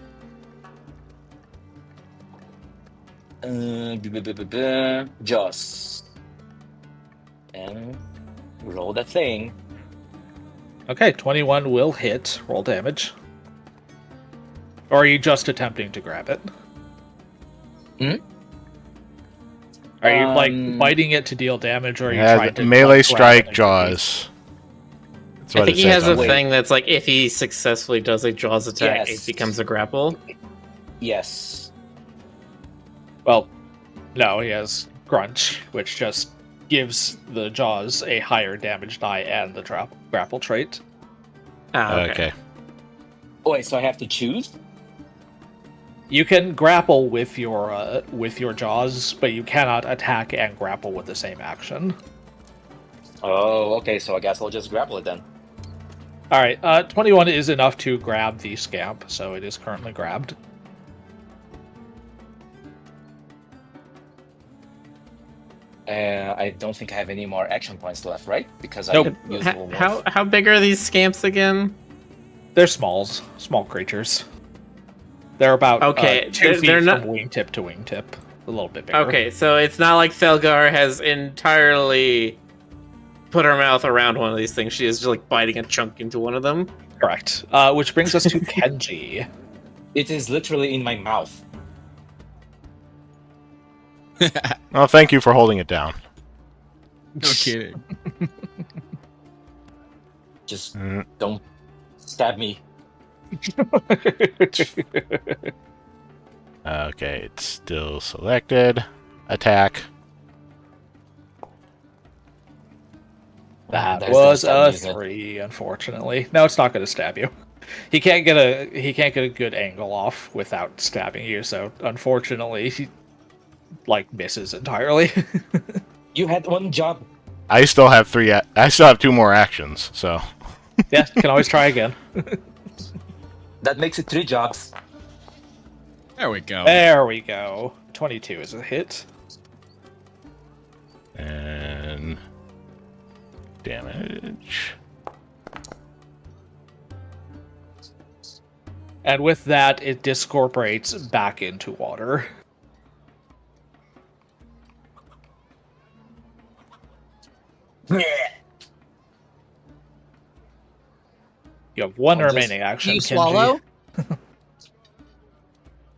Just and roll that thing. Okay, 21 will hit. Roll damage. Or are you just attempting to grab it? Are you like biting it to deal damage, or are you trying to melee like, strike grab it jaws? That's I what think it he says has a on it. thing that's like if he successfully does a jaws attack, Yes. it becomes a grapple. Yes. Well, no, he has Grunch, which just gives the jaws a higher damage die and the grapple trait. Ah, Okay. Oh, wait, so I have to choose? You can grapple with your jaws, but you cannot attack and grapple with the same action. Oh, okay, so I guess I'll just grapple it then. All right, 21 is enough to grab the scamp, so it is currently grabbed. I don't think I have any more action points left, right? Because Nope. I used all How big are these scamps again? They're small creatures. They're about Okay, 2 feet they're not- from wingtip to wingtip, a little bit bigger. Okay, so it's not like Thelgar has entirely put her mouth around one of these things. She is just like biting a chunk into one of them. Correct. Which brings us to Kenji. It is literally in my mouth. Oh, thank you for holding it down. No kidding. Just Mm. don't stab me. Okay, it's still selected. Attack. That That's was gonna a stab me, 3, unfortunately. No, it's not going to stab you. He can't get a good angle off without stabbing you. So unfortunately, he like misses entirely. You had one job. I still have I still have 2 more actions, so Yeah, can always try again. That makes it 3 jobs. There we go. There we go. 22 is a hit. and damage. And with that, it discorporates back into water. You have one I'll just- remaining action. Do you Kenji. swallow?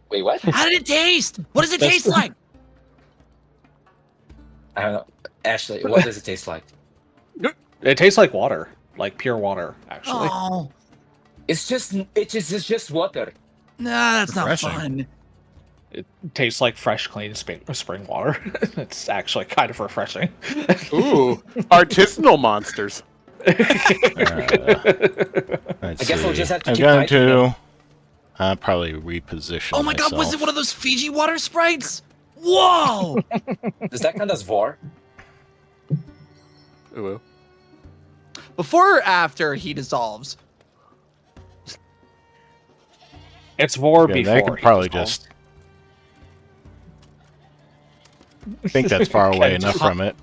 Wait, what? How did it taste? What does it That's- taste like? I don't know. Ashley, what does it taste like? It tastes like water, like pure water, actually. Oh, It's just water. nah, that's not Refreshing. fun. It tastes like fresh, clean spring water. It's actually kind of refreshing. Ooh, artisanal monsters. Let's I guess I'll see. just have to I'm keep going biting them. to Probably reposition. Oh my god, was myself. it one of those Fiji water sprites? Whoa! Does that count as vor? Ooh. Before or after he dissolves? It's Vor Yeah, before. they could he probably dissolves. just. I think that's far away enough from it.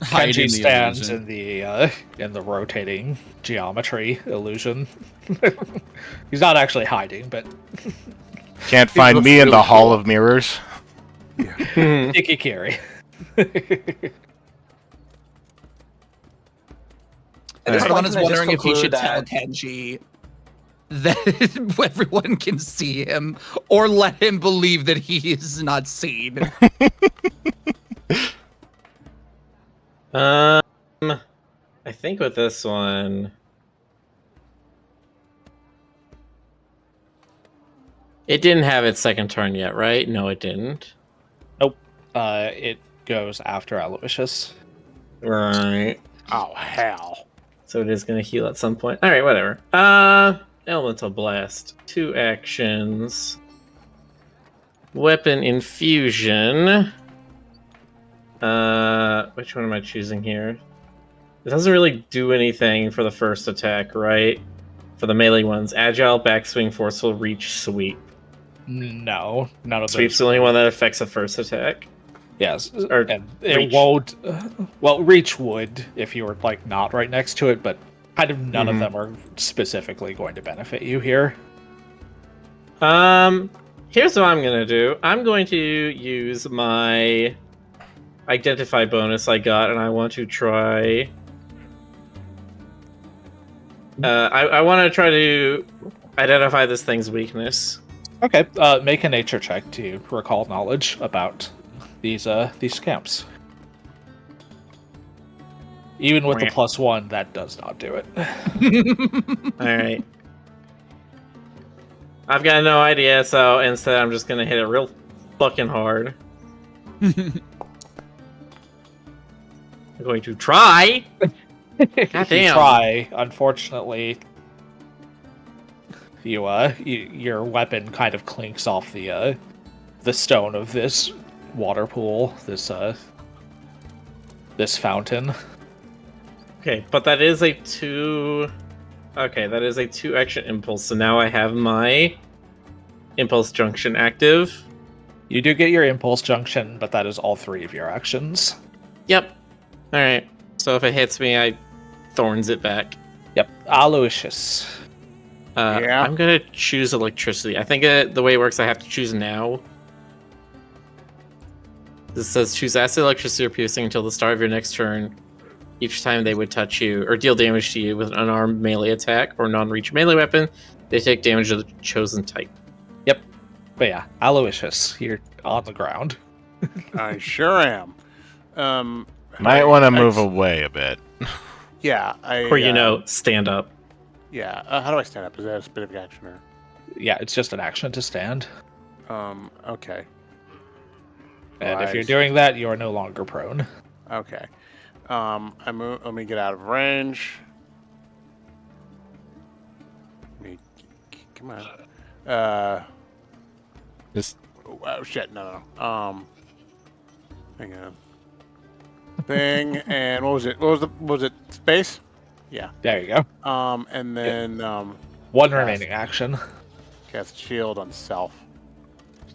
Hide in Kenji the stands illusion. in the rotating geometry illusion. He's not actually hiding, but Can't find looks me in the really Hall cool. of Mirrors. Ikikiri. At this Everyone point, is can I just wondering if he conclude should tell that Kenji that everyone can see him, or let him believe that he is not seen. I think with this one, it didn't have its second turn yet, right? No, it didn't. It goes after Aloysius. Right. Oh, hell. So it is going to heal at some point. All right, whatever. Elemental Blast. 2 actions. Weapon Infusion. Which one am I choosing here? It doesn't really do anything for the first attack, right? For the melee ones. Agile, Backswing, Forceful, Reach, Sweep. No, none of Sweep's those. the only one that affects the first attack. Yes, Or and it reach. won't. Well, reach would if you were like not right next to it, but kind of none of Mhm. them are specifically going to benefit you here. Here's what I'm gonna do. I'm going to use my identify bonus I got, and I want to try. I want to try to identify this thing's weakness. Okay, make a nature check to recall knowledge about these scamps. Even with the +1, that does not do it. All right. I've got no idea, so instead I'm just gonna hit it real fucking hard. I'm going to try. If you Goddamn. try, unfortunately, your weapon kind of clinks off the stone of this water pool, this fountain. Okay, but that is a 2. Okay, that is a 2 action impulse. So now I have my impulse junction active. You do get your impulse junction, but that is all 3 of your actions. Yep. All right. So if it hits me, I thorns it back. Yep, Aloysius. Yeah. I'm gonna choose electricity. I think the way it works, I have to choose now. This says choose acid, electricity, or piercing until the start of your next turn. Each time they would touch you or deal damage to you with an unarmed melee attack or non-reach melee weapon, they take damage of the chosen type. Yep. But yeah, Aloysius, you're on the ground. I sure am. Might want to I- move away a bit. Yeah. Or stand up. Yeah. How do I stand up? Is that a specific action or? Yeah, it's just an action to stand. Okay. And if Right. you're doing that, you are no longer prone. Okay. Let me get out of range. Come on. Just Oh shit! No. Hang on. Thing and what was it? What was it? Space? Yeah. There you go. And then One Cast. remaining action. cast shield on self.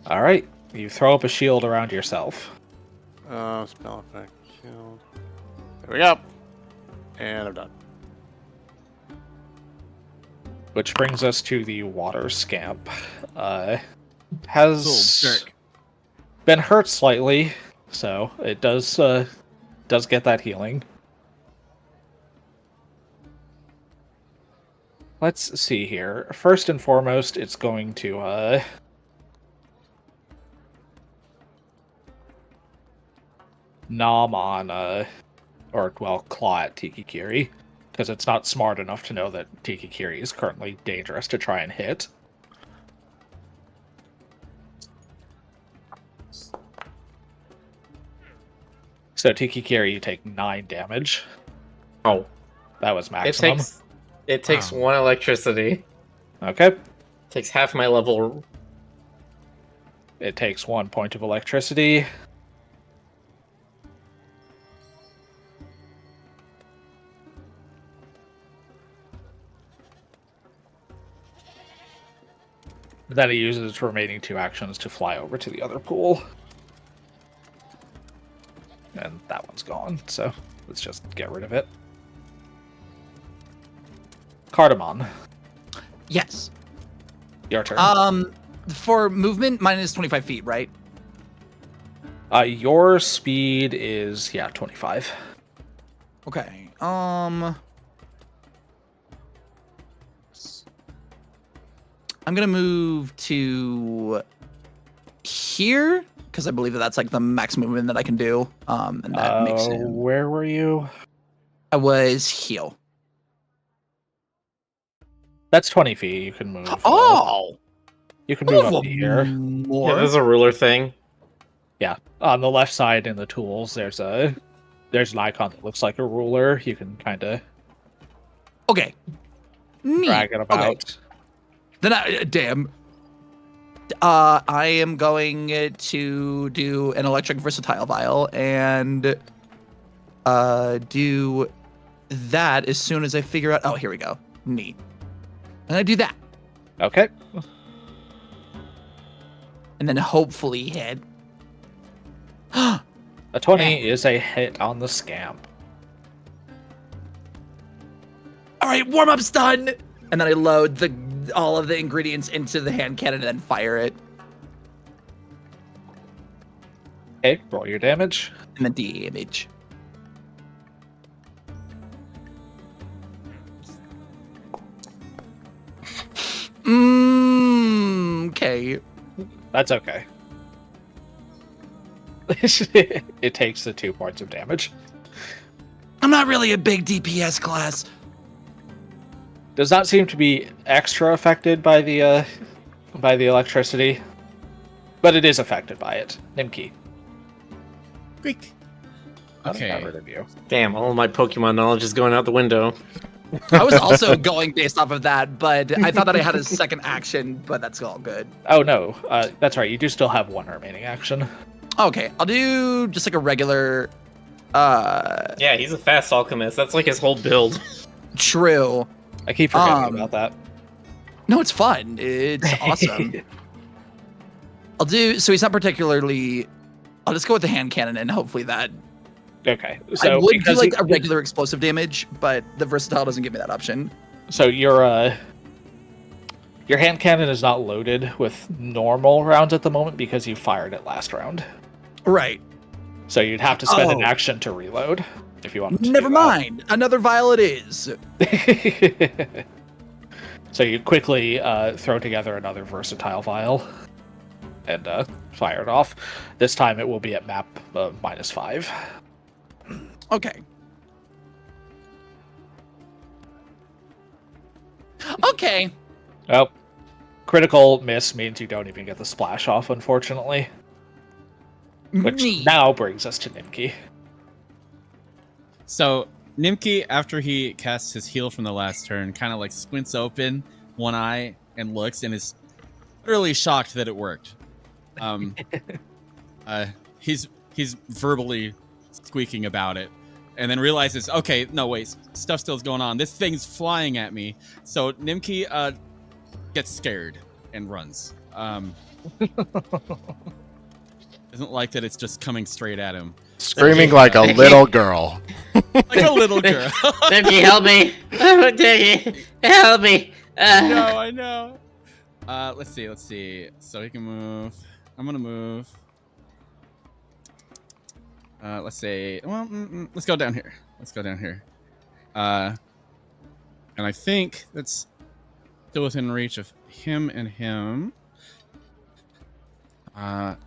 All right, you throw up a shield around yourself. Spell effect shield. There we go. And I'm done. Which brings us to the water scamp. Has Little jerk. been hurt slightly, so it does get that healing. Let's see here. First and foremost, it's going to nom on claw at Tikikiri, because it's not smart enough to know that Tikikiri is currently dangerous to try and hit. So Tikikiri, you take 9 damage. Oh, That was it maximum. takes 1 electricity. Okay. Takes half my level. It takes 1 point of electricity. Then it uses its remaining 2 actions to fly over to the other pool. And that one's gone, so let's just get rid of it. Cardamon, Yes. your turn. For movement, mine is 25 feet, right? Your speed is, 25. Okay. I'm gonna move to here because I believe that that's like the max movement that I can do. And that makes it. Where were you? I was heal. That's 20 feet. You can move. Oh, You can move up move to here. more. Yeah, there's a ruler thing. Yeah, on the left side in the tools, there's an icon that looks like a ruler. You can kind of Okay. Neat. drag it about. Okay. Then damn. I am going to do an electric versatile vial and do that as soon as I figure out. Oh, here we go. Neat. I'm gonna do that, Okay. and then hopefully hit. A 20 is a hit on the scamp. All right, warm up's done, and then I load all of the ingredients into the hand cannon and then fire it, Okay, roll your damage. and then damage. Okay. That's okay. It takes the 2 points of damage. I'm not really a big DPS class. Does not seem to be extra affected by the electricity, but it is affected by it. Nimki. Quick. I Okay. got rid of you. Damn, all of my Pokemon knowledge is going out the window. I was also going based off of that, but I thought that I had a second action, but that's all good. Oh no, that's right. You do still have 1 remaining action. Okay, I'll do just like a regular. Yeah, he's a fast alchemist. That's like his whole build. True. I keep forgetting about that. No, it's fun. It's awesome. I'll do. So he's not particularly. I'll just go with the hand cannon and hopefully that. Okay, I so would do because like a regular explosive damage, but the versatile doesn't give me that option. so your hand cannon is not loaded with normal rounds at the moment because you fired it last round. Right. So you'd have to spend an Oh. action to reload if you wanted to. Never do that. mind. Another vial it is. So you quickly throw together another versatile vial and fire it off. This time it will be at map -5. Okay. Okay. Oh, critical miss means you don't even get the splash off, unfortunately. Which Neat. now brings us to Nimki. So Nimki, after he casts his heal from the last turn, kind of like squints open one eye and looks and is utterly shocked that it worked. He's verbally squeaking about it, and then realizes, okay, no wait, stuff still's going on. This thing's flying at me. So Nimki gets scared and runs. Doesn't like that it's just coming straight at him. Screaming like a little girl. Like a little girl. Nimki, help me! Nimki, help me! No, I know. Let's see. So he can move. I'm gonna move. Let's say. Well, let's go down here. And I think that's still within reach of him and him.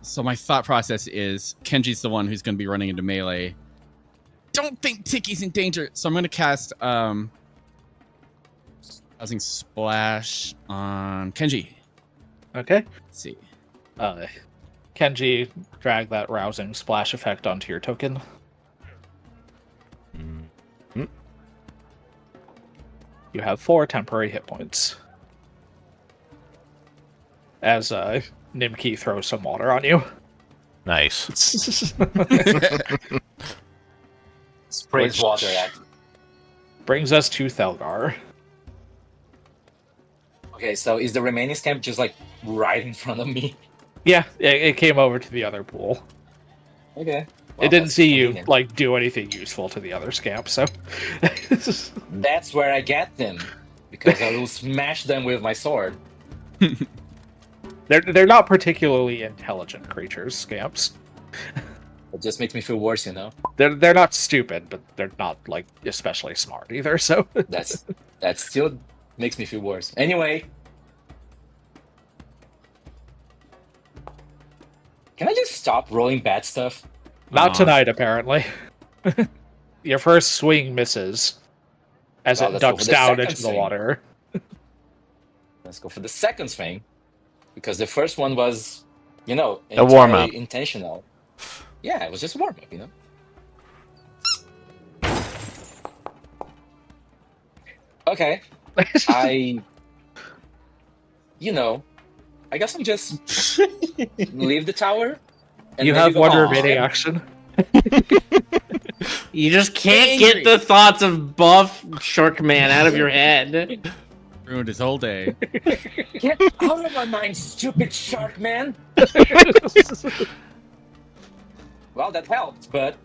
So my thought process is Kenji's the one who's going to be running into melee. Don't think Tiki's in danger, so I'm going to cast Rousing Splash on Kenji. Okay. Let's see. Kenji, drag that rousing splash effect onto your token. You have 4 temporary hit points. as Nimki throws some water on you. Nice. Sprays Which- water at. Brings us to Thelgar. Okay, so is the remaining scamp just like right in front of me? Yeah, it came over to the other pool. Okay. It Well, didn't that's see you convenient. like do anything useful to the other scamp, so That's where I get them, because I will smash them with my sword. they're not particularly intelligent creatures, scamps. It just makes me feel worse, you know. They're not stupid, but they're not like especially smart either. So That still makes me feel worse. Anyway, can I just stop rolling bad stuff? not Aw. tonight, apparently. Your first swing misses as Well, it let's go ducks for the down second into the swing. water. Let's go for the second swing, because the first one was, A entirely warm-up. intentional. Yeah, it was just a warm up, Okay, I guess I'm just leave the tower. And You maybe have go one home. remaining action. You just can't Angry. get the thoughts of buff Shark Man out of your head. Ruined his whole day. Get out of my mind, stupid shark man! Well, that helped, but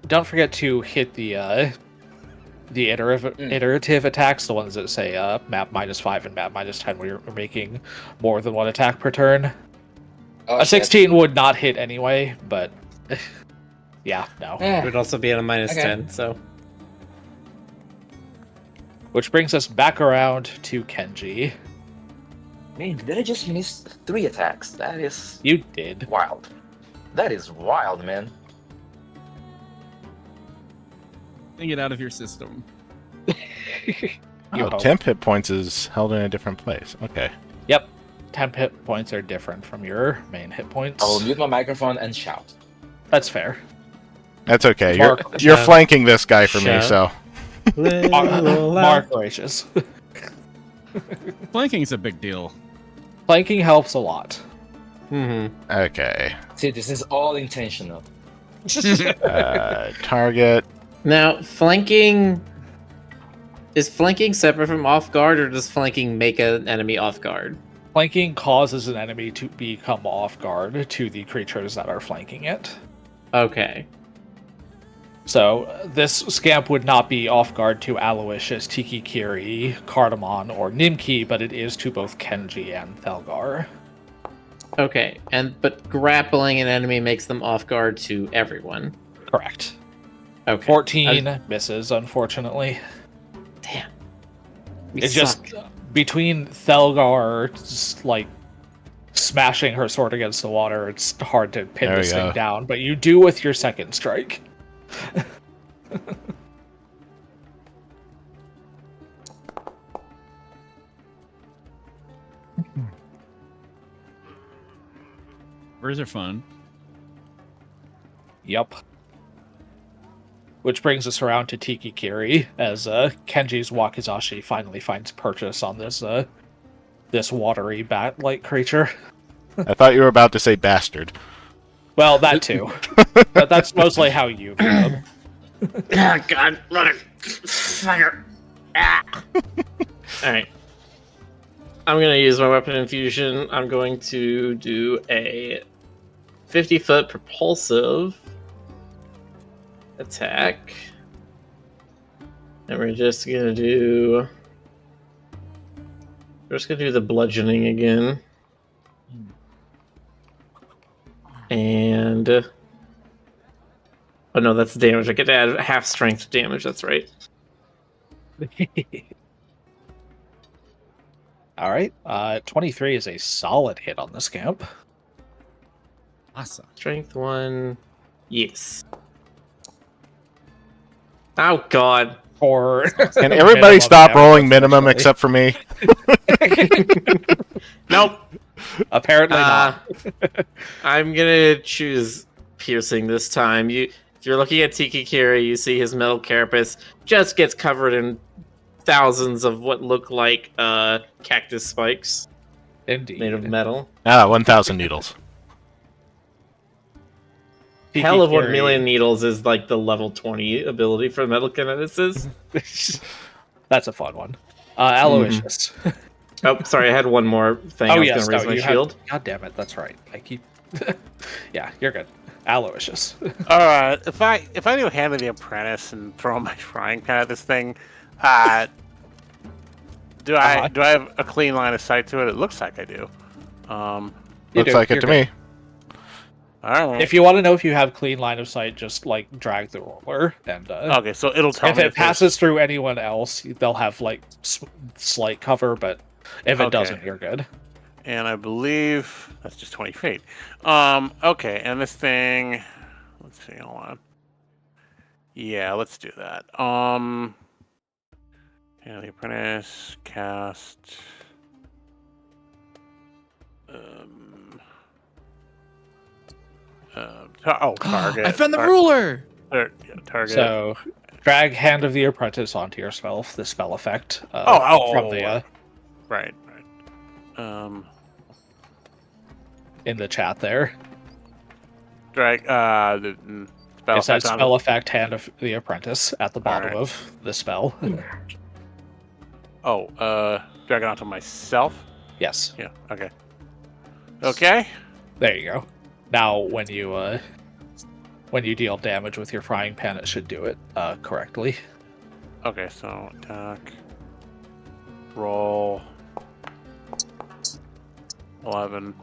Don't forget to hit the iterative attacks, the ones that say map -5 and map -10, where you're making more than one attack per turn. oh, A shit. 16 would not hit anyway, but yeah, no. It would also be at a -10, Okay. so. Which brings us back around to Kenji. Man, did I just miss 3 attacks? That is You did. wild. That is wild, man. Think it out of your system. You Oh, hope. temp hit points is held in a different place. Okay. Yep. Temp hit points are different from your main hit points. I will mute my microphone and shout. That's fair. That's okay. Mark- You're flanking this guy for me, Shut. so Mark gracious. Flanking's a big deal. Flanking helps a lot. okay. See, this is all intentional. Target. Now, flanking. Is flanking separate from off guard, or does flanking make an enemy off guard? Flanking causes an enemy to become off guard to the creatures that are flanking it. Okay. So this scamp would not be off guard to Aloysius, Tiki Kiri, Cardamon, or Nimki, but it is to both Kenji and Thelgar. Okay. But grappling an enemy makes them off guard to everyone. Correct. Okay. 14 misses, unfortunately. Damn. It's just between Thelgar like smashing her sword against the water, it's hard to pin There this we thing go. down, but you do with your second strike. Birds are fun. Yep. Which brings us around to Tiki Kiri, as Kenji's Wakizashi finally finds purchase on this this watery bat-like creature. I thought you were about to say bastard. Well, that too. But that's mostly how you view them. Ah, God, motherfucker. Ah. Alright. I'm gonna use my weapon infusion. I'm going to do a 50-foot propulsive attack. And we're just gonna do the bludgeoning again. And oh no, that's damage. I get to add half strength damage, that's right. Alright, 23 is a solid hit on the scamp. Awesome. Strength 1. Yes. Oh god. For Can everybody minimum stop damage, rolling minimum unfortunately. except for me? Nope. Apparently not. I'm gonna choose piercing this time. If you're looking at Tiki Kiri, you see his metal carapace just gets covered in thousands of what look like cactus spikes Indeed. made of metal. 1,000 needles. Hell of 1 Carry. million needles is like the level 20 ability for metal kineticist. That's a fun one. Aloysius. Oh, sorry, I had one more thing. I was going to raise my shield. God damn it, that's right. I keep. Yeah, you're good. Aloysius. All right. If I do Hand of the Apprentice and throw my frying pan at this thing, do I have a clean line of sight to it? It looks like I do. Looks like it to me. All right. If you want to know if you have clean line of sight, just like drag the roller, and Okay, so it'll tell if me it passes through anyone else, they'll have like slight cover. But if it doesn't, you're good. And I believe that's just 20 feet. Okay, and this thing. Let's see. Hold on. Yeah, let's do that. Hand of the Apprentice cast. Target. I found the ruler. Target. So drag Hand of the Apprentice onto your spell. The spell effect. From the right. In the chat there. Drag the spell. It says spell effect Hand of the Apprentice at the bottom of the spell. Drag it onto myself. Yes. Yeah. Okay. Okay. There you go. Now, when you deal damage with your frying pan, it should do it correctly. Okay, so attack, roll, 11.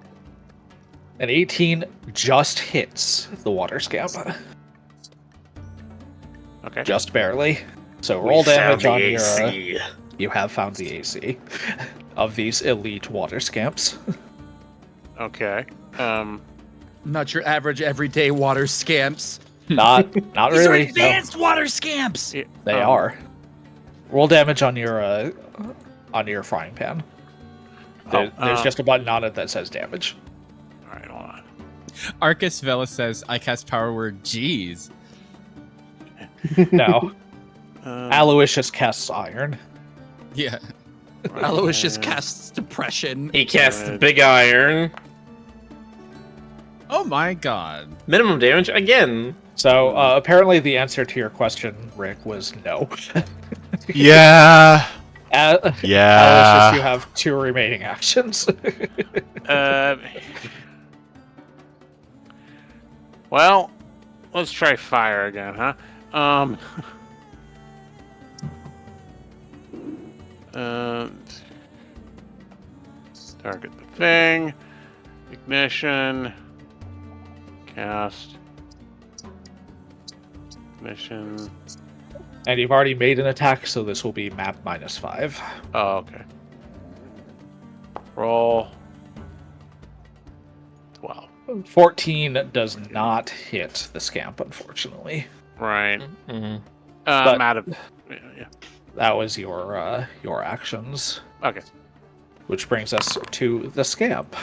An 18 just hits the water scamp. Okay. Just barely. So roll damage on your. AC. You have found the AC of these elite water scamps. Okay. Not your average everyday water scamps. Not These really. are advanced water scamps. Yeah, They are. Roll damage on your frying pan. There's just a button on it that says damage. All right, hold on. Arcus Vela says, I cast power word G's. No. Aloysius casts iron. Yeah. Aloysius casts depression. He casts big iron. Oh my god. Minimum damage again. So apparently the answer to your question, Rick, was no. Yeah. Aloysius, Yeah. you have 2 remaining actions. Well, let's try fire again, huh? Target the thing. Ignition. Cast. Ignition. And you've already made an attack, so this will be map -5. Oh, okay. Roll. 12. 14 does not hit the scamp, unfortunately. Right. Mm-hmm. But- I'm out of. Yeah. That was your actions. Okay. Which brings us to the scamp,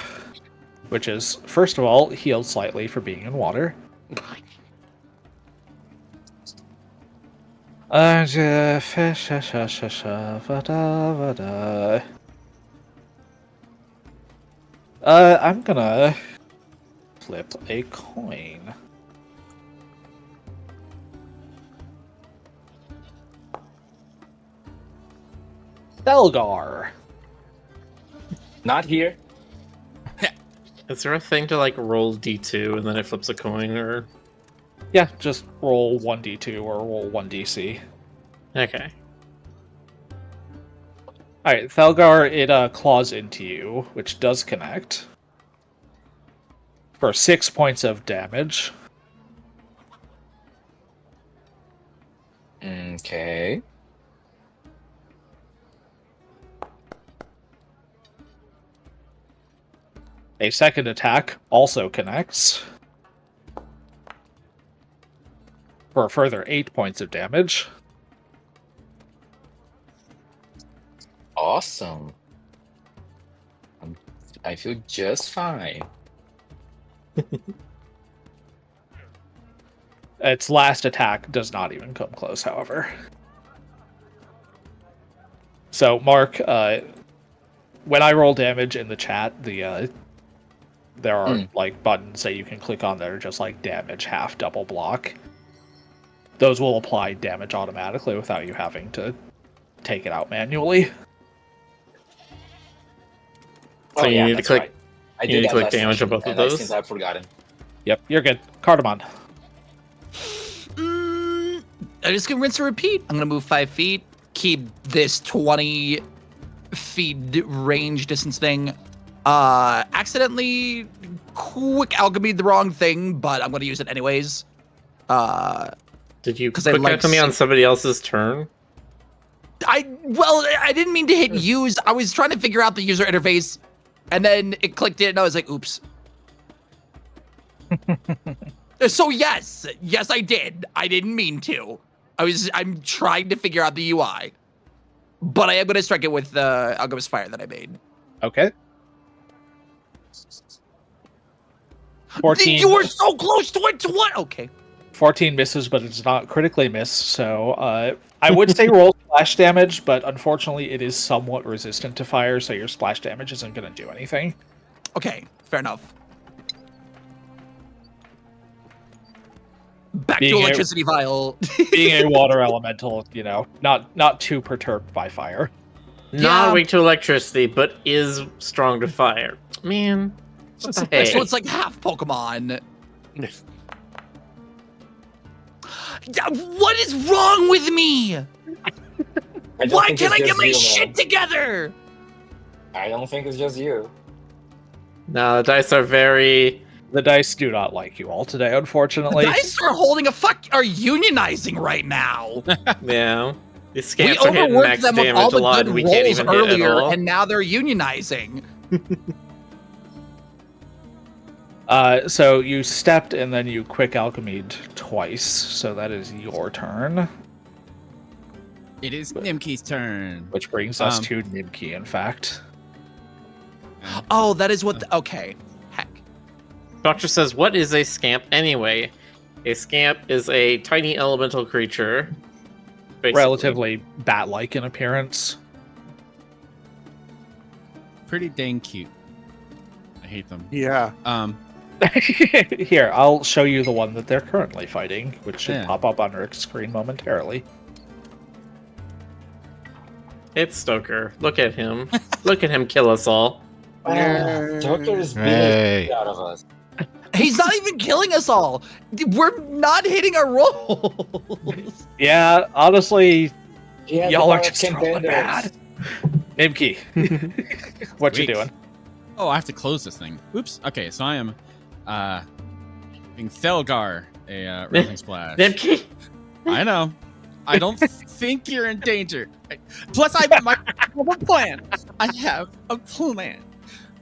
which is, first of all, healed slightly for being in water. I'm gonna flip a coin. Thelgar. Not here. Is there a thing to like roll D2 and then it flips a coin or? Yeah, just roll 1d2 or roll 1dc. Okay. Alright, Thelgar, it claws into you, which does connect. For 6 points of damage. Okay. A second attack also connects. For a further 8 points of damage. Awesome. I feel just fine. Its last attack does not even come close, however. So, Mark, when I roll damage in the chat, there are like buttons that you can click on that are just like damage, half, double block. Those will apply damage automatically without you having to take it out manually. So you need to click. Right. I You did need to that click last damage on session, both of and I those. seem to have forgotten. Yep, you're good. Cardamon. I'm just gonna rinse and repeat. I'm gonna move 5 feet, keep this 20 feet range distance thing. Accidentally quick alchemy the wrong thing, but I'm gonna use it anyways. Did you 'Cause I quick like alchemy on somebody else's turn? I didn't mean to hit use. I was trying to figure out the user interface, and then it clicked it, and I was like, oops. So yes, I did. I didn't mean to. I'm trying to figure out the UI, but I am gonna strike it with the Alchemist Fire that I made. Okay. 14. You were so close to it. What? Okay. 14 misses, but it's not critically missed, so I would say roll splash damage, but unfortunately it is somewhat resistant to fire, so your splash damage isn't going to do anything. Okay, fair enough. Back Being to a- electricity vial. Being a water elemental, not too perturbed by fire. Not weak to electricity, but is strong to fire. Man. What the heck? So it's like half Pokemon. What is wrong with me? Why can't I get my shit together? I don't think it's just you. No, the dice are very... The dice do not like you all today, unfortunately. The dice are are unionizing right now. Yeah. These We scamps are hitting overworked max them with damage all a the lot, good and we can't rolls even hit at earlier, all. and now they're unionizing. So you stepped and then you quick alchemied twice, so that is your turn. It is Nimki's turn. Which brings us to Nimki, in fact. Oh, that is what. Okay. Heck. Doctor says, what is a scamp anyway? A scamp is a tiny elemental creature. Basically. Relatively bat-like in appearance. Pretty dang cute. I hate them. Yeah. Here, I'll show you the one that they're currently fighting, which should Yeah. pop up on Rick's screen momentarily. It's Stoker. Look at him. Look at him kill us all. Joker is beating Hey. the out of us. He's not even killing us all. We're not hitting our rolls. Yeah, honestly, He has y'all the are power of just rolling contenders. bad. Nimki, what you Weak. doing? Oh, I have to close this thing. Oops. Okay, so I am being Thelgar, a Rousing Splash. Nimki! I know. I don't think you're in danger. Plus, I have a plan. I have a plan.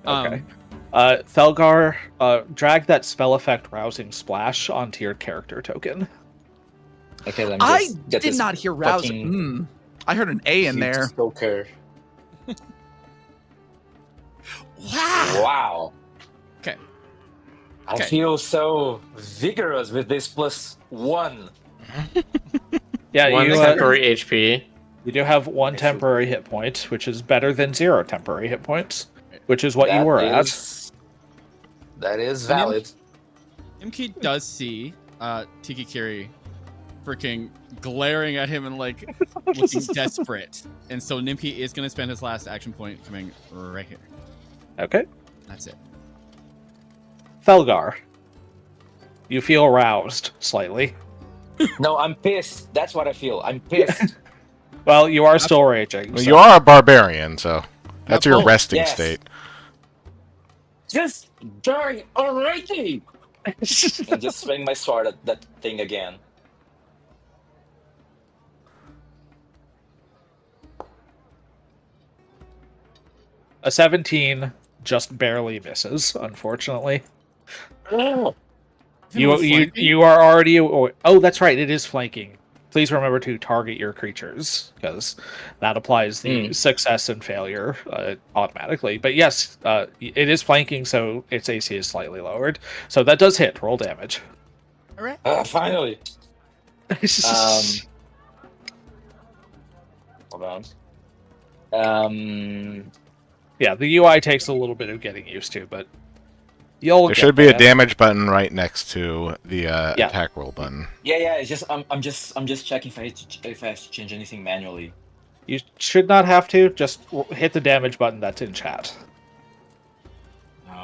Okay. Thelgar, drag that spell effect Rousing Splash onto your character token. Okay, let me I just get did this not hear rousing. fucking I heard an A in huge there. Stoker. Wow. Wow. Okay. I Okay. feel so vigorous with this +1. Yeah, One you, temporary HP. you do have one temporary hit point, which is better than 0 temporary hit points, which is what you were at. That is valid. Nimki does see Tiki Kiri freaking glaring at him and like looking desperate. And so Nimki is going to spend his last action point coming right here. Okay. That's it. Thelgar, you feel roused slightly. No, I'm pissed. That's what I feel. I'm pissed. Well, you are still raging. Well, so- you are a barbarian, so that's your Oh, resting yes. state. Just die already! And just swing my sword at that thing again. A 17 just barely misses, unfortunately. You are already. Oh, that's right. It is flanking. Please remember to target your creatures because that applies the success and failure automatically. But yes, it is flanking, so its AC is slightly lowered. So that does hit. Roll damage. All right. Finally. Hold on. Yeah, the UI takes a little bit of getting used to, but you'll There get should be a there. damage button right next to the attack roll button. Yeah. It's just I'm just checking if I have to change anything manually. You should not have to. Just hit the damage button that's in chat.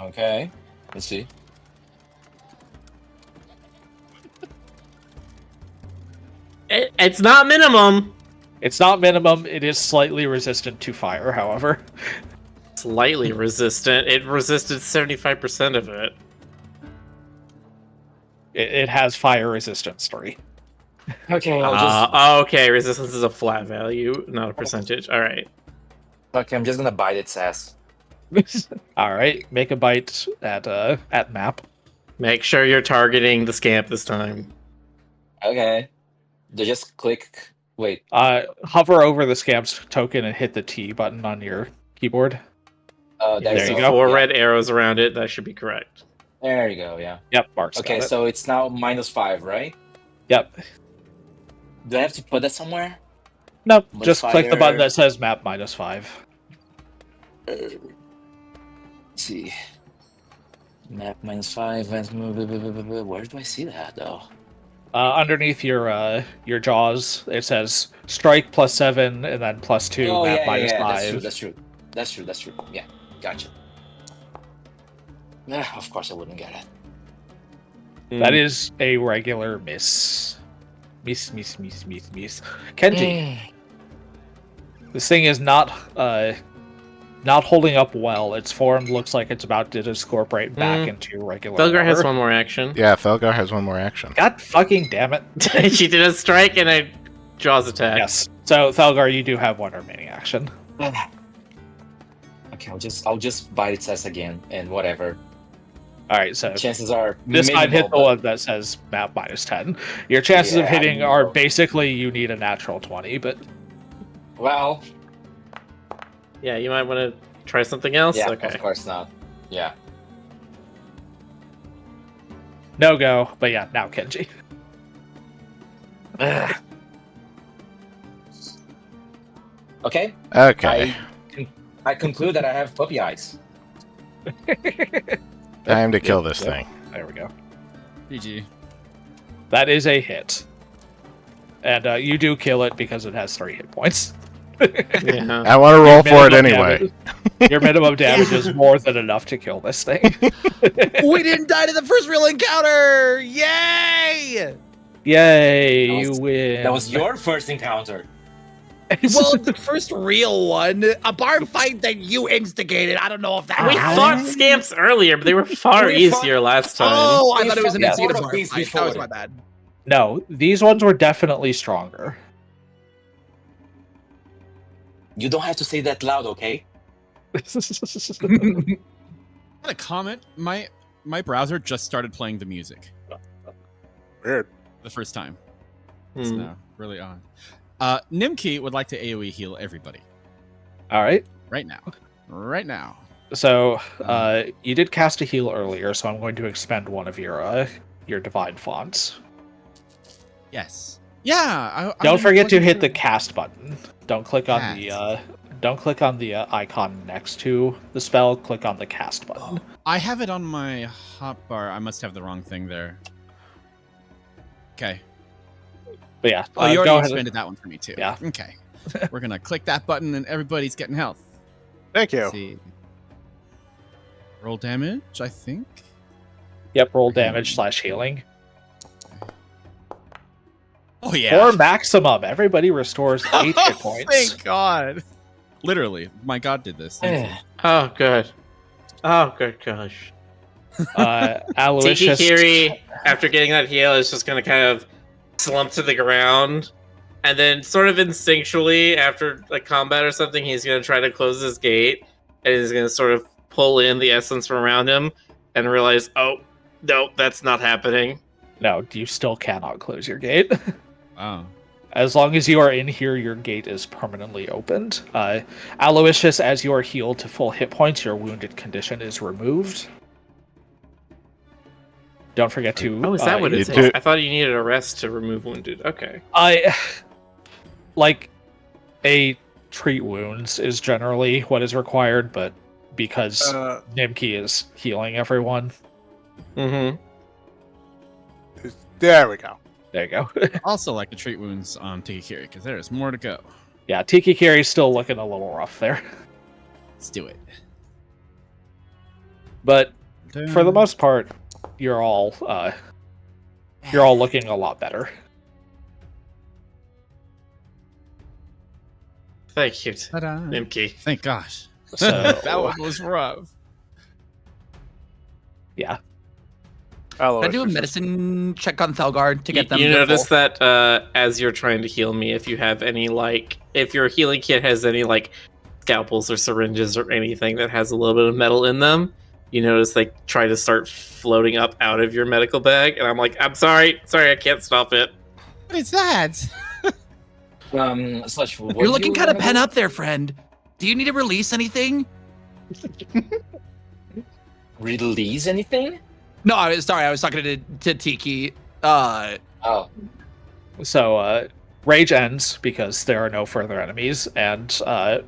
Okay. Let's see. It's not minimum. It's not minimum. It is slightly resistant to fire, however. Slightly resistant. It resisted 75% of it. It has fire resistance 3. Okay. I'll just. Okay, resistance is a flat value, not a percentage. All right. Okay. I'm just gonna bite its ass. All right, make a bite at map. Make sure you're targeting the scamp this time. Okay. They just click. Wait. Hover over the scamp's token and hit the T button on your keyboard. There you go. 4 red arrows around it. That should be correct. There you go. Yeah. Yep, Mark's Okay. got it. So it's now -5, right? Yep. Do I have to put that somewhere? Nope, just click the button Modifier. that says map -5. Let's see. Map -5. Where do I see that though? Underneath your jaws, it says strike +7 and then +2, Oh map yeah. -5. That's true. Yeah. Gotcha. Of course I wouldn't get it. That is a regular miss. Miss. Kenji, this thing is not holding up well. Its form looks like it's about to discorporate back into regular. Felgar has water. one more action. Yeah, Felgar has one more action. God fucking damn it! She did a strike and a jaws attack. Yes. So Felgar, you do have one remaining action. Okay, I'll just bite its ass again and whatever. All right. So Chances are this time hit the minimal, one that says map -10. Your chances of Yeah, hitting I are know. basically you need a natural 20, but but- Well, Yeah, you might want to try something else. yeah, Okay. of course not. Yeah. no go. But yeah, now Kenji. Okay. Okay, I conclude that I have puppy eyes. time to kill this Yep. thing. There we go. GG. That is a hit. And you do kill it because it has 3 hit points. Yeah. I want to roll for it Minimum anyway. damage- your minimum damage is more than enough to kill this thing. We didn't die to the first real encounter! Yay! Yay, That you was- win. That was your first encounter. Well, the first real one, a bar fight that you instigated. I don't know if that We fought scamps earlier, but they were far We fought- easier last time. Oh, I We thought it was an fought instigated all bar of these fight. That was before. my bad. No, these ones were definitely stronger. You don't have to say that loud, okay? I had a comment. My browser just started playing the music Weird. the first time. It's Hmm. now really on. Nimki would like to AoE heal everybody All right. right now. Right now. So you did cast a heal earlier, so I'm going to expend one of your divine fonts. Yes. Yeah. Don't forget to hit the the. cast button. Don't click on the icon next to the spell. Click on the cast button. I have it on my hotbar. I must have the wrong thing there. Okay. But yeah, Oh, you go already ahead. expanded that one for me too. Yeah. Okay. We're gonna click that button and everybody's getting health. Thank you. Let's see. Roll damage, I think. Yep, roll damage / healing. Oh yeah. Or maximum. Everybody restores 8 hit points. Thank God. Literally, my God did this. Thank you. Oh, good. Oh, good gosh. Aloysius. Tikikiri, after getting that heal, is just going to kind of slump to the ground. And then, sort of instinctually, after a combat or something, he's going to try to close his gate. And he's going to sort of pull in the essence from around him and realize, oh, no, that's not happening. No, you still cannot close your gate. Wow. As long as you are in here, your gate is permanently opened. Aloysius, as you are healed to full hit points, your wounded condition is removed. Don't forget to... Oh, is that what you it do- is? I thought you needed a rest to remove wounded. Okay. Like, a treat wounds is generally what is required, but because Nimki is healing everyone. Mm-hmm. There we go. There you go. Also like to treat wounds on Tikikiri, because there is more to go. Yeah, Tiki Kiri's still looking a little rough there. Let's do it. But for the most part, you're all looking a lot better. Thank you, Ta-da. Nimki. Thank gosh. So That one was rough. yeah. Can I do a medicine check on Thelgard to get them? You to notice full? that as you're trying to heal me, if you have any if your healing kit has any scalpels or syringes or anything that has a little bit of metal in them, you notice they try to start floating up out of your medical bag, and I'm like, I'm sorry, I can't stop it. What is that? Slash, what You're do looking you kind of wanna pent do? up there, friend. Do you need to release anything? Release anything? No, I was talking to Tiki. Oh, So rage ends because there are no further enemies, and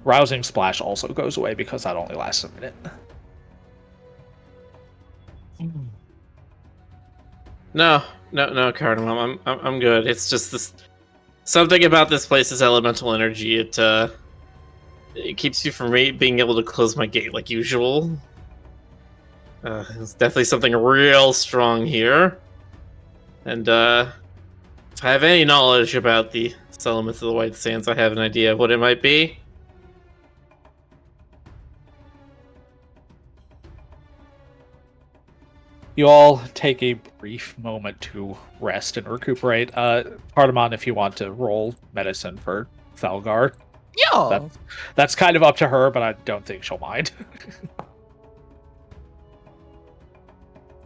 rousing splash also goes away because that only lasts a minute. No, Cardinal, I'm good. It's just this something about this place's elemental energy. It keeps you from being able to close my gate like usual. It's definitely something real strong here. And if I have any knowledge about the settlements of the White Sands, I have an idea of what it might be. You all take a brief moment to rest and recuperate. Cardamon, if you want to roll medicine for Thalgar. Yeah. That's kind of up to her, but I don't think she'll mind.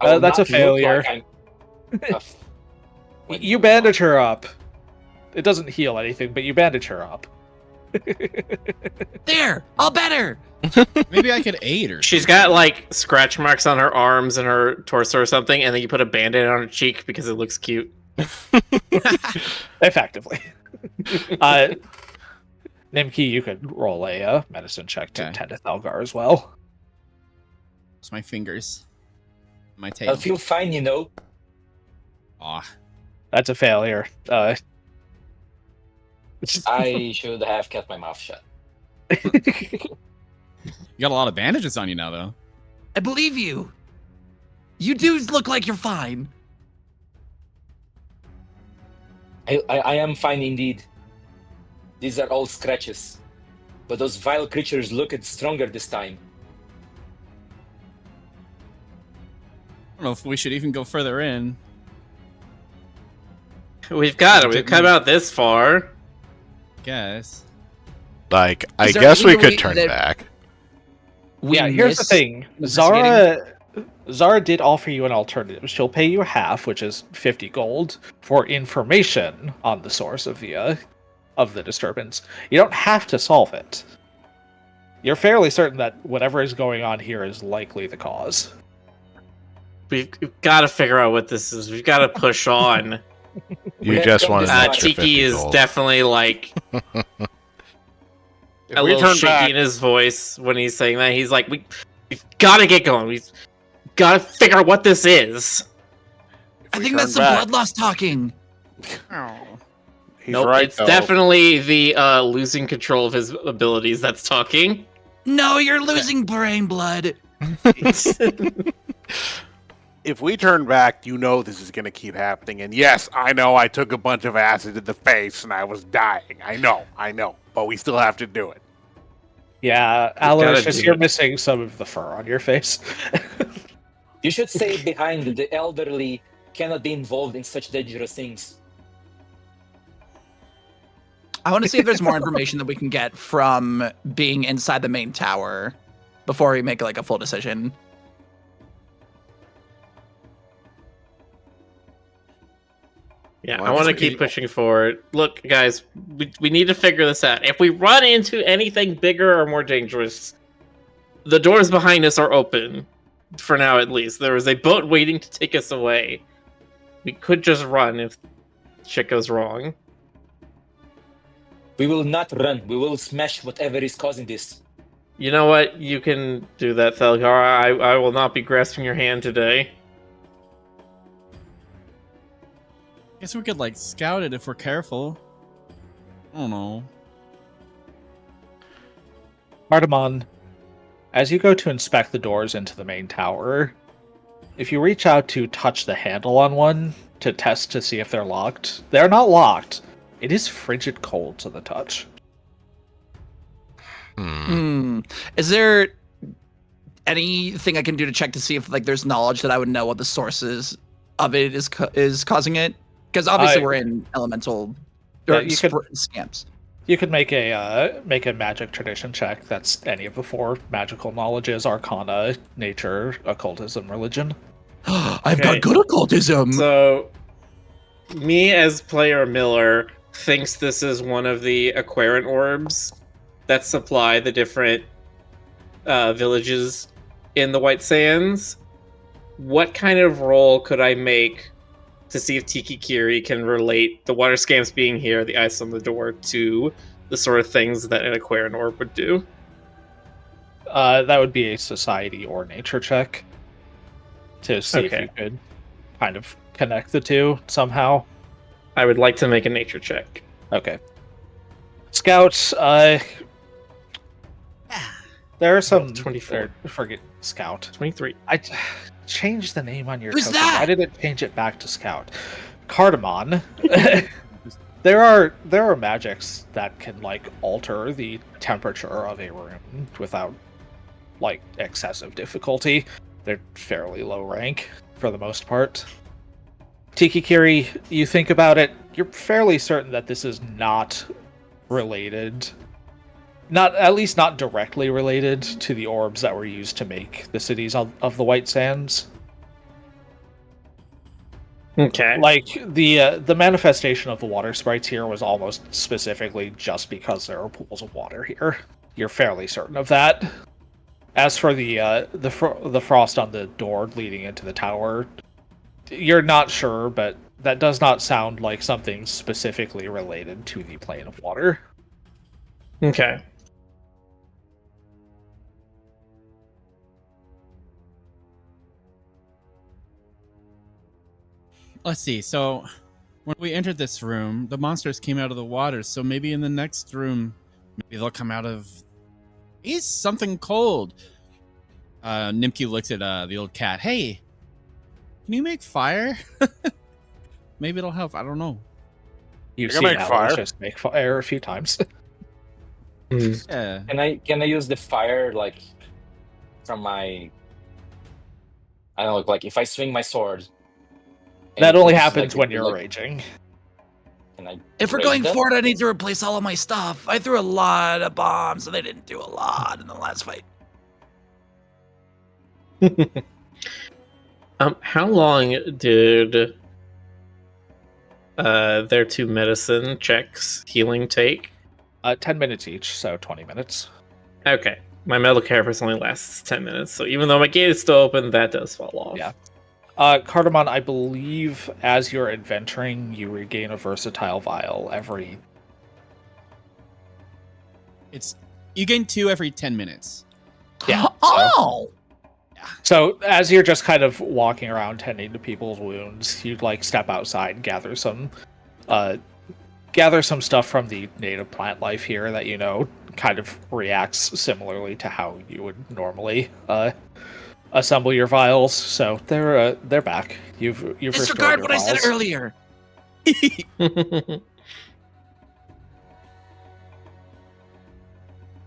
I will That's a not look failure. like You bandage her up. It doesn't heal anything, but you bandage her up. There, all better. Maybe I could aid her. She's got scratch marks on her arms and her torso or something, and then you put a band-aid on her cheek because it looks cute. Effectively. Nimki, you could roll a medicine check to tend to Thalgar as well. It's my fingers. My tail. I'll feel fine, you know. Aw. That's a failure. I should have kept my mouth shut. You got a lot of bandages on you now, though. I believe you. You do look like you're fine. I am fine indeed. These are all scratches. But those vile creatures looked stronger this time. I don't know if we should even go further in. We've got it. We've come out this far. Guess. I Is there guess we any could way turn that- back. Here's the thing. Zara did offer you an alternative. She'll pay you half, which is 50 gold, for information on the source of the disturbance. You don't have to solve it. You're fairly certain that whatever is going on here is likely the cause. We've got to figure out what this is. We've got to push on. You just wanted an extra 50 Tiki is gold. definitely a we little turn shaky back- in his voice when he's saying that. He's like, we've got to get going. We've got to figure out what this is. I think that's the blood loss talking. He's Nope, right, it's though. definitely the losing control of his abilities that's talking. No, you're losing brain blood. If we turn back, you know this is going to keep happening. And yes, I know I took a bunch of acid to the face and I was dying. I know. But we still have to do it. Yeah, gotta Aloysius, do you're it. missing some of the fur on your face. You should stay behind. The elderly cannot be involved in such dangerous things. I want to see if there's more information that we can get from being inside the main tower before we make a full decision. Yeah, Well, I want to that's keep evil. pushing forward. Look, guys, we need to figure this out. If we run into anything bigger or more dangerous, the doors behind us are open. For now, at least. There is a boat waiting to take us away. We could just run if shit goes wrong. We will not run. We will smash whatever is causing this. You know what? You can do that, Thelgar. I will not be grasping your hand today. Guess we could like scout it if we're careful. I don't know. Cardamon, as you go to inspect the doors into the main tower, if you reach out to touch the handle on one to test to see if they're locked, they're not locked. It is frigid cold to the touch. Is there anything I can do to check to see if like there's knowledge that I would know what the sources of it is causing it? Because obviously we're in elemental or scamps. You could make a magic tradition check. That's any of the 4 magical knowledges: Arcana, Nature, Occultism, Religion. I've got good occultism. So, me as player Miller thinks this is one of the Aquarian orbs that supply the different villages in the White Sands. What kind of roll could I make to see if Tiki Kiri can relate the water scamps being here, the ice on the door, to the sort of things that an Aquarian orb would do? That would be a society or nature check to see if you could kind of connect the two somehow. I would like to make a nature check. Okay. Scouts, there are some 24. Forget Scout. 23. I changed the name on your Who's token. that? Why did it change it back to Scout? Cardamon. There are magics that can like alter the temperature of a room without like excessive difficulty. They're fairly low rank for the most part. Tiki Kiri, you think about it, you're fairly certain that this is not related. At least not directly related to the orbs that were used to make the cities of the White Sands. Okay. Like, the manifestation of the water sprites here was almost specifically just because there are pools of water here. You're fairly certain of that. As for the frost on the door leading into the tower, you're not sure, but that does not sound like something specifically related to the plane of water. Okay. Let's see. So when we entered this room, the monsters came out of the water. So maybe in the next room, maybe they'll come out of... Is something cold? Nimki looks at the old cat. Hey, can you make fire? Maybe it'll help. I don't know. You've can seen make fire. Alice just make fire a few times. Yeah. Can I use the fire like from my? I don't know, like if I swing my sword. and That it only looks happens like when it- you're like, raging. Can I If we're raise going them? forward, I need to replace all of my stuff. I threw a lot of bombs, and they didn't do a lot in the last fight. How long did their 2 medicine checks healing take? 10 minutes each, so 20 minutes. Okay. My metal carapace only lasts 10 minutes, so even though my gate is still open, that does fall off. Yeah. Cardamon, I believe as you're adventuring, you regain a versatile vial every... You gain 2 every 10 minutes. Yeah. Oh! So as you're just kind of walking around tending to people's wounds, you'd like step outside, gather some stuff from the native plant life here that you know kind of reacts similarly to how you would normally assemble your vials. So they're back. You've Disregard restored what your I said vials. earlier.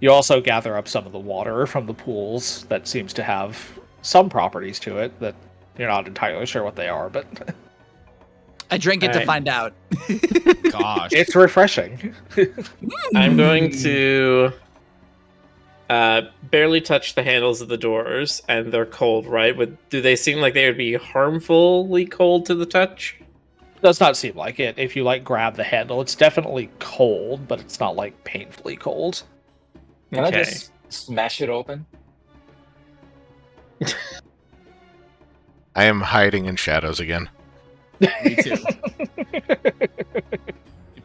You also gather up some of the water from the pools that seems to have some properties to it that you're not entirely sure what they are, but I drink it to Alright. find out. Gosh. it's refreshing. I'm going to barely touch the handles of the doors, and they're cold, right? But do they seem like they would be harmfully cold to the touch? Does not seem like it. If you like grab the handle, it's definitely cold, but it's not like painfully cold. Can Okay. I just smash it open? I am hiding in shadows again. Me too.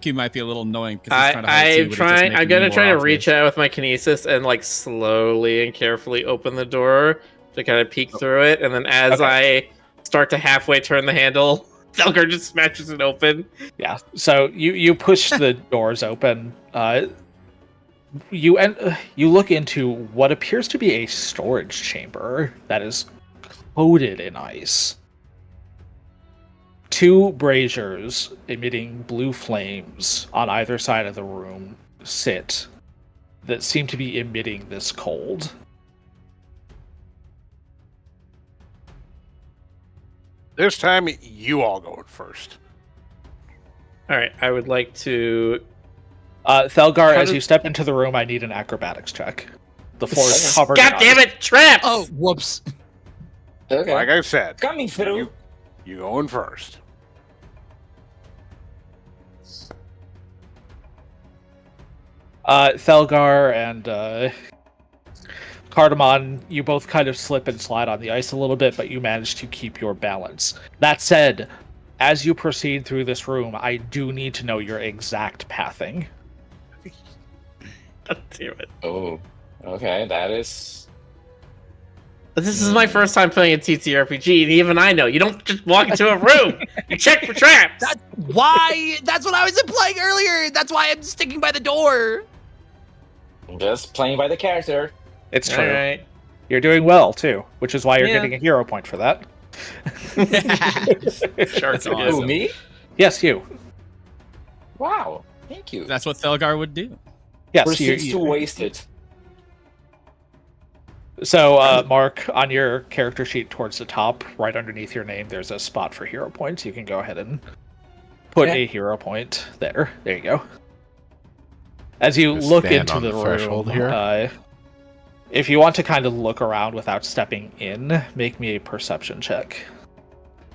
Q might be a little annoying because he's trying to hide too, but it's just I'm making gonna me try more to reach obvious. out with my kinesis and like slowly and carefully open the door to kind of peek through it, and then as I start to halfway turn the handle, Felgar just smashes it open. Yeah. So you push the doors open. You look into what appears to be a storage chamber that is coated in ice. 2 braziers emitting blue flames on either side of the room sit that seem to be emitting this cold. This time, you all going first. All right, I would like to. Thelgar, How as does- you step into the room, I need an acrobatics check. The floor is covered God in damn ice. it! Traps! Oh, whoops. Okay. Like I said, Coming through. you going first. Thelgar and Cardamon, you both kind of slip and slide on the ice a little bit, but you manage to keep your balance. That said, as you proceed through this room, I do need to know your exact pathing. God damn it! Oh, okay. That is. This is my first time playing a TTRPG, and even I know you don't just walk into a room. You check for traps. That's why. That's what I was implying earlier. That's why I'm sticking by the door. Just playing by the character. It's true. All right. You're doing well, too, which is why you're Yeah. getting a hero point for that. Sure. That's Oh, awesome. me? Yes, you. Wow. Thank you. That's what Thelgar would do. Yes, Proceeds to waste it. So, Mark, on your character sheet towards the top, right underneath your name, there's a spot for hero points. You can go ahead and put Okay. a hero point there. There you go. As you Just look stand into on the the threshold room, here. if you want to kind of look around without stepping in, make me a perception check.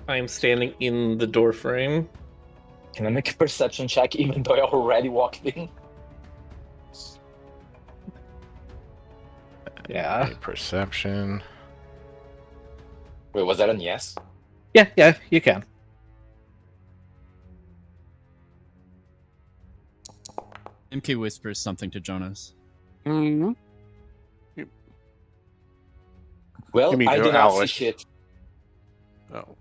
I'm standing in the door frame. Can I make a perception check even though I already walked in? Yeah. Perception. Wait, was that a yes? Yeah, you can. MK whispers something to Jonas. Mm-hmm. Well, You mean I to do not see Alice. shit. Oh.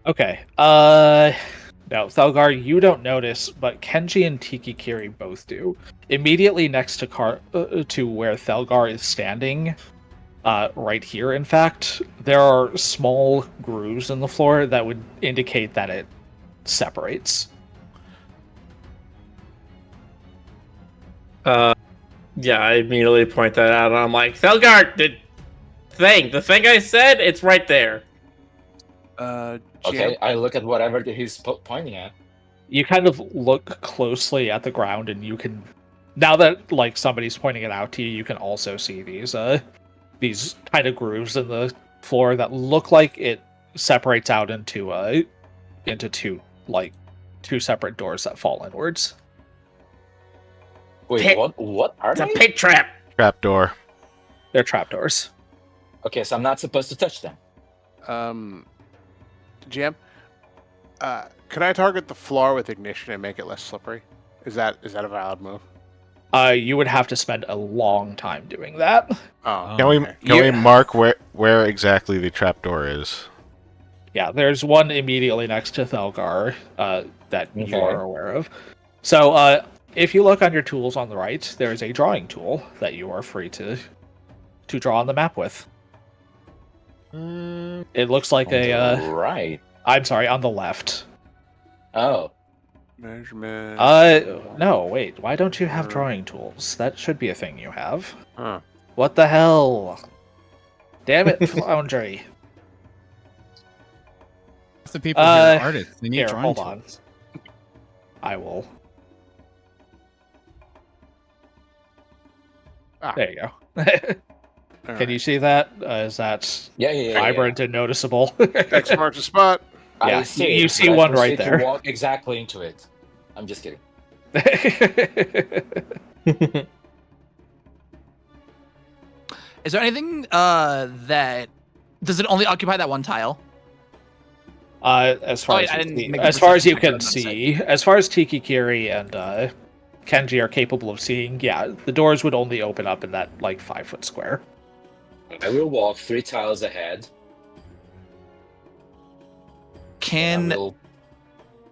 Okay. No, Thelgar, you don't notice, but Kenji and Tikikiri both do. Immediately next to to where Thelgar is standing, right here, in fact, there are small grooves in the floor that would indicate that it separates. Yeah, I immediately point that out. I'm like, Thelgar, the thing I said, it's right there. Okay, I look at whatever he's pointing at. You kind of look closely at the ground, and you can, now that like somebody's pointing it out to you, you can also see these kind of grooves in the floor that look like it separates out into two separate doors that fall inwards. Wait, Pit. what are It's a they? pit trap. Trapdoor. They're trapdoors. Okay, so I'm not supposed to touch them. Jim, can I target the floor with ignition and make it less slippery? Is that a valid move? You would have to spend a long time doing that. Oh, Can we okay. can we mark where exactly the trapdoor is? Yeah, there's one immediately next to Thelgar that you Okay. are aware of. So, if you look on your tools on the right, there's a drawing tool that you are free to draw on the map with. It looks like Right. I'm sorry, on the left. Oh. Measurement. No, wait. Why don't you have drawing tools? That should be a thing you have. Huh. What the hell? Damn it, Foundry. The people here are Uh, artists. They need Here, drawing hold on. tools. I will. Ah. There you go. All Can you right. see that? Is that Yeah. vibrant and noticeable? X marks the spot. Yeah, I see you it, see but I one right proceed to there. walk exactly into it. I'm just kidding. Is there anything that does it only occupy that one tile? As far Oh, as I you didn't see- make a as far as you perception can check, I see, as far as Tiki Kiri and Kenji are capable of seeing, yeah, the doors would only open up in that like 5-foot square. I will walk 3 tiles ahead. And I will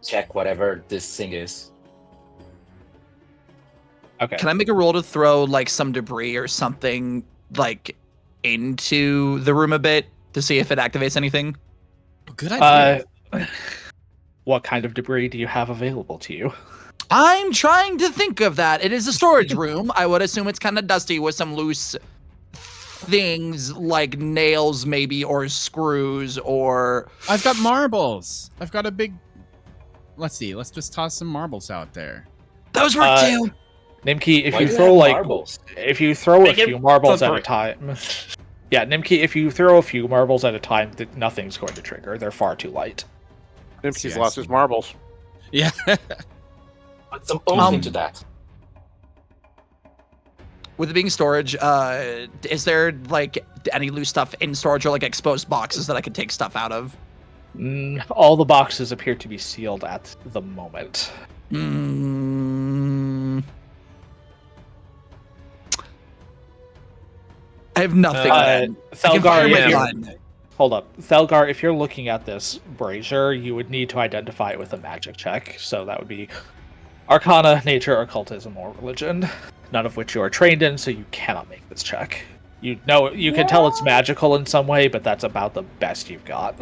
check whatever this thing is. Okay. Can I make a roll to throw like some debris or something like into the room a bit to see if it activates anything? Good idea. What kind of debris do you have available to you? I'm trying to think of that. It is a storage room. I would assume it's kind of dusty with some loose things like nails maybe or screws or I've got marbles. I've got a big. Let's see. Let's just toss some marbles out there. those work too. Nimki, if Why you do you throw have like marbles? if you throw a Make it few marbles at a slippery. time. Yeah, Nimki, if you throw a few marbles at a time, nothing's going to trigger. They're far too light. Nimki's See, I lost see. his marbles. Yeah. Put some oomph into that. With it being storage, is there like any loose stuff in storage or like exposed boxes that I could take stuff out of? All the boxes appear to be sealed at the moment. I have nothing. I can Thelgar, fire my yeah. gun. hold up. Thelgar, if you're looking at this brazier, you would need to identify it with a magic check. So that would be Arcana, Nature, Occultism, or Religion. None of which you are trained in, so you cannot make this check. You know, you can tell it's magical in some way, but that's about the best you've got.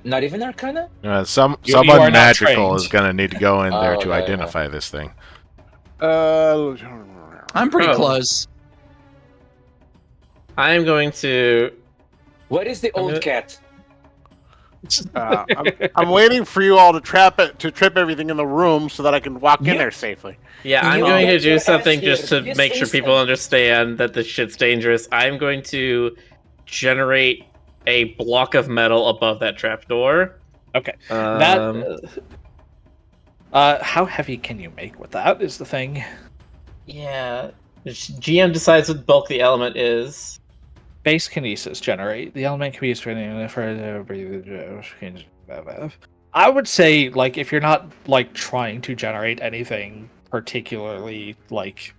Not even Arcana? You are Someone not magical trained. is going to need to go in there Oh, to okay, identify this thing. I'm pretty Oh. close. I am going to. Where is the old gonna- cat? I'm waiting for you all to trip everything in the room so that I can walk in there safely. Yeah, Can I'm you going to get your do ass something here just to this make sure people instant? understand that this shit's dangerous. I'm going to generate a block of metal above that trapdoor. Okay. Um, How heavy can you make with that is the thing. yeah. GM decides what bulk the element is. Base kinesis generate. The element can be used for I would say, like, if you're not like trying to generate anything particularly like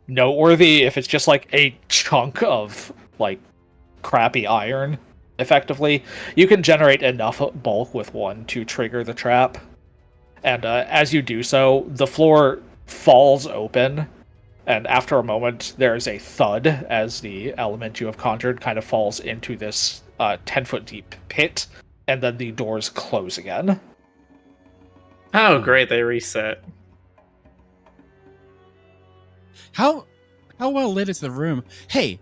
noteworthy, if it's just like a chunk of like crappy iron, effectively, you can generate enough bulk with one to trigger the trap. And as you do so, the floor falls open. And after a moment, there is a thud as the element you have conjured kind of falls into this 10-foot deep pit, and then the doors close again. Oh, great! They reset. How well lit is the room? Hey,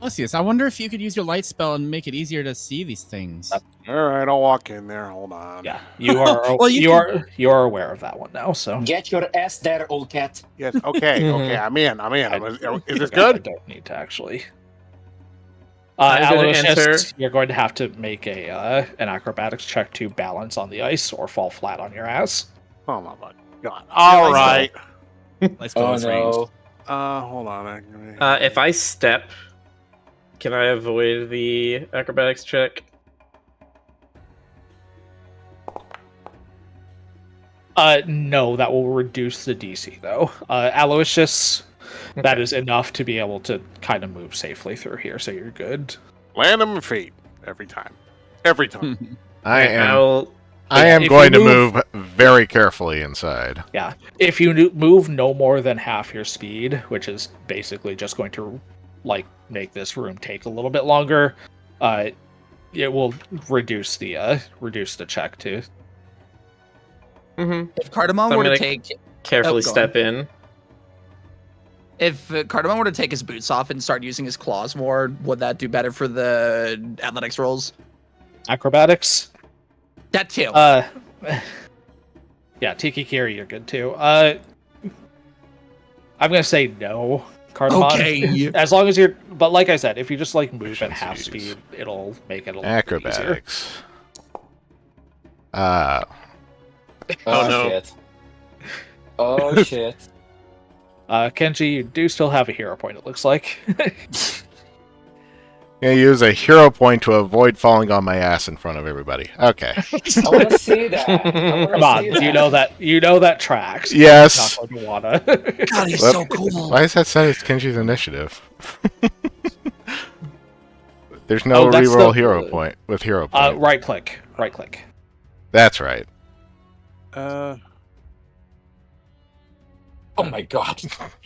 Lucius, I wonder if you could use your light spell and make it easier to see these things. All right, I'll walk in there. Hold on. Yeah, you are. Well, you are aware of that one now. So Get your ass there, old cat. Yes. Okay. Mhm. Okay. I'm in. Is this I good? don't need to actually. I'm gonna Aloysius, enter. you're going to have to make an acrobatics check to balance on the ice or fall flat on your ass. Oh my god. All right. Light spell Oh is ranged. no. Hold on. If I step, can I avoid the acrobatics check? No, that will reduce the DC though. Aloysius, that is enough to be able to kind of move safely through here, so you're good. Land on my feet every time. Every time. I am If going you to move very carefully inside. Yeah, if you move no more than half your speed, which is basically just going to like make this room take a little bit longer, it will reduce the check too. Mm-hmm. If Cardamom I'm were to gonna take, Carefully go on. step in. if Cardamom were to take his boots off and start using his claws more, would that do better for the athletics rolls? Acrobatics. That too. Yeah, Tiki Kiri, you're good too. I'm gonna say no, Cardamom. Okay. As long as you're, but like I said, if you just like move at half Efficiencies. speed, it'll make it a little bit easier. Acrobatics. Oh, no. Shit. Oh shit. Kenji, you do still have a hero point, it looks like. Gonna use a hero point to avoid falling on my ass in front of everybody. Okay. I want to see that. I want Come to on, see that. you know that tracks. Yes. Not going to wanna. God, he's Whoop. so cool. Why is that set as Kenji's initiative? There's no that's reroll the- hero point with hero point. Right click. That's right. Uh, Oh my god.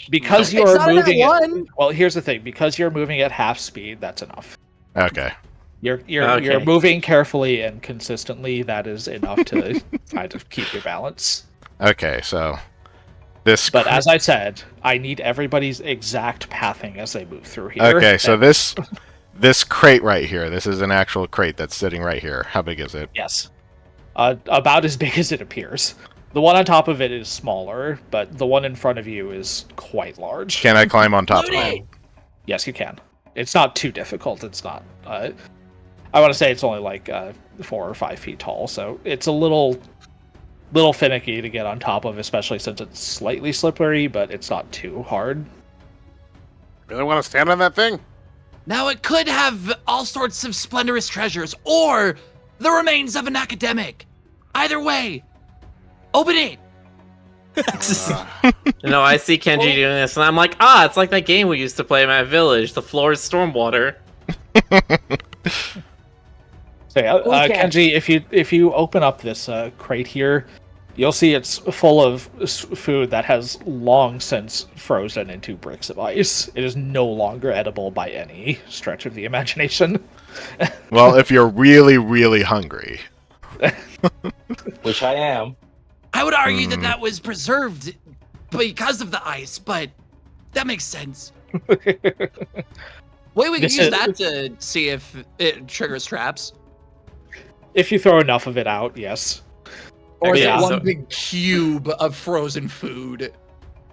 Because It's you're not in that moving. one. Well, here's the thing. Because you're moving at half speed, that's enough. Okay. You're Okay. moving carefully and consistently. That is enough to kind of keep your balance. Okay, so this But as I said, I need everybody's exact pathing as they move through here. Okay, so And- this crate right here, this is an actual crate that's sitting right here. How big is it? Yes. About as big as it appears. The one on top of it is smaller, but the one in front of you is quite large. Can I climb on top of Loading! it? Yes, you can. It's not too difficult. It's not. I want to say it's only like 4 or 5 feet tall, so it's a little finicky to get on top of, especially since it's slightly slippery, but it's not too hard. really want to stand on that thing? Now it could have all sorts of splendorous treasures, or the remains of an academic. Either way, open it. No, I see Kenji doing this, and I'm like, it's like that game we used to play in my village. The floor is stormwater. So yeah, Okay. Kenji, if you open up this crate here, you'll see it's full of food that has long since frozen into bricks of ice. It is no longer edible by any stretch of the imagination. Well, if you're really, really hungry. Which I am. I would argue that was preserved because of the ice, but that makes sense. Wait, we can This use is- that to see if it triggers traps. If you throw enough of it out, yes. Or is Yeah, it one so- big cube of frozen food?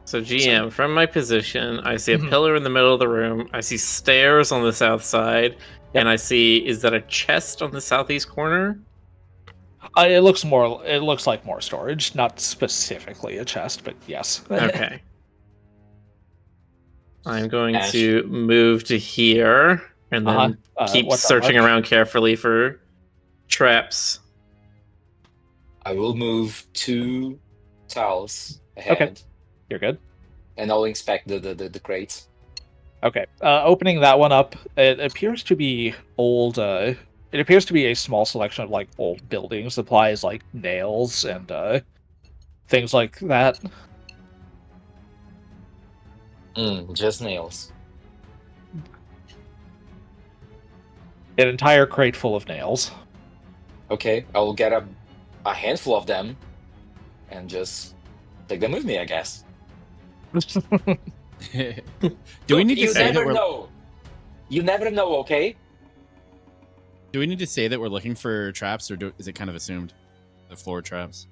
So GM, from my position, I see a Mhm. pillar in the middle of the room. I see stairs on the south side, and I see, is that a chest on the southeast corner? It looks like more storage, not specifically a chest, but yes. Okay. I'm going Ash. to move to here and then keep what's that searching like? around carefully for traps. I will move 2 tiles ahead. Okay. You're good. And I'll inspect the crates. Okay. Opening that one up, it appears to be old. It appears to be a small selection of like old building supplies, like nails and things like that. Just nails. An entire crate full of nails. Okay, I will get a handful of them and just take them with me, I guess. Do we need to You say that never we're know. You never know, okay? do we need to say that we're looking for traps, or is it kind of assumed the floor traps?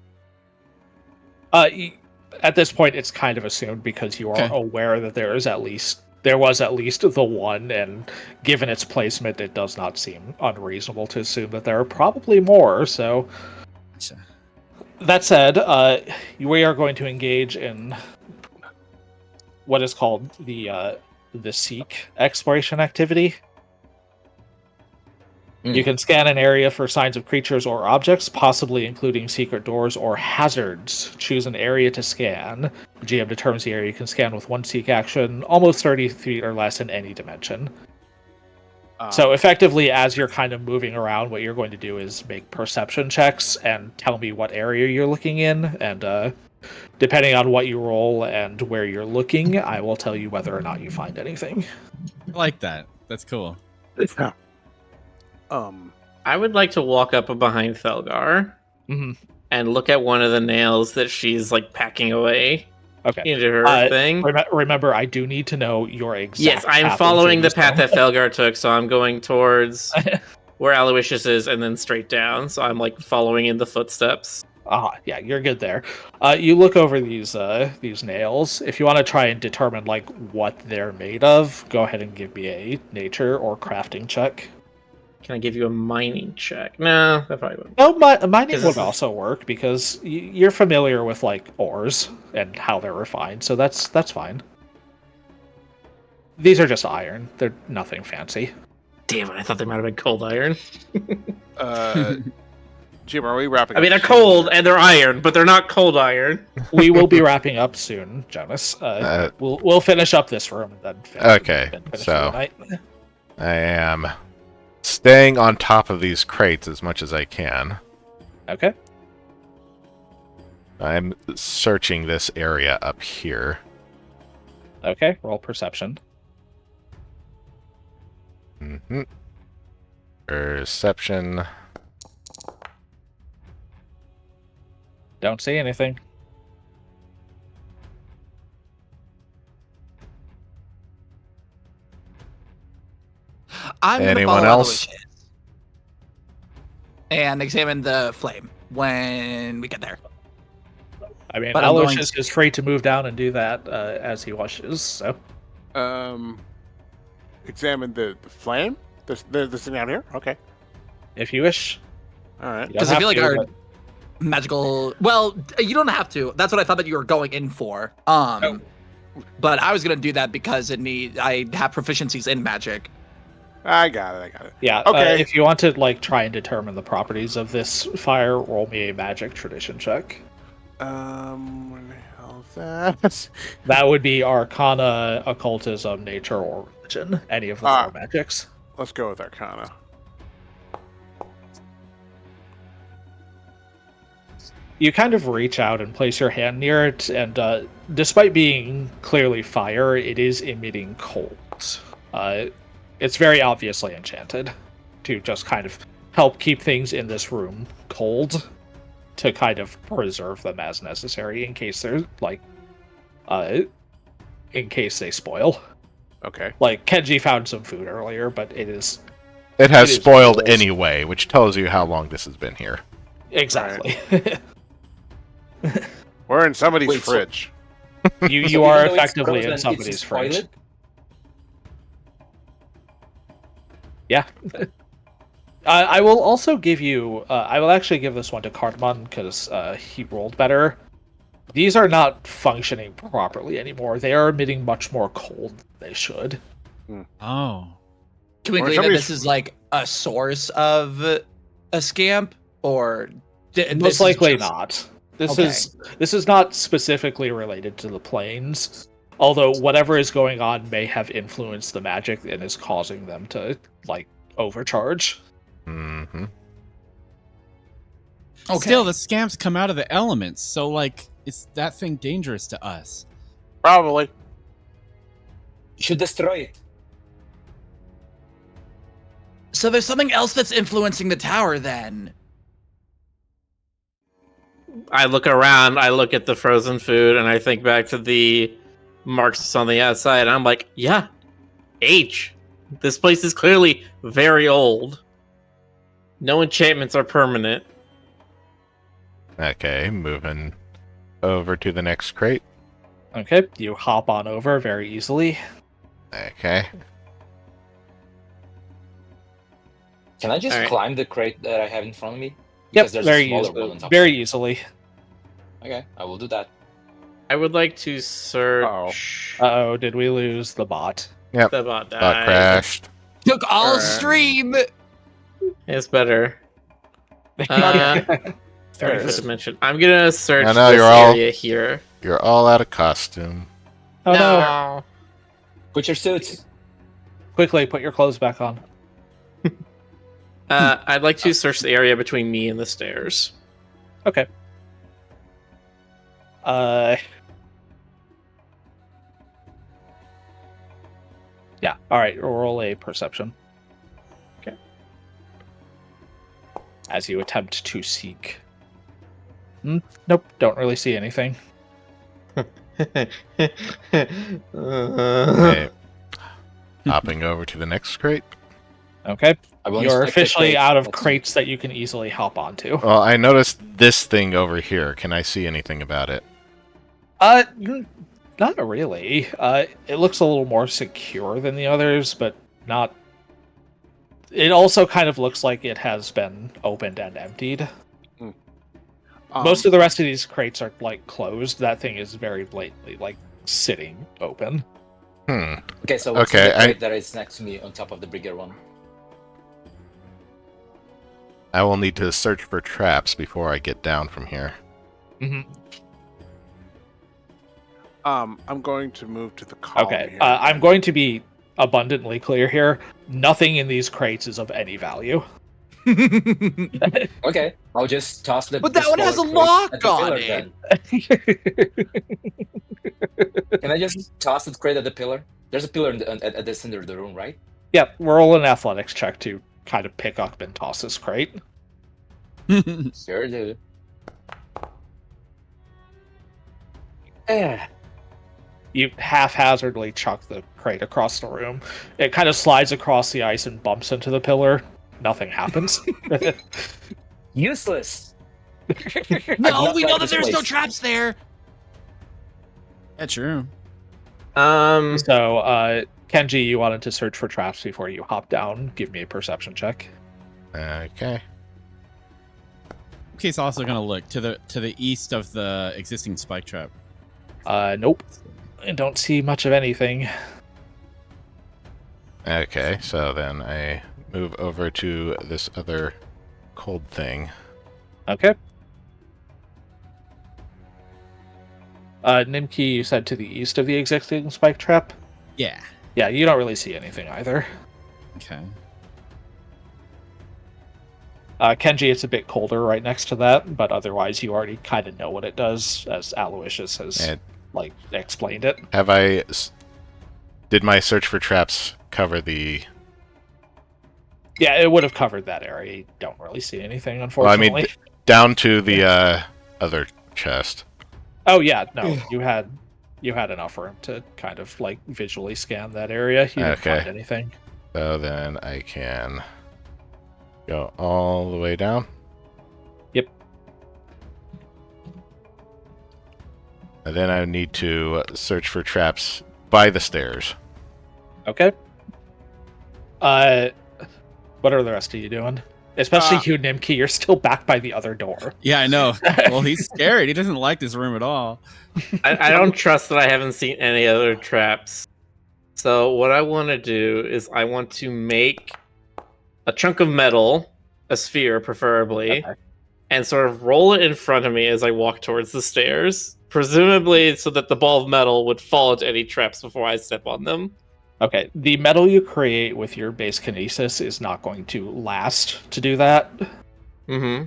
At this point, it's kind of assumed because you are Okay. aware that there was at least the one, and given its placement, it does not seem unreasonable to assume that there are probably more. So, Gotcha. that said, we are going to engage in what is called the Seek exploration activity. You can scan an area for signs of creatures or objects, possibly including secret doors or hazards. Choose an area to scan. GM determines the area you can scan with one Seek action, almost 30 feet or less in any dimension. So effectively, as you're kind of moving around, what you're going to do is make perception checks and tell me what area you're looking in, and depending on what you roll and where you're looking, I will tell you whether or not you find anything. I like that. That's cool. I would like to walk up behind Felgar Mhm. and look at one of the nails that she's like packing away Okay. into her thing. Remember, I do need to know your exact. Yes, I'm path following the into path this that Felgar took, so I'm going towards where Aloysius is and then straight down. So I'm like following in the footsteps. Yeah, you're good there. You look over these nails. If you want to try and determine like what they're made of, go ahead and give me a nature or crafting check. Can I give you a mining check? No, that probably wouldn't. No, mining 'Cause would this is- also work because you're familiar with like ores and how they're refined, so that's fine. These are just iron; they're nothing fancy. Damn it! I thought they might have been cold iron. Jim, are we wrapping? I mean, up they're soon? cold and they're iron, but they're not cold iron. We will be wrapping up soon, Jonas. We'll finish up this room and then finish, Okay, finish so- for the night. I am staying on top of these crates as much as I can. Okay. I'm searching this area up here. Okay. Roll perception. Mm-hmm. Perception. Don't see anything. I'm gonna Anyone follow else? Aloysius and examine the flame when we get there. I mean, But I'm going Aloysius is free to move down and do that as he wishes. So Examine the flame. This thing down here. Okay. if you wish, All right. you don't Because I have feel like to, our but- magical. Well, you don't have to. That's what I thought that you were going in for. But I was gonna do that because I have proficiencies in magic. I got it. Yeah. Okay. If you want to like try and determine the properties of this fire, roll me a magic tradition check. What the hell is that? That would be Arcana, Occultism, Nature, or Religion. Any of the four magics. Let's go with Arcana. You kind of reach out and place your hand near it, and despite being clearly fire, it is emitting cold. It's very obviously enchanted to just kind of help keep things in this room cold, to kind of preserve them as necessary in case they're like, in case they spoil. Okay. Like Kenji found some food earlier, but it has It is spoiled cold. anyway, which tells you how long this has been here. Exactly. We're in somebody's Wait, so- fridge. you So are even though it's effectively frozen, in it's somebody's fridge. spoiled? Yeah. I will also give you. I will actually give this one to Cardamon because he rolled better. These are not functioning properly anymore. They are emitting much more cold than they should. Oh. Can we Or agree that somebody's- this is like a source of a scamp, or this Most is likely just- not. This Okay. this is not specifically related to the planes. Although whatever is going on may have influenced the magic and is causing them to like overcharge. Mm-hmm. Okay. Still, the scamps come out of the elements, so like, is that thing dangerous to us? Probably. You should destroy it. So there's something else that's influencing the tower then. I look around, I look at the frozen food, and I think back to the marks on the outside, and I'm like, yeah, age. This place is clearly very old. No enchantments are permanent. Okay, moving over to the next crate. Okay, you hop on over very easily. Okay. Can I just Alright. climb the crate that I have in front of me? Yep, Because there's very a smaller easily. one on top. Very easily. Okay, I will do that. I would like to search. Uh-oh, did we lose the bot? The bot Bot died. crashed. Took all stream. It's better. There Sorry it for is. the mention. I'm gonna search I know, this you're all- area here. You're all out of costume. Oh no. Put your suits. Quickly, put your clothes back on. I'd like to search the area between me and the stairs. Okay. Yeah, alright, roll a perception. Okay. As you attempt to seek. Nope, don't really see anything. Okay. Hopping over to the next crate. Okay, I will you're inspect the officially crate. out of That's- crates that you can easily hop onto. Well, I noticed this thing over here. Can I see anything about it? Not really. It looks a little more secure than the others, but not it also kind of looks like it has been opened and emptied. Most of the rest of these crates are like closed. That thing is very blatantly like sitting open. Okay, so what's Okay, the crate that is next to me on top of the bigger one? I will need to search for traps before I get down from here. I'm going to move to the column. Okay, here. I'm going to be abundantly clear here. Nothing in these crates is of any value. Okay, I'll just toss the. But the that one has a smaller lock crate at the on pillar it. then. Can I just toss the crate at the pillar? There's a pillar at the center of the room, right? Yep, roll an athletics check to kind of pick up and toss this crate. Sure, dude. Yeah. You haphazardly chuck the crate across the room. It kind of slides across the ice and bumps into the pillar. Nothing happens. Useless. No, we know that this there's no place. traps there. That's true. So, Kenji, you wanted to search for traps before you hop down. Give me a perception check. Okay. Case also gonna look to the east of the existing spike trap. Nope. I don't see much of anything. Okay, so then I move over to this other cold thing. Okay. Nimki, you said to the east of the existing spike trap? Yeah. Yeah, you don't really see anything either. Okay. Kenji, it's a bit colder right next to that, but otherwise you already kind of know what it does, as Aloysius has explained it. Did my search for traps cover the... Yeah, it would have covered that area. You don't really see anything, Well, I unfortunately. mean, down to the other chest. Oh yeah, no, you had enough room to kind of like visually scan that area. You didn't Okay. find anything. So then I can go all the way down. Yep. And then I need to search for traps by the stairs. Okay. What are the rest of you doing? Especially you, Nimki, you're still back by the other door. Yeah, I know. Well, he's scared. He doesn't like this room at all. I don't trust that I haven't seen any other traps. So what I want to do is I want to make a chunk of metal, a sphere preferably, Okay. and sort of roll it in front of me as I walk towards the stairs, presumably so that the ball of metal would fall into any traps before I step on them. Okay, the metal you create with your base kinesis is not going to last to do that. Mm-hmm.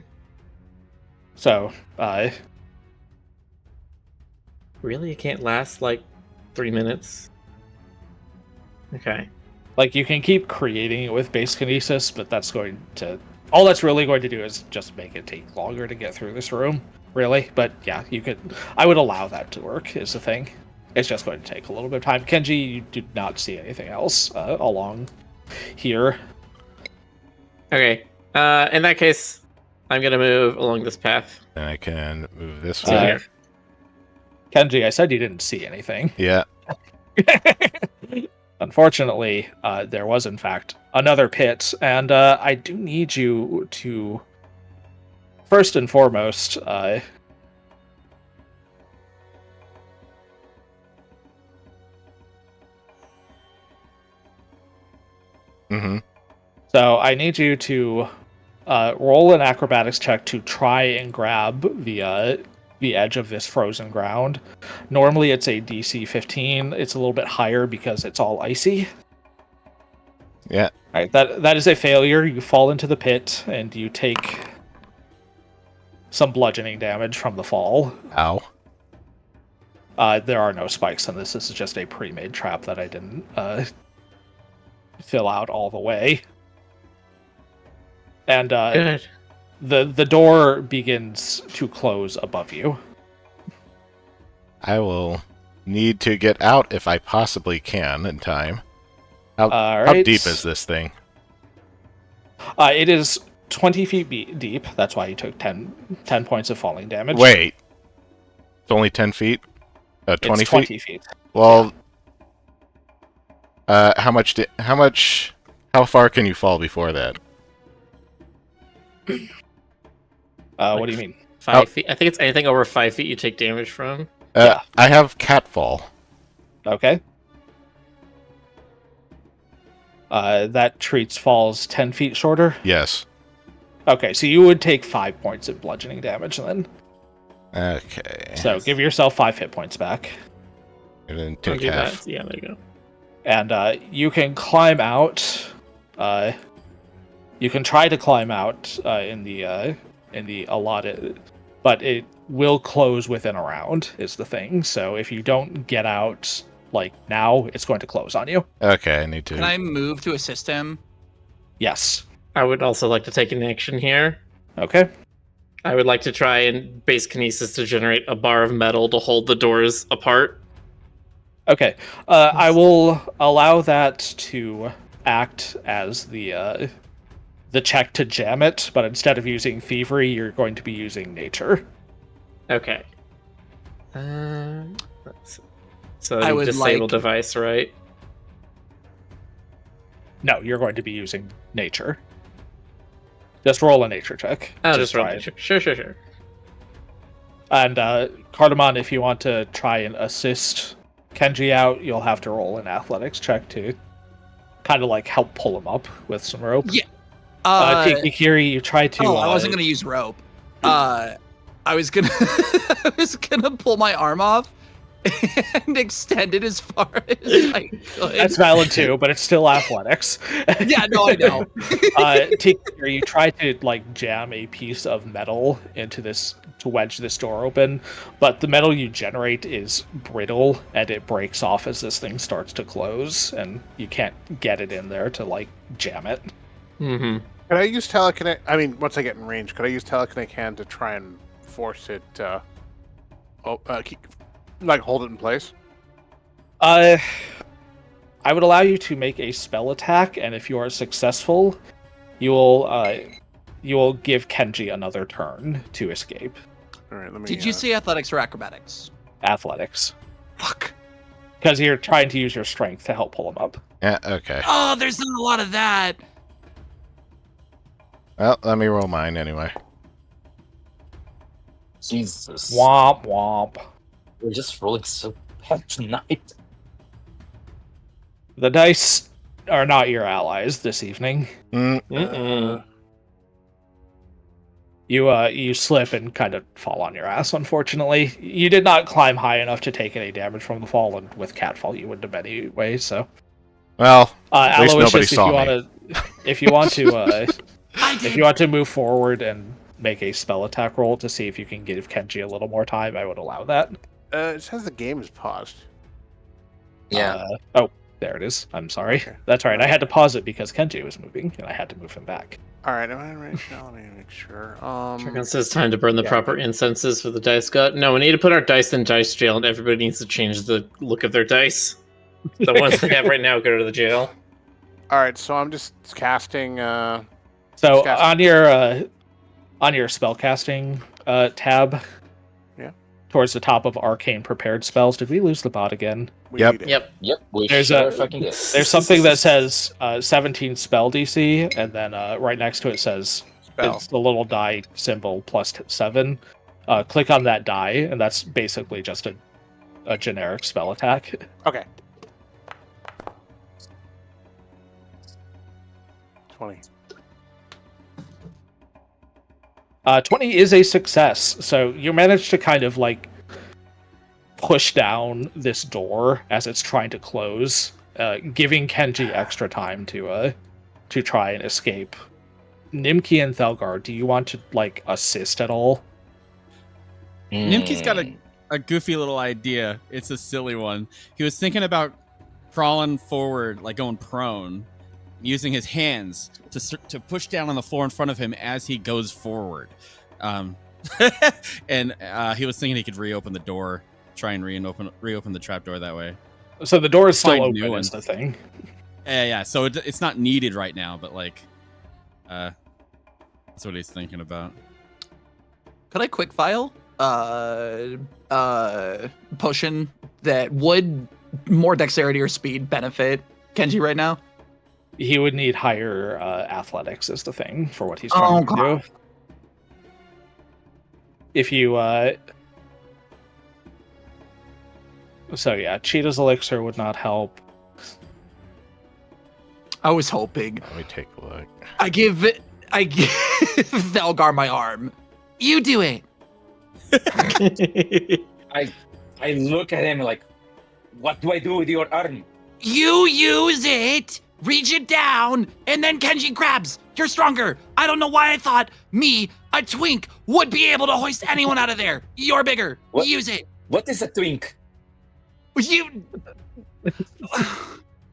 So, Really? It can't last like 3 minutes? Okay. like you can keep creating it with base kinesis, but that's going to... All that's really going to do is just make it take longer to get through this room, really. But yeah, you could... I would allow that to work, is the thing. It's just going to take a little bit of time. Kenji, you do not see anything else along here. Okay. In that case, I'm going to move along this path. And I can move this To way. here. Kenji, I said you didn't see anything. Yeah. Unfortunately, there was in fact another pit, and I do need you to, first and foremost, Mm-hmm. so I need you to roll an acrobatics check to try and grab the edge of this frozen ground. Normally it's a DC 15. It's a little bit higher because it's all icy. Yeah. All right, that is a failure. You fall into the pit and you take some bludgeoning damage from the fall. Ow. There are no spikes in this. This is just a pre-made trap that I didn't fill out all the way. And Good. the door begins to close above you. I will need to get out if I possibly can in time. How Alright. deep is this thing? It is 20 feet deep. That's why you took 10 points of falling damage. Wait. It's only 10 feet? 20 it's 20 feet? feet. Well, how much How far can you fall before that? What do you mean? 5 feet. I think it's anything over 5 feet you take damage from. Yeah. I have catfall. Okay. That treats falls 10 feet shorter. Yes. Okay, so you would take 5 points of bludgeoning damage then. Okay. So give yourself 5 hit points back. And then I'll take do half. that. Yeah, there you go. And you can climb out. You can try to climb out in the allotted, but it will close within a round. Is the thing. So if you don't get out like now, it's going to close on you. Okay, I need to. Can I move to assist him? Yes. I would also like to take an action here. Okay. I would like to try and base kinesis to generate a bar of metal to hold the doors apart. Okay. I will allow that to act as the check to jam it, but instead of using thievery, you're going to be using nature. Okay. So I you would disable like- device, right? No, you're going to be using nature. Just roll a nature check. I'll just roll try nature. it. Sure. And Cardamon, if you want to try and assist Kenji out, you'll have to roll an athletics check to kind of like help pull him up with some rope. Yeah. Kikiri, you try to. I wasn't gonna use rope. I was gonna I was gonna pull my arm off and extend it as far as I could. That's valid too, but it's still athletics. Yeah, no, I know. Kikiri, you try to like jam a piece of metal into this to wedge this door open, but the metal you generate is brittle and it breaks off as this thing starts to close, and you can't get it in there to like jam it. Mm-hmm. Could I use telekinetic? I mean, once I get in range, could I use telekinetic hand to try and force it? Like hold it in place? I would allow you to make a spell attack, and if you are successful, you will give Kenji another turn to escape. All right, let me. Did you say athletics or acrobatics? Athletics, Fuck. because you're trying to use your strength to help pull him up. Yeah, okay. Oh, there's not a lot of that. Well, let me roll mine anyway. Jesus. Womp womp. We're just rolling so bad tonight. The dice are not your allies this evening. You slip and kind of fall on your ass, unfortunately. You did not climb high enough to take any damage from the fall, and with catfall you wouldn't have anyway, so... Well, at least nobody Aloysius, saw me. if you want to move forward and make a spell attack roll to see if you can give Kenji a little more time, I would allow that. It says the game is paused. Yeah. There it is. I'm sorry. That's right. I had to pause it because Kenji was moving, and I had to move him back. All right, am I in range now? Let me make sure. Dragon says time to burn the yeah. proper incenses for the dice god. No, we need to put our dice in dice jail, and everybody needs to change the look of their dice. The ones they have right now go to the jail. All right, so I'm just casting. So Just casting. on your spellcasting tab, Yeah. towards the top of arcane prepared spells, did we lose the bot again? We Yep. need it. Yep. We There's sure fucking did. There's something that says 17 spell DC, and then right next to it says Spell. it's the little die symbol plus 7. Click on that die, and that's basically just a generic spell attack. Okay. 20. 20 is a success, so you managed to kind of like push down this door as it's trying to close, giving Kenji extra time to try and escape. Nimki and Thelgar, do you want to like assist at all? Nimki's got a goofy little idea. It's a silly one. He was thinking about crawling forward, like going prone, using his hands to push down on the floor in front of him as he goes forward. And he was thinking he could reopen the door, try and reopen the trapdoor that way. So the door is still Find new open, ones. is the thing. Yeah. So it's not needed right now, but like, that's what he's thinking about. Could I quick file potion that would more dexterity or speed benefit Kenji right now? He would need higher athletics is the thing for what he's trying to do. If you so yeah, Cheetah's elixir would not help. I was hoping. Let me take a look. I give Thelgar my arm. You do it. I look at him like, what do I do with your arm? You use it, reach it down, and then Kenji grabs. You're stronger. I don't know why I thought me, a twink, would be able to hoist anyone out of there. You're bigger. What? Use it. What is a twink? You.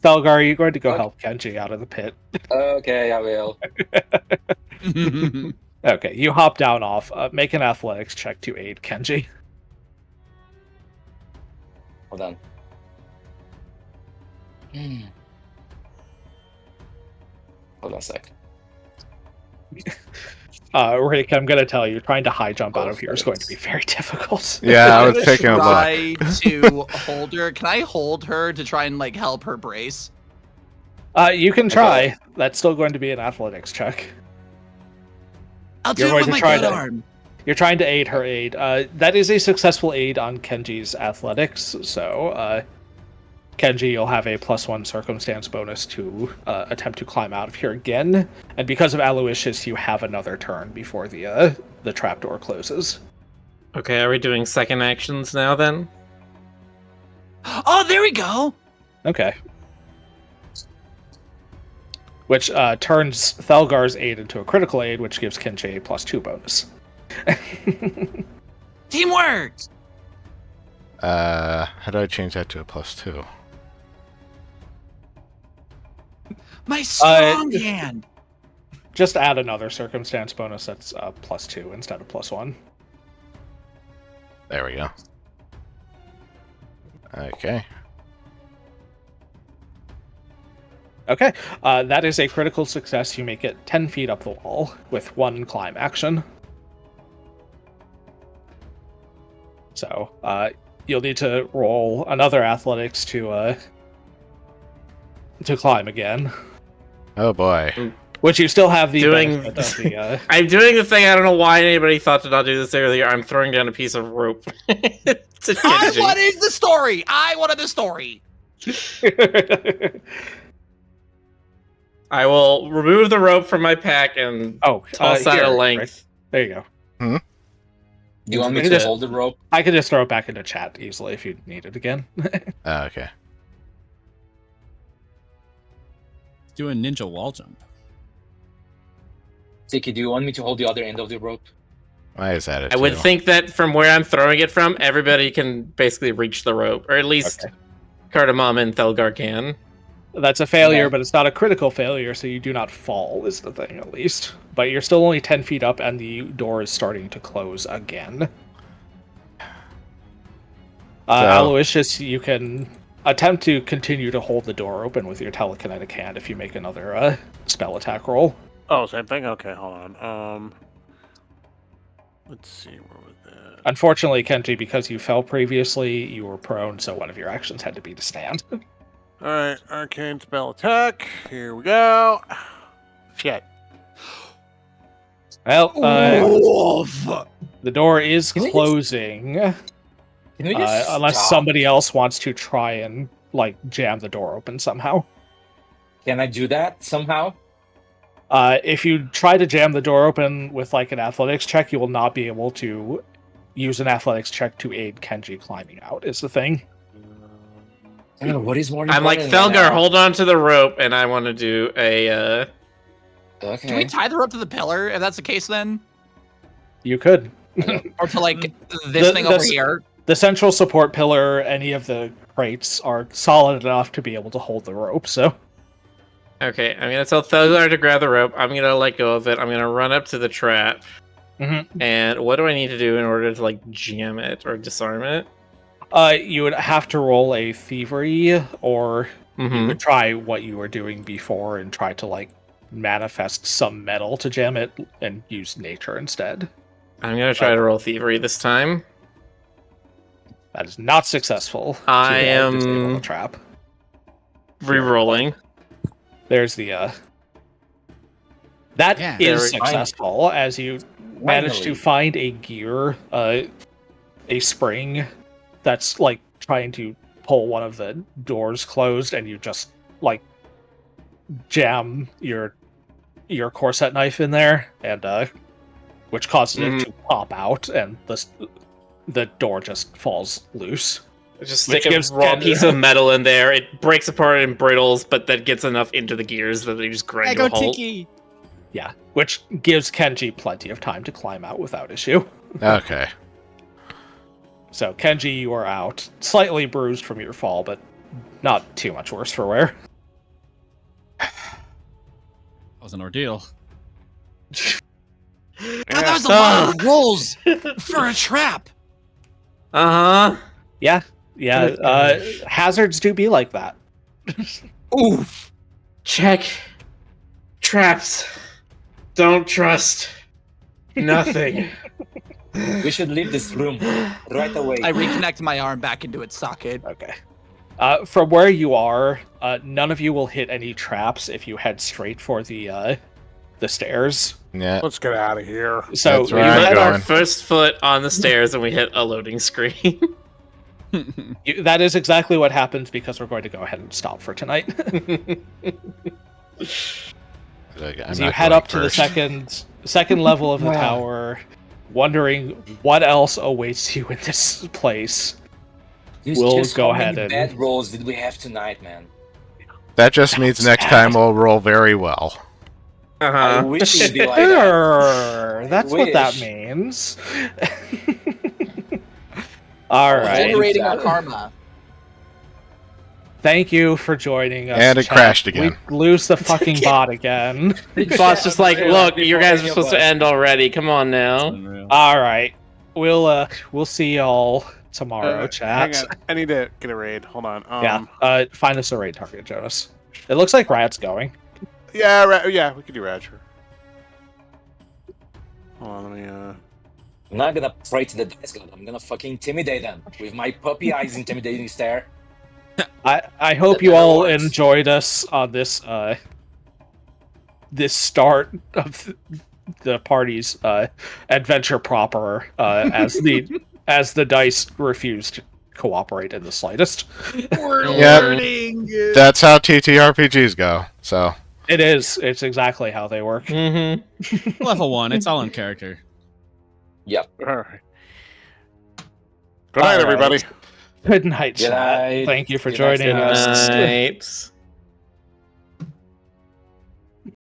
Thelgar, are you going to go help Kenji out of the pit? Okay, I will. Okay, you hop down off. Make an athletics check to aid Kenji. Hold on. Hold on a sec. Rick, I'm going to tell you, trying to high jump out of here is going to be very difficult. Yeah, I was taking a look. Try to hold her. Can I hold her to try and like help her brace? You can try. That's still going to be an athletics check. I'll do it with my good arm. You're trying to aid her aid. That is a successful aid on Kenji's athletics, so Kenji, you'll have a +1 circumstance bonus to attempt to climb out of here again. And because of Aloysius, you have another turn before the trapdoor closes. Okay, are we doing second actions now then? Oh, there we go. Okay. Which turns Thelgar's aid into a critical aid, which gives Kenji a +2 bonus. Teamwork! How do I change that to a +2? My strong hand! Just add another circumstance bonus that's +2 instead of +1. There we go. Okay. Okay, that is a critical success. You make it 10 feet up the wall with 1 climb action. So, you'll need to roll another athletics to climb again. Oh boy. Which you still have the Doing. benefit of the, I'm doing the thing. I don't know why anybody thought to not do this earlier. I'm throwing down a piece of rope. To I Kenji. wanted the story! I wanted the story! I will remove the rope from my pack and toss out a length. Right. There you go. Do you want me to hold the rope? I could just throw it back into chat easily if you need it again. Okay. Do a ninja wall jump. Tiki, do you want me to hold the other end of the rope? Why is that? I would think that from where I'm throwing it from, everybody can basically reach the rope, or at least Cardamom and Thelgar can. That's a failure, but it's not a critical failure, so you do not fall, is the thing, at least. But you're still only 10 feet up, and the door is starting to close again. Aloysius, you can attempt to continue to hold the door open with your telekinetic hand if you make another spell attack roll. Oh, same thing? Okay, hold on. Let's see, where was that? Unfortunately, Kenji, because you fell previously, you were prone, so one of your actions had to be to stand. Alright, arcane spell attack. Here we go. Shit. Well, the door is closing. Unless somebody else wants to try and, jam the door open somehow. Can I do that somehow? If you try to jam the door open with, an athletics check, you will not be able to use an athletics check to aid Kenji climbing out, is the thing. What is more I'm like, Thelgar, hold on to the rope, and I want to do a... Okay. Can we tie the rope to the pillar, if that's the case, then? You could. Or to, this thing over here? The central support pillar, any of the crates are solid enough to be able to hold the rope, so... Okay, I'm going to tell Thelgar to grab the rope. I'm going to let go of it. I'm going to run up to the trap. Mm-hmm. And what do I need to do in order to, jam it or disarm it? You would have to roll a thievery, or you would try what you were doing before and try to, manifest some metal to jam it and use nature instead. I'm going to try to roll thievery this time. That is not successful. I am disable the trap. re-rolling. there's the that Yeah. is Very- successful as you manage to Finally. find a gear, a spring that's like trying to pull one of the doors closed, and you just like jam your corset knife in there, and which causes it to pop out, and the door just falls loose. Just Which stick a gives raw Ken- piece of metal in there. It breaks apart and brittles, but that gets enough into the gears that they just grind to a halt. Tiki. Yeah, which gives Kenji plenty of time to climb out without issue. Okay. So Kenji, you are out, slightly bruised from your fall, but not too much worse for wear. That was an ordeal. God, that was a lot of rolls for a trap. Uh-huh. Yeah, hazards do be like that. Oof. Check. Traps. Don't trust. Nothing. We should leave this room right away. I reconnect my arm back into its socket. Okay. From where you are, none of you will hit any traps if you head straight for the stairs. Yeah. Let's get out of here. So That's We right. I'm had our going. first foot on the stairs and we hit a loading screen. that is exactly what happens because we're going to go ahead and stop for tonight. I'm So you not head going up to the first. second level of the Wow. tower, wondering what else awaits you in this place. We'll Just go how ahead many and- bad rolls did we have tonight, man? That just means next time we'll roll very well. I Uh-huh. wish it would be like that. Sure, that's what that wish. means. All right. Generating our karma. Thank you for joining us. And it chat. crashed again. We lose the fucking bot again. Boss just like, look, you guys are Before supposed to any of end already. Come on now. Unreal. All right. We'll see y'all tomorrow, Hang chat. on. I need to get a raid. Hold on. Yeah. Find us a raid target, Jonas. It looks like Rat's going. Yeah, we could do Radger. Hold on, let me I'm not gonna pray to the dice god. I'm gonna fucking intimidate them with my puppy eyes intimidating stare. I hope That you never all works. enjoyed us on this this start of the party's adventure proper as the dice refuse to cooperate in the slightest. Yep. That's how TTRPGs go. So It's exactly how they work. Mm-hmm. Level 1. It's all in character. Yep. All right. Good night, All right. everybody. Good night, Good chat. night. Thank you for See you next joining time. us. Night.